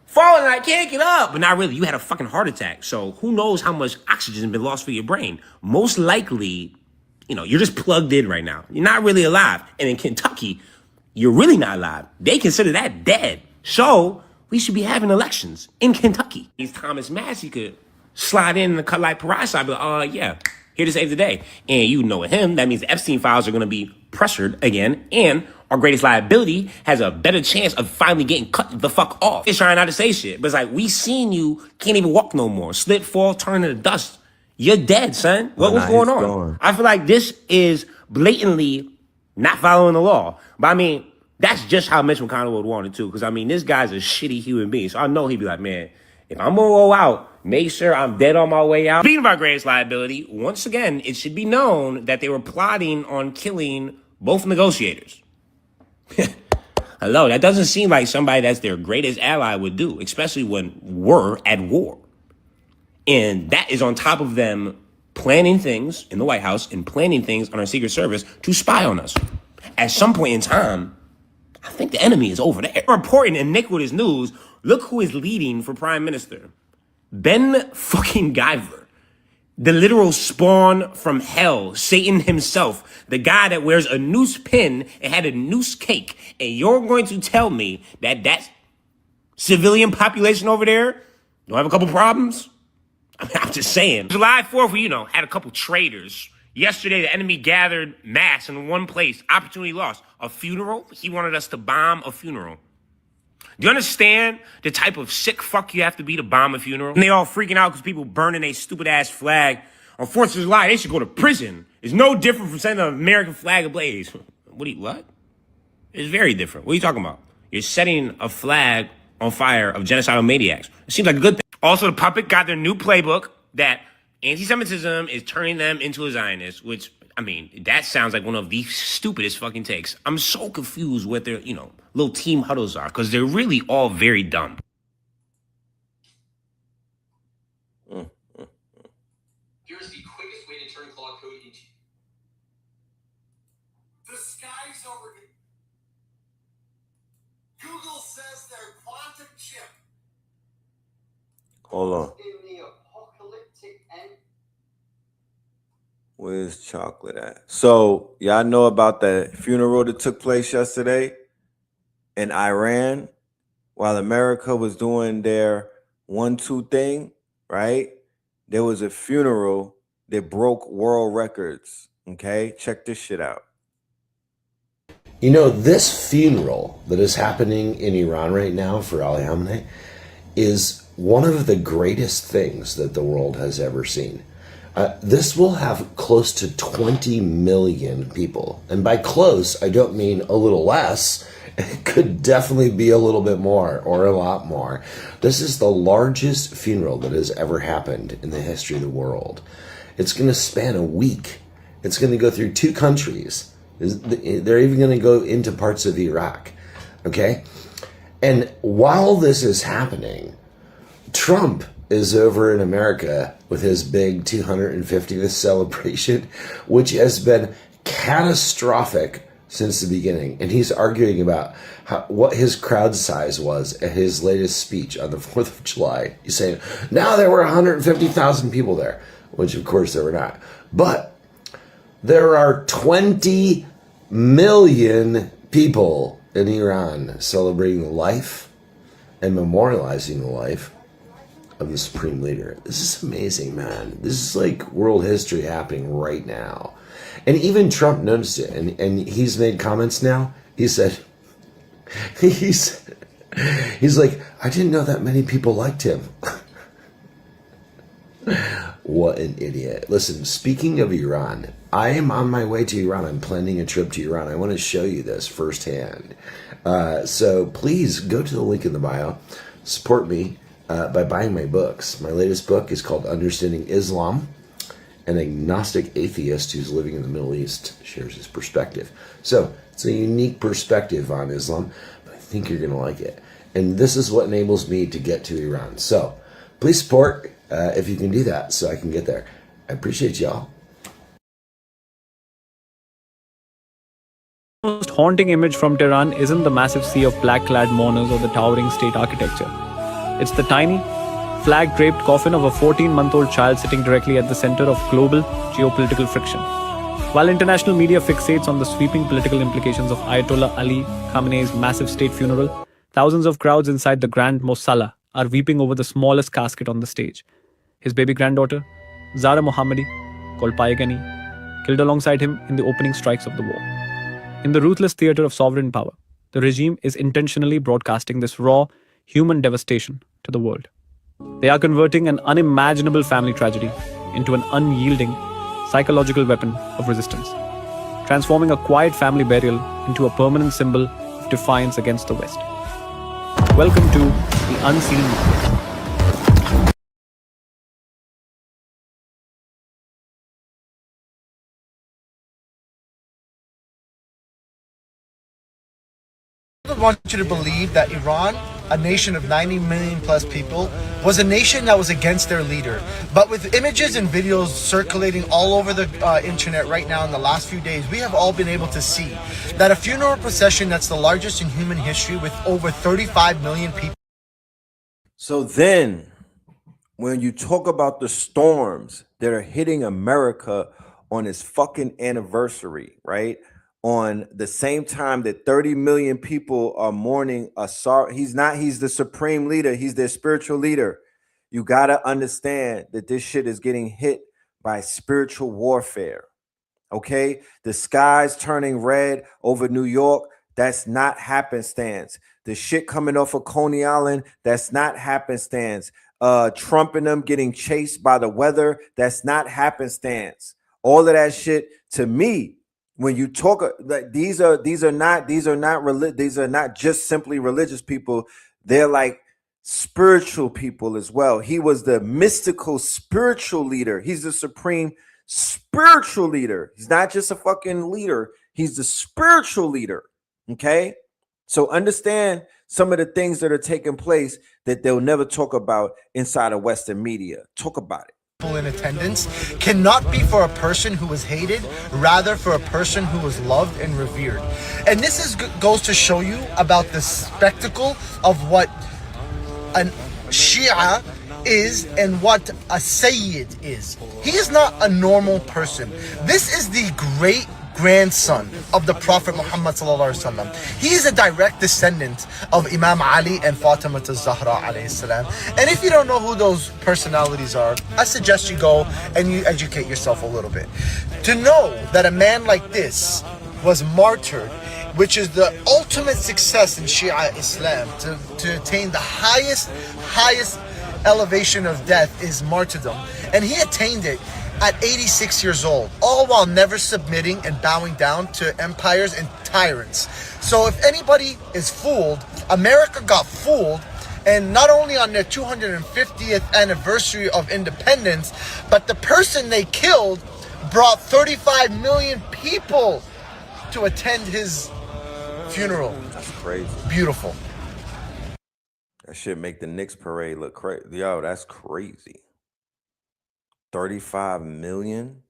falling like, can't get up. But not really, you had a fucking heart attack. So who knows how much oxygen has been lost for your brain. Most likely, you're just plugged in right now. You're not really alive. And in Kentucky, you're really not alive. They consider that dead. So we should be having elections in Kentucky. If Thomas Massey could slide in and cut like peroxide, be like, yeah, here to save the day. And you know him, that means the Epstein files are going to be pressured again. And our greatest liability has a better chance of finally getting cut the fuck off. It's trying not to say shit, but it's like, we seen you can't even walk no more. Slip, fall, turn into dust. You're dead, son. What's going on? Gone. I feel like this is blatantly not following the law. But I mean, that's just how Mitch McConnell would want it too. Because I mean, this guy's a shitty human being. So I know he'd be like, man, if I'm gonna roll out, make sure I'm dead on my way out. Speaking of our greatest liability, once again, it should be known that they were plotting on killing both negotiators. Hello, that doesn't seem like somebody that's their greatest ally would do, especially when we're at war. And that is on top of them planning things in the White House and planning things on our Secret Service to spy on us. At some point in time, I think the enemy is over there. Reporting iniquitous news, look who is leading for Prime Minister. Ben fucking Guyver. The literal spawn from hell, Satan himself. The guy that wears a noose pin and had a noose cake. And you're going to tell me that that civilian population over there don't have a couple problems? I'm just saying. July 4th, we, had a couple traitors. Yesterday, the enemy gathered mass in one place. Opportunity lost. A funeral? He wanted us to bomb a funeral. Do you understand the type of sick fuck you have to be to bomb a funeral? And they all freaking out because people burning a stupid-ass flag. On 4th of July, they should go to prison. It's no different from setting an American flag ablaze. What? It's very different. What are you talking about? You're setting a flag on fire of genocidal maniacs. It seems like a good thing. Also, the puppet got their new playbook that anti-Semitism is turning them into a Zionist, which, I mean, that sounds like one of the stupidest fucking takes. I'm so confused what their, little team huddles are, because they're really all very dumb. Here's the quickest way to turn Claude Code into... The sky's over. Google says their quantum chip. Hold on. In the apocalyptic end. Where's chocolate at? So, y'all know about the funeral that took place yesterday in Iran while America was doing their 1-2 thing, right? There was a funeral that broke world records. Okay, check this shit out. This funeral that is happening in Iran right now for Ali Khamenei is one of the greatest things that the world has ever seen. This will have close to 20 million people. And by close, I don't mean a little less. It could definitely be a little bit more or a lot more. This is the largest funeral that has ever happened in the history of the world. It's going to span a week. It's going to go through 2 countries. They're even going to go into parts of Iraq. Okay? And while this is happening, Trump is over in America with his big 250th celebration, which has been catastrophic since the beginning. And he's arguing about what his crowd size was at his latest speech on the 4th of July. He's saying, now there were 150,000 people there, which of course there were not. But there are 20 million people in Iran celebrating the life and memorializing the life of the supreme leader. This is amazing, man. This is like world history happening right now. And even Trump noticed it, and he's made comments now. He said, he's like, I didn't know that many people liked him. What an idiot. Listen, speaking of Iran, I am on my way to Iran. I'm planning a trip to Iran. I want to show you this firsthand. So please go to the link in the bio. Support me by buying my books. My latest book is called Understanding Islam. An agnostic atheist who's living in the Middle East shares his perspective. So it's a unique perspective on Islam, but I think you're going to like it. And this is what enables me to get to Iran. So please support if you can do that so I can get there. I appreciate y'all. The most haunting image from Tehran isn't the massive sea of black-clad mourners or the towering state architecture. It's the tiny, flag-draped coffin of a 14-month-old child sitting directly at the center of global geopolitical friction. While international media fixates on the sweeping political implications of Ayatollah Ali Khamenei's massive state funeral, thousands of crowds inside the Grand Mosalla are weeping over the smallest casket on the stage. His baby granddaughter, Zara Mohammadi, called Payegani, killed alongside him in the opening strikes of the war. In the ruthless theater of sovereign power, the regime is intentionally broadcasting this raw, human devastation to the world. They are converting an unimaginable family tragedy into an unyielding, psychological weapon of resistance, transforming a quiet family burial into a permanent symbol of defiance against the West. Welcome to the Unseen. I want you to believe that Iran, a nation of 90 million plus people, was a nation that was against their leader. But with images and videos circulating all over the internet right now in the last few days, we have all been able to see that a funeral procession that's the largest in human history with over 35 million people. So then, when you talk about the storms that are hitting America on its fucking anniversary, right? On the same time that 30 million people are mourning a sorrow. He's the supreme leader. He's their spiritual leader. You got to understand that this shit is getting hit by spiritual warfare. Okay? The sky's turning red over New York. That's not happenstance. The shit coming off of Coney Island, that's not happenstance. Trump and them getting chased by the weather, that's not happenstance. All of that shit, to me, when you talk like these are not just simply religious people. They're like spiritual people as well. He was the mystical spiritual leader. He's the supreme spiritual leader. He's not just a fucking leader. He's the spiritual leader. Okay, so understand some of the things that are taking place that they'll never talk about inside of Western media. Talk about it. In attendance cannot be for a person who was hated, rather for a person who was loved and revered. And this goes to show you about the spectacle of what a Shia is and what a Sayyid is. He is not a normal person. This is the great grandson of the Prophet Muhammad sallallahu alaihi wasallam. He is a direct descendant of Imam Ali and Fatima az-Zahra alayhi salam. And if you don't know who those personalities are, I suggest you go and you educate yourself a little bit. To know that a man like this was martyred, which is the ultimate success in Shia Islam, to attain the highest elevation of death is martyrdom. And he attained it at 86 years old, all while never submitting and bowing down to empires and tyrants. So if anybody is fooled, America got fooled, and not only on their 250th anniversary of independence, but the person they killed brought 35 million people to attend his funeral. That's crazy. Beautiful. That shit make the Knicks parade look crazy. Yo, that's crazy. 35 million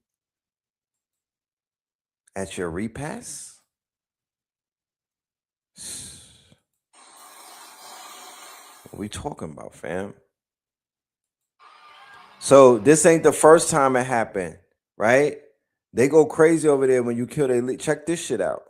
at your repass? What we talking about, fam? So this ain't the first time it happened, right? They go crazy over there when you kill their lead. Check this shit out.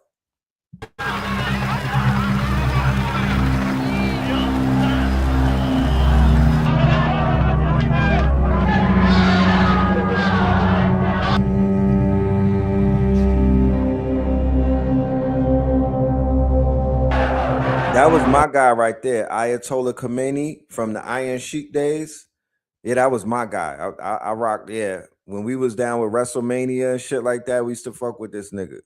That was my guy right there, Ayatollah Khomeini from the Iron Sheik days. Yeah, that was my guy. I rocked. Yeah, when we was down with WrestleMania and shit like that, we used to fuck with this nigga.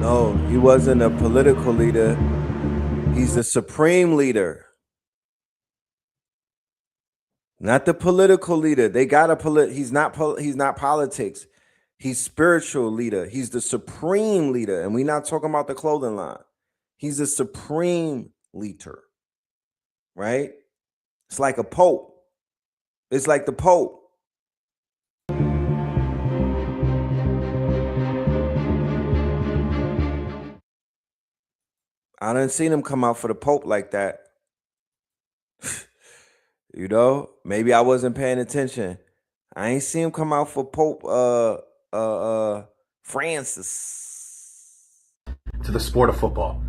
No, he wasn't a political leader. He's the supreme leader. Not the political leader. They got a he's not politics. He's spiritual leader. He's the supreme leader. And we're not talking about the clothing line. He's the supreme leader. Right? It's like a pope. It's like the pope. I didn't see him come out for the Pope like that. You know, maybe I wasn't paying attention. I ain't see him come out for Pope Francis. To the sport of football.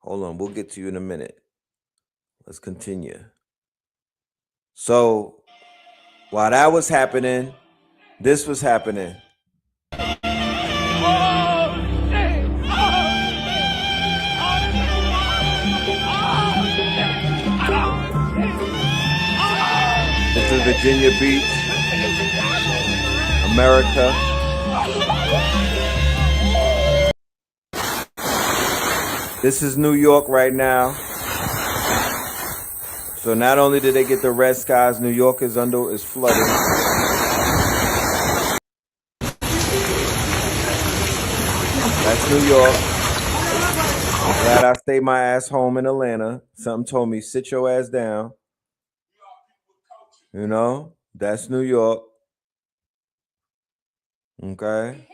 Hold on, we'll get to you in a minute. Let's continue. So, while that was happening, this was happening. This is Virginia Beach, America. This is New York right now. So not only did they get the red skies, New York is flooded. That's New York. I'm glad I stayed my ass home in Atlanta. Something told me, sit your ass down. You know, that's New York. Okay.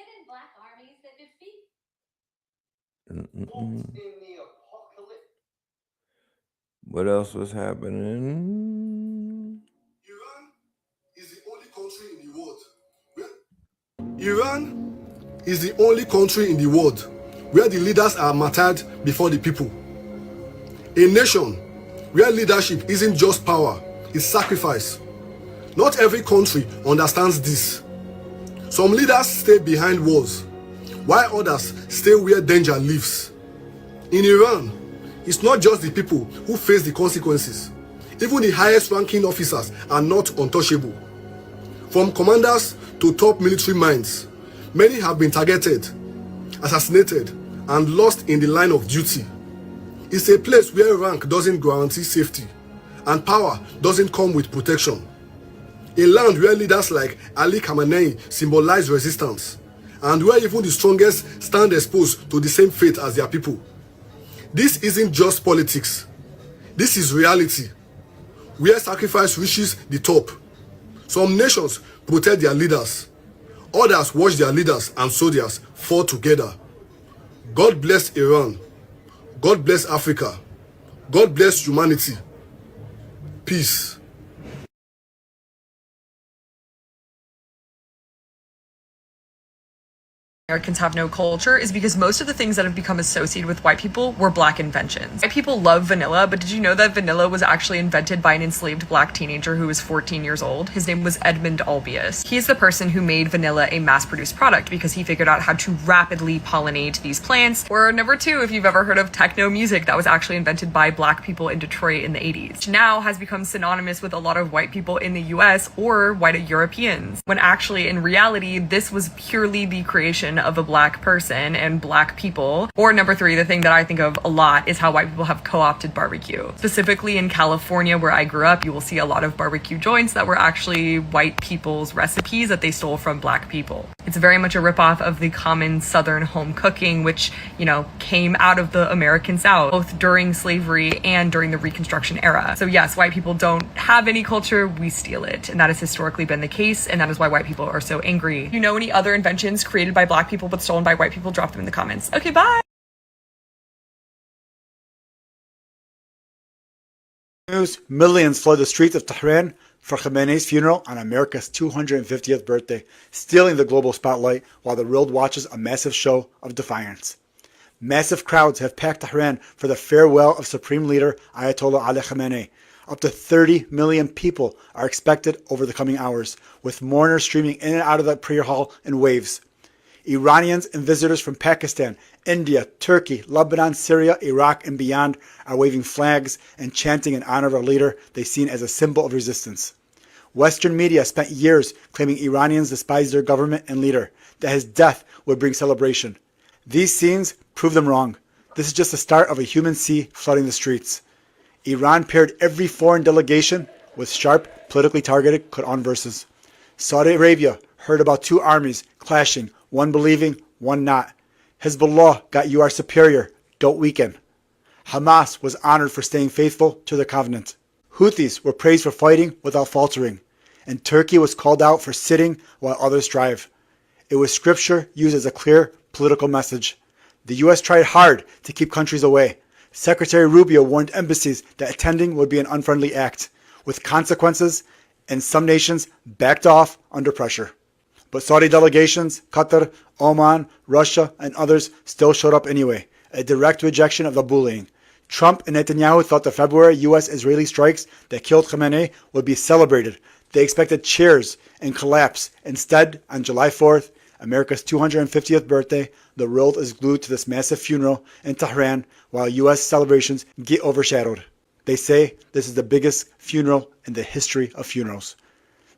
What else was happening? Iran is the only country in the world. Iran is the only country in the world where the leaders are martyred before the people. A nation where leadership isn't just power, it's sacrifice. Not every country understands this. Some leaders stay behind walls, while others stay where danger lives. In Iran, it's not just the people who face the consequences. Even the highest ranking officers are not untouchable. From commanders to top military minds, many have been targeted, assassinated, and lost in the line of duty. It's a place where rank doesn't guarantee safety, and power doesn't come with protection. A land where leaders like Ali Khamenei symbolize resistance, and where even the strongest stand exposed to the same fate as their people. This isn't just politics. This is reality, where sacrifice reaches the top. Some nations protect their leaders. Others watch their leaders and soldiers fall together. God bless Iran. God bless Africa. God bless humanity. Peace. Americans have no culture is because most of the things that have become associated with white people were black inventions. White people love vanilla, but did you know that vanilla was actually invented by an enslaved black teenager who was 14 years old? His name was Edmund Albius. He's the person who made vanilla a mass-produced product because he figured out how to rapidly pollinate these plants. Or number two, if you've ever heard of techno music, that was actually invented by black people in Detroit in the 80s, which now has become synonymous with a lot of white people in the US or white Europeans, when actually in reality this was purely the creation representation of a black person and black people. Or number three, the thing that I think of a lot is how white people have co-opted barbecue. Specifically in California, where I grew up, you will see a lot of barbecue joints that were actually white people's recipes that they stole from black people. It's very much a ripoff of the common Southern home cooking, which, you know, came out of the American South, both during slavery and during the Reconstruction era. So yes, white people don't have any culture, we steal it. And that has historically been the case, and that is why white people are so angry. If you know any other inventions created by black people but stolen by white people, drop them in the comments. Okay, bye! News: millions flood the streets of Tehran for Khamenei's funeral on America's 250th birthday, stealing the global spotlight while the world watches a massive show of defiance. Massive crowds have packed Tehran for the farewell of Supreme Leader Ayatollah Ali Khamenei. Up to 30 million people are expected over the coming hours, with mourners streaming in and out of the prayer hall in waves. Iranians and visitors from Pakistan, India, Turkey, Lebanon, Syria, Iraq, and beyond are waving flags and chanting in honor of a leader they seen as a symbol of resistance. Western media spent years claiming Iranians despise their government and leader, that his death would bring celebration. These scenes prove them wrong. This is just the start of a human sea flooding the streets. Iran paired every foreign delegation with sharp, politically targeted Quran verses. Saudi Arabia heard about two armies clashing, one believing, one not. Hezbollah got "you are superior, don't weaken." Hamas was honored for staying faithful to the covenant. Houthis were praised for fighting without faltering. And Turkey was called out for sitting while others strive. It was scripture used as a clear political message. The U.S. tried hard to keep countries away. Secretary Rubio warned embassies that attending would be an unfriendly act, with consequences, and some nations backed off under pressure. But Saudi delegations, Qatar, Oman, Russia, and others still showed up anyway, a direct rejection of the bullying. Trump and Netanyahu thought the February U.S.-Israeli strikes that killed Khamenei would be celebrated. They expected cheers and collapse. Instead, on July 4th, America's 250th birthday, the world is glued to this massive funeral in Tehran while U.S. celebrations get overshadowed. They say this is the biggest funeral in the history of funerals.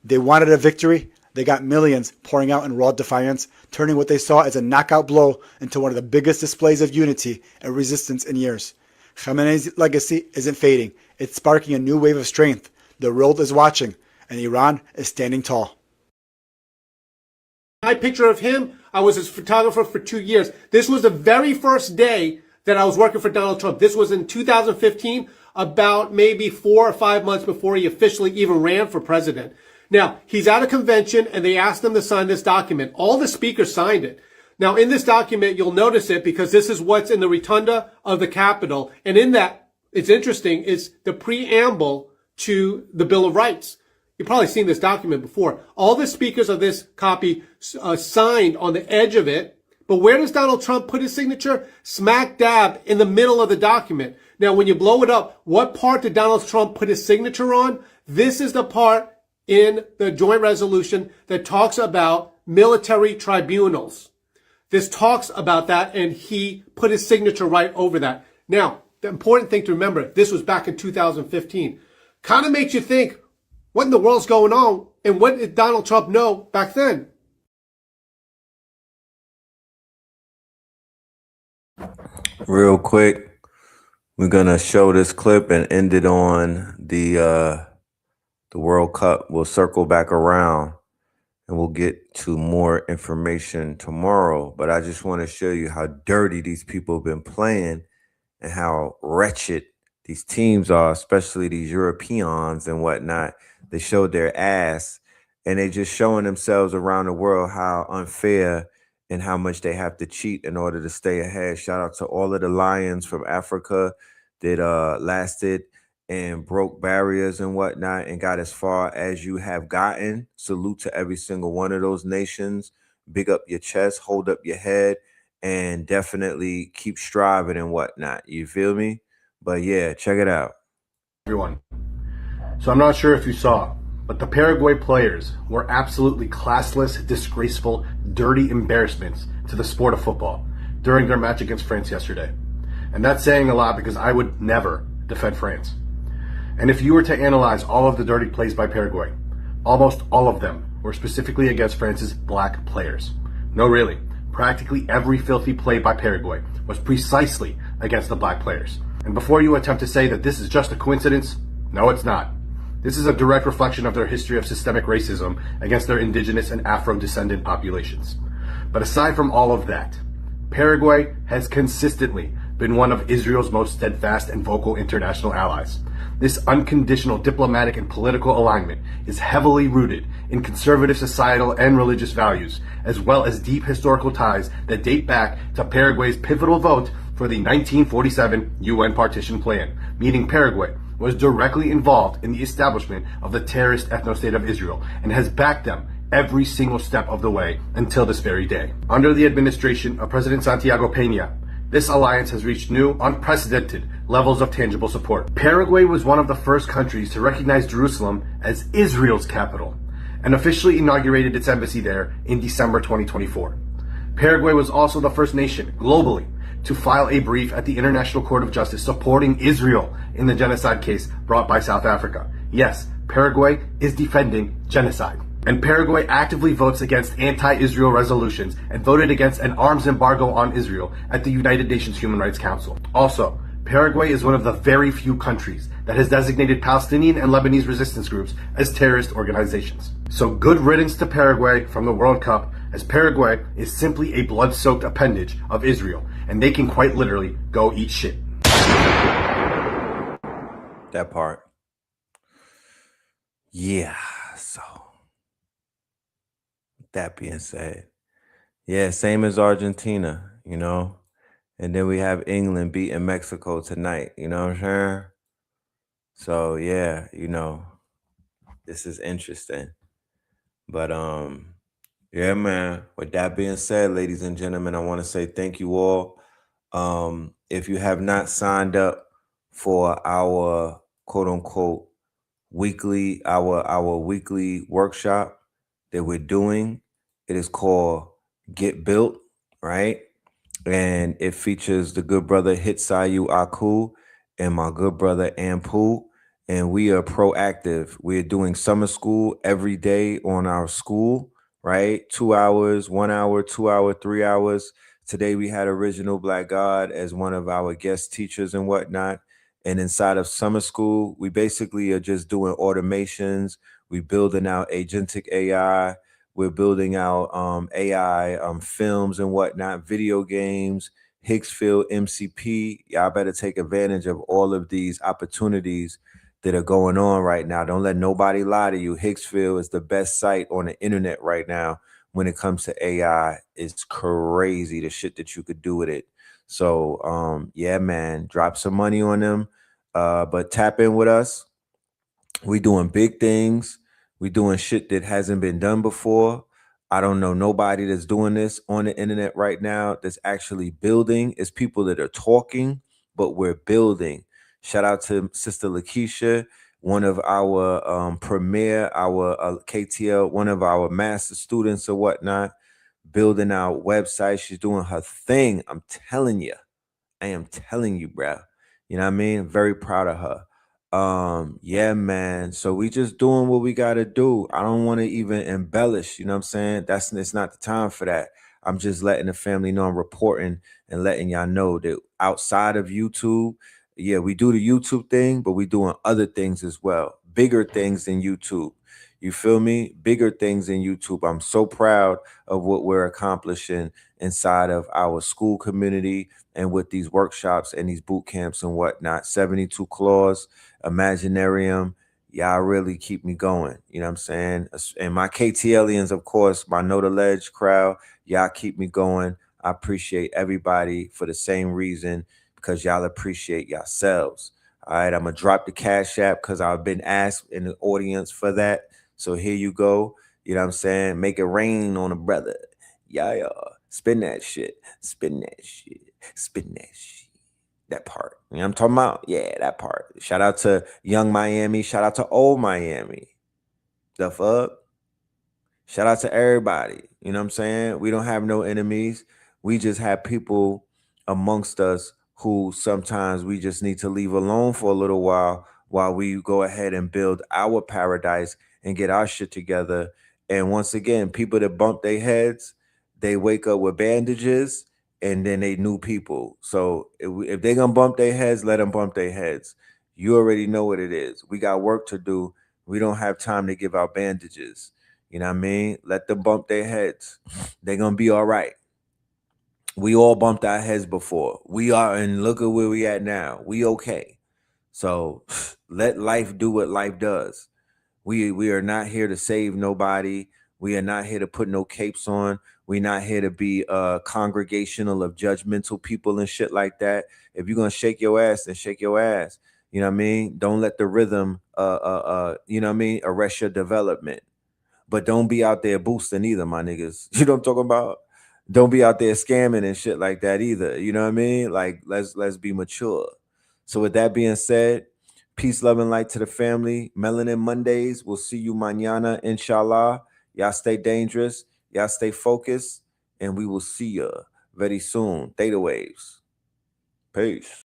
They wanted a victory. They got millions pouring out in raw defiance, turning what they saw as a knockout blow into one of the biggest displays of unity and resistance in years. Khamenei's legacy isn't fading. It's sparking a new wave of strength. The world is watching, and Iran is standing tall. My picture of him, I was his photographer for 2 years. This was the very first day that I was working for Donald Trump. This was in 2015, about maybe 4 or 5 months before he officially even ran for president. Now, he's at a convention and they asked him to sign this document. All the speakers signed it. Now, in this document, you'll notice it because this is what's in the rotunda of the Capitol. And in that, it's interesting, is the preamble to the Bill of Rights. You've probably seen this document before. All the speakers of this copy signed on the edge of it. But where does Donald Trump put his signature? Smack dab in the middle of the document. Now, when you blow it up, what part did Donald Trump put his signature on? This is the part in the joint resolution that talks about military tribunals. This talks about that, and he put his signature right over that. Now, the important thing to remember, this was back in 2015. Kind of makes you think, what in the world's going on? And what did Donald Trump know back then? Real quick, we're gonna show this clip and end it on the World Cup. We'll circle back around and we'll get to more information tomorrow. But I just want to show you how dirty these people have been playing and how wretched these teams are, especially these Europeans and whatnot. They showed their ass, and they just showing themselves around the world how unfair and how much they have to cheat in order to stay ahead. Shout out to all of the Lions from Africa that lasted and broke barriers and whatnot and got as far as you have gotten. Salute to every single one of those nations. Big up your chest, hold up your head, and definitely keep striving and whatnot. You feel me? But yeah, check it out. Everyone. So I'm not sure if you saw, but the Paraguay players were absolutely classless, disgraceful, dirty embarrassments to the sport of football during their match against France yesterday. And that's saying a lot because I would never defend France. And if you were to analyze all of the dirty plays by Paraguay, almost all of them were specifically against France's black players. No, really. Practically every filthy play by Paraguay was precisely against the black players. And before you attempt to say that this is just a coincidence, no, it's not. This is a direct reflection of their history of systemic racism against their indigenous and Afro-descendant populations. But aside from all of that, Paraguay has consistently been one of Israel's most steadfast and vocal international allies. This unconditional diplomatic and political alignment is heavily rooted in conservative societal and religious values, as well as deep historical ties that date back to Paraguay's pivotal vote for the 1947 UN partition plan, meaning Paraguay was directly involved in the establishment of the terrorist ethno-state of Israel and has backed them every single step of the way until this very day. Under the administration of President Santiago Peña, this alliance has reached new, unprecedented levels of tangible support. Paraguay was one of the first countries to recognize Jerusalem as Israel's capital and officially inaugurated its embassy there in December 2024. Paraguay was also the first nation globally to file a brief at the International Court of Justice supporting Israel in the genocide case brought by South Africa. Yes, Paraguay is defending genocide. And Paraguay actively votes against anti-Israel resolutions and voted against an arms embargo on Israel at the United Nations Human Rights Council. Also, Paraguay is one of the very few countries that has designated Palestinian and Lebanese resistance groups as terrorist organizations. So good riddance to Paraguay from the World Cup, as Paraguay is simply a blood-soaked appendage of Israel, and they can quite literally go eat shit. That part. Yeah, so that being said, yeah, same as Argentina, you know, and then we have England beating Mexico tonight, you know what I'm saying? So yeah, you know, this is interesting. But yeah, man, with that being said, ladies and gentlemen, I want to say thank you all. If you have not signed up for our quote unquote weekly, our weekly workshop that we're doing, it is called Get Built, right? And it features the good brother Hitsayu Aku and my good brother Ampu. And we are proactive. We're doing summer school every day on our school, right? 2 hours, 1 hour, 2 hour, 3 hours. Today we had Original Black God as one of our guest teachers and whatnot. And inside of summer school, we basically are just doing automations. We're building out agentic AI. We're building out AI films and whatnot, video games, Hicksfield, MCP. Y'all better take advantage of all of these opportunities that are going on right now. Don't let nobody lie to you. Hicksfield is the best site on the internet right now when it comes to AI. It's crazy the shit that you could do with it. So yeah, man, drop some money on them. But tap in with us. We doing big things. We doing shit that hasn't been done before. I don't know nobody that's doing this on the internet right now that's actually building. It's people that are talking, but we're building. Shout out to Sister Lakeisha, one of our premier, our KTL, one of our master students or whatnot, building our website. She's doing her thing. I'm telling you. I am telling you, bro. You know what I mean? Very proud of her. Yeah, man. So we just doing what we gotta do. I don't want to even embellish, you know what I'm saying? It's not the time for that. I'm just letting the family know I'm reporting and letting y'all know that outside of YouTube, yeah, we do the YouTube thing, but we doing other things as well. Bigger things than YouTube. You feel me? Bigger things than YouTube. I'm so proud of what we're accomplishing inside of our school community and with these workshops and these boot camps and whatnot. 72 Claws, Imaginarium, y'all really keep me going. You know what I'm saying? And my KTLians, of course, my Know the Ledge crowd, y'all keep me going. I appreciate everybody for the same reason, because y'all appreciate yourselves. All right, I'm going to drop the Cash App because I've been asked in the audience for that. So here you go. You know what I'm saying? Make it rain on a brother. Yeah. Spin that shit. Spin that shit. Spin that shit. That part. You know what I'm talking about? Yeah, that part. Shout out to Young Miami. Shout out to Old Miami. The fuck? Shout out to everybody. You know what I'm saying? We don't have no enemies. We just have people amongst us who sometimes we just need to leave alone for a little while we go ahead and build our paradise and get our shit together. And once again, people that bump their heads, they wake up with bandages, and then they new people. So if they gonna bump their heads, let them bump their heads. You already know what it is. We got work to do. We don't have time to give out bandages. You know what I mean? Let them bump their heads. They're gonna be all right. We all bumped our heads before. We are, and look at where we at now. We okay. So let life do what life does. We are not here to save nobody. We are not here to put no capes on. We're not here to be congregational of judgmental people and shit like that. If you're gonna shake your ass, then shake your ass. You know what I mean? Don't let the rhythm you know what I mean, arrest your development. But don't be out there boosting either, my niggas. You know what I'm talking about? Don't be out there scamming and shit like that either. You know what I mean? Like, let's be mature. So with that being said, peace, love, and light to the family. Melanin Mondays. We'll see you mañana, inshallah. Y'all stay dangerous. Y'all stay focused. And we will see ya very soon. Theta waves. Peace.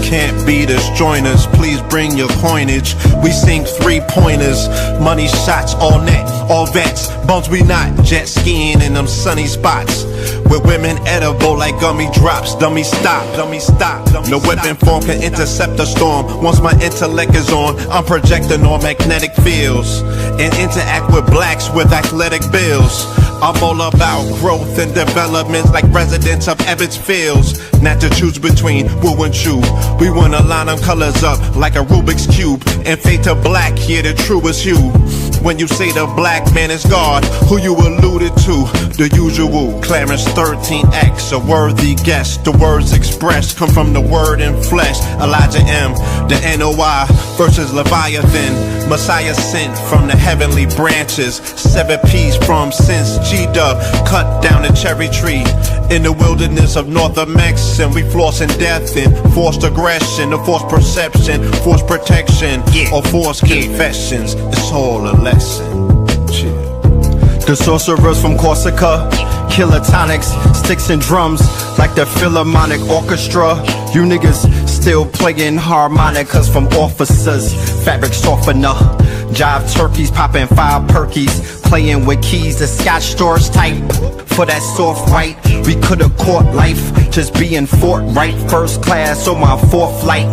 Can't beat us, join us, please bring your coinage. We sink 3-pointers, money shots, all net, all vets. Bums we not, jet skiing in them sunny spots. With women edible like gummy drops. Dummy stop, dummy stop. No weapon form can intercept a storm. Once my intellect is on, I'm projecting on magnetic fields. And interact with blacks with athletic bills. I'm all about growth and development like residents of Ebbets Fields. Not to choose between woo and chew. We wanna line them colors up like a Rubik's Cube. And fade to black, yeah, the truest hue. When you say the black man is God, who you alluded to? The usual. Clarence 13X, a worthy guess. The words expressed come from the word in flesh. Elijah M, the NOI versus Leviathan. Messiah sent from the heavenly branches. 7 P's from since G-Dub cut down the cherry tree. In the wilderness of North Mex, and we flossing death and forced aggression, or forced perception, forced protection, or forced confessions. It's all a lesson. The sorcerers from Corsica, killer tonics, sticks and drums like the Philharmonic Orchestra. You niggas still playing harmonicas from officers, fabric softener. Jive turkeys popping 5 perkies, playing with keys, the Scotch stores type. For that soft white, we could've caught life, just being forthright. First class on my 4th flight,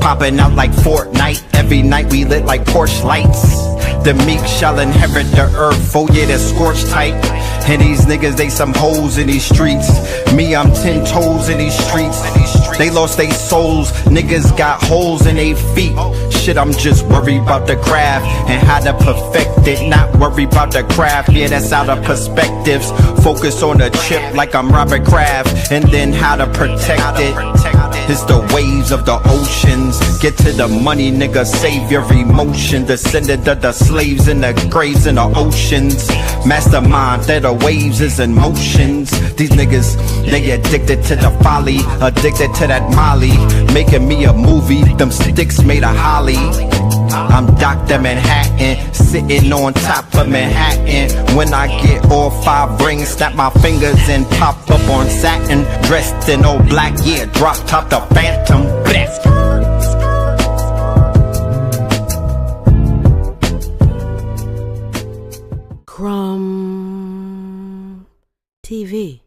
popping out like Fortnite. Every night we lit like Porsche lights. The meek shall inherit the earth, oh yeah, they're scorched tight. And these niggas, they some hoes in these streets. Me, I'm 10 toes in these streets. They lost their souls, niggas got holes in their feet. Shit, I'm just worried about the craft and how to perfect it. Not worried about the craft, yeah, that's out of perspectives. Focus on the chip like I'm Robert Kraft, and then how to protect it. It's the waves of the oceans. Get to the money, nigga, save your emotion. Descendant of the slaves in the graves in the oceans. Mastermind that the waves is in motions. These niggas, they addicted to the folly, addicted to that molly. Making me a movie, them sticks made of holly. I'm Dr. Manhattan, sitting on top of Manhattan. When I get all 5 rings, snap my fingers and pop up on satin. Dressed in all black, yeah, drop top the Phantom. Blast. Crumb TV.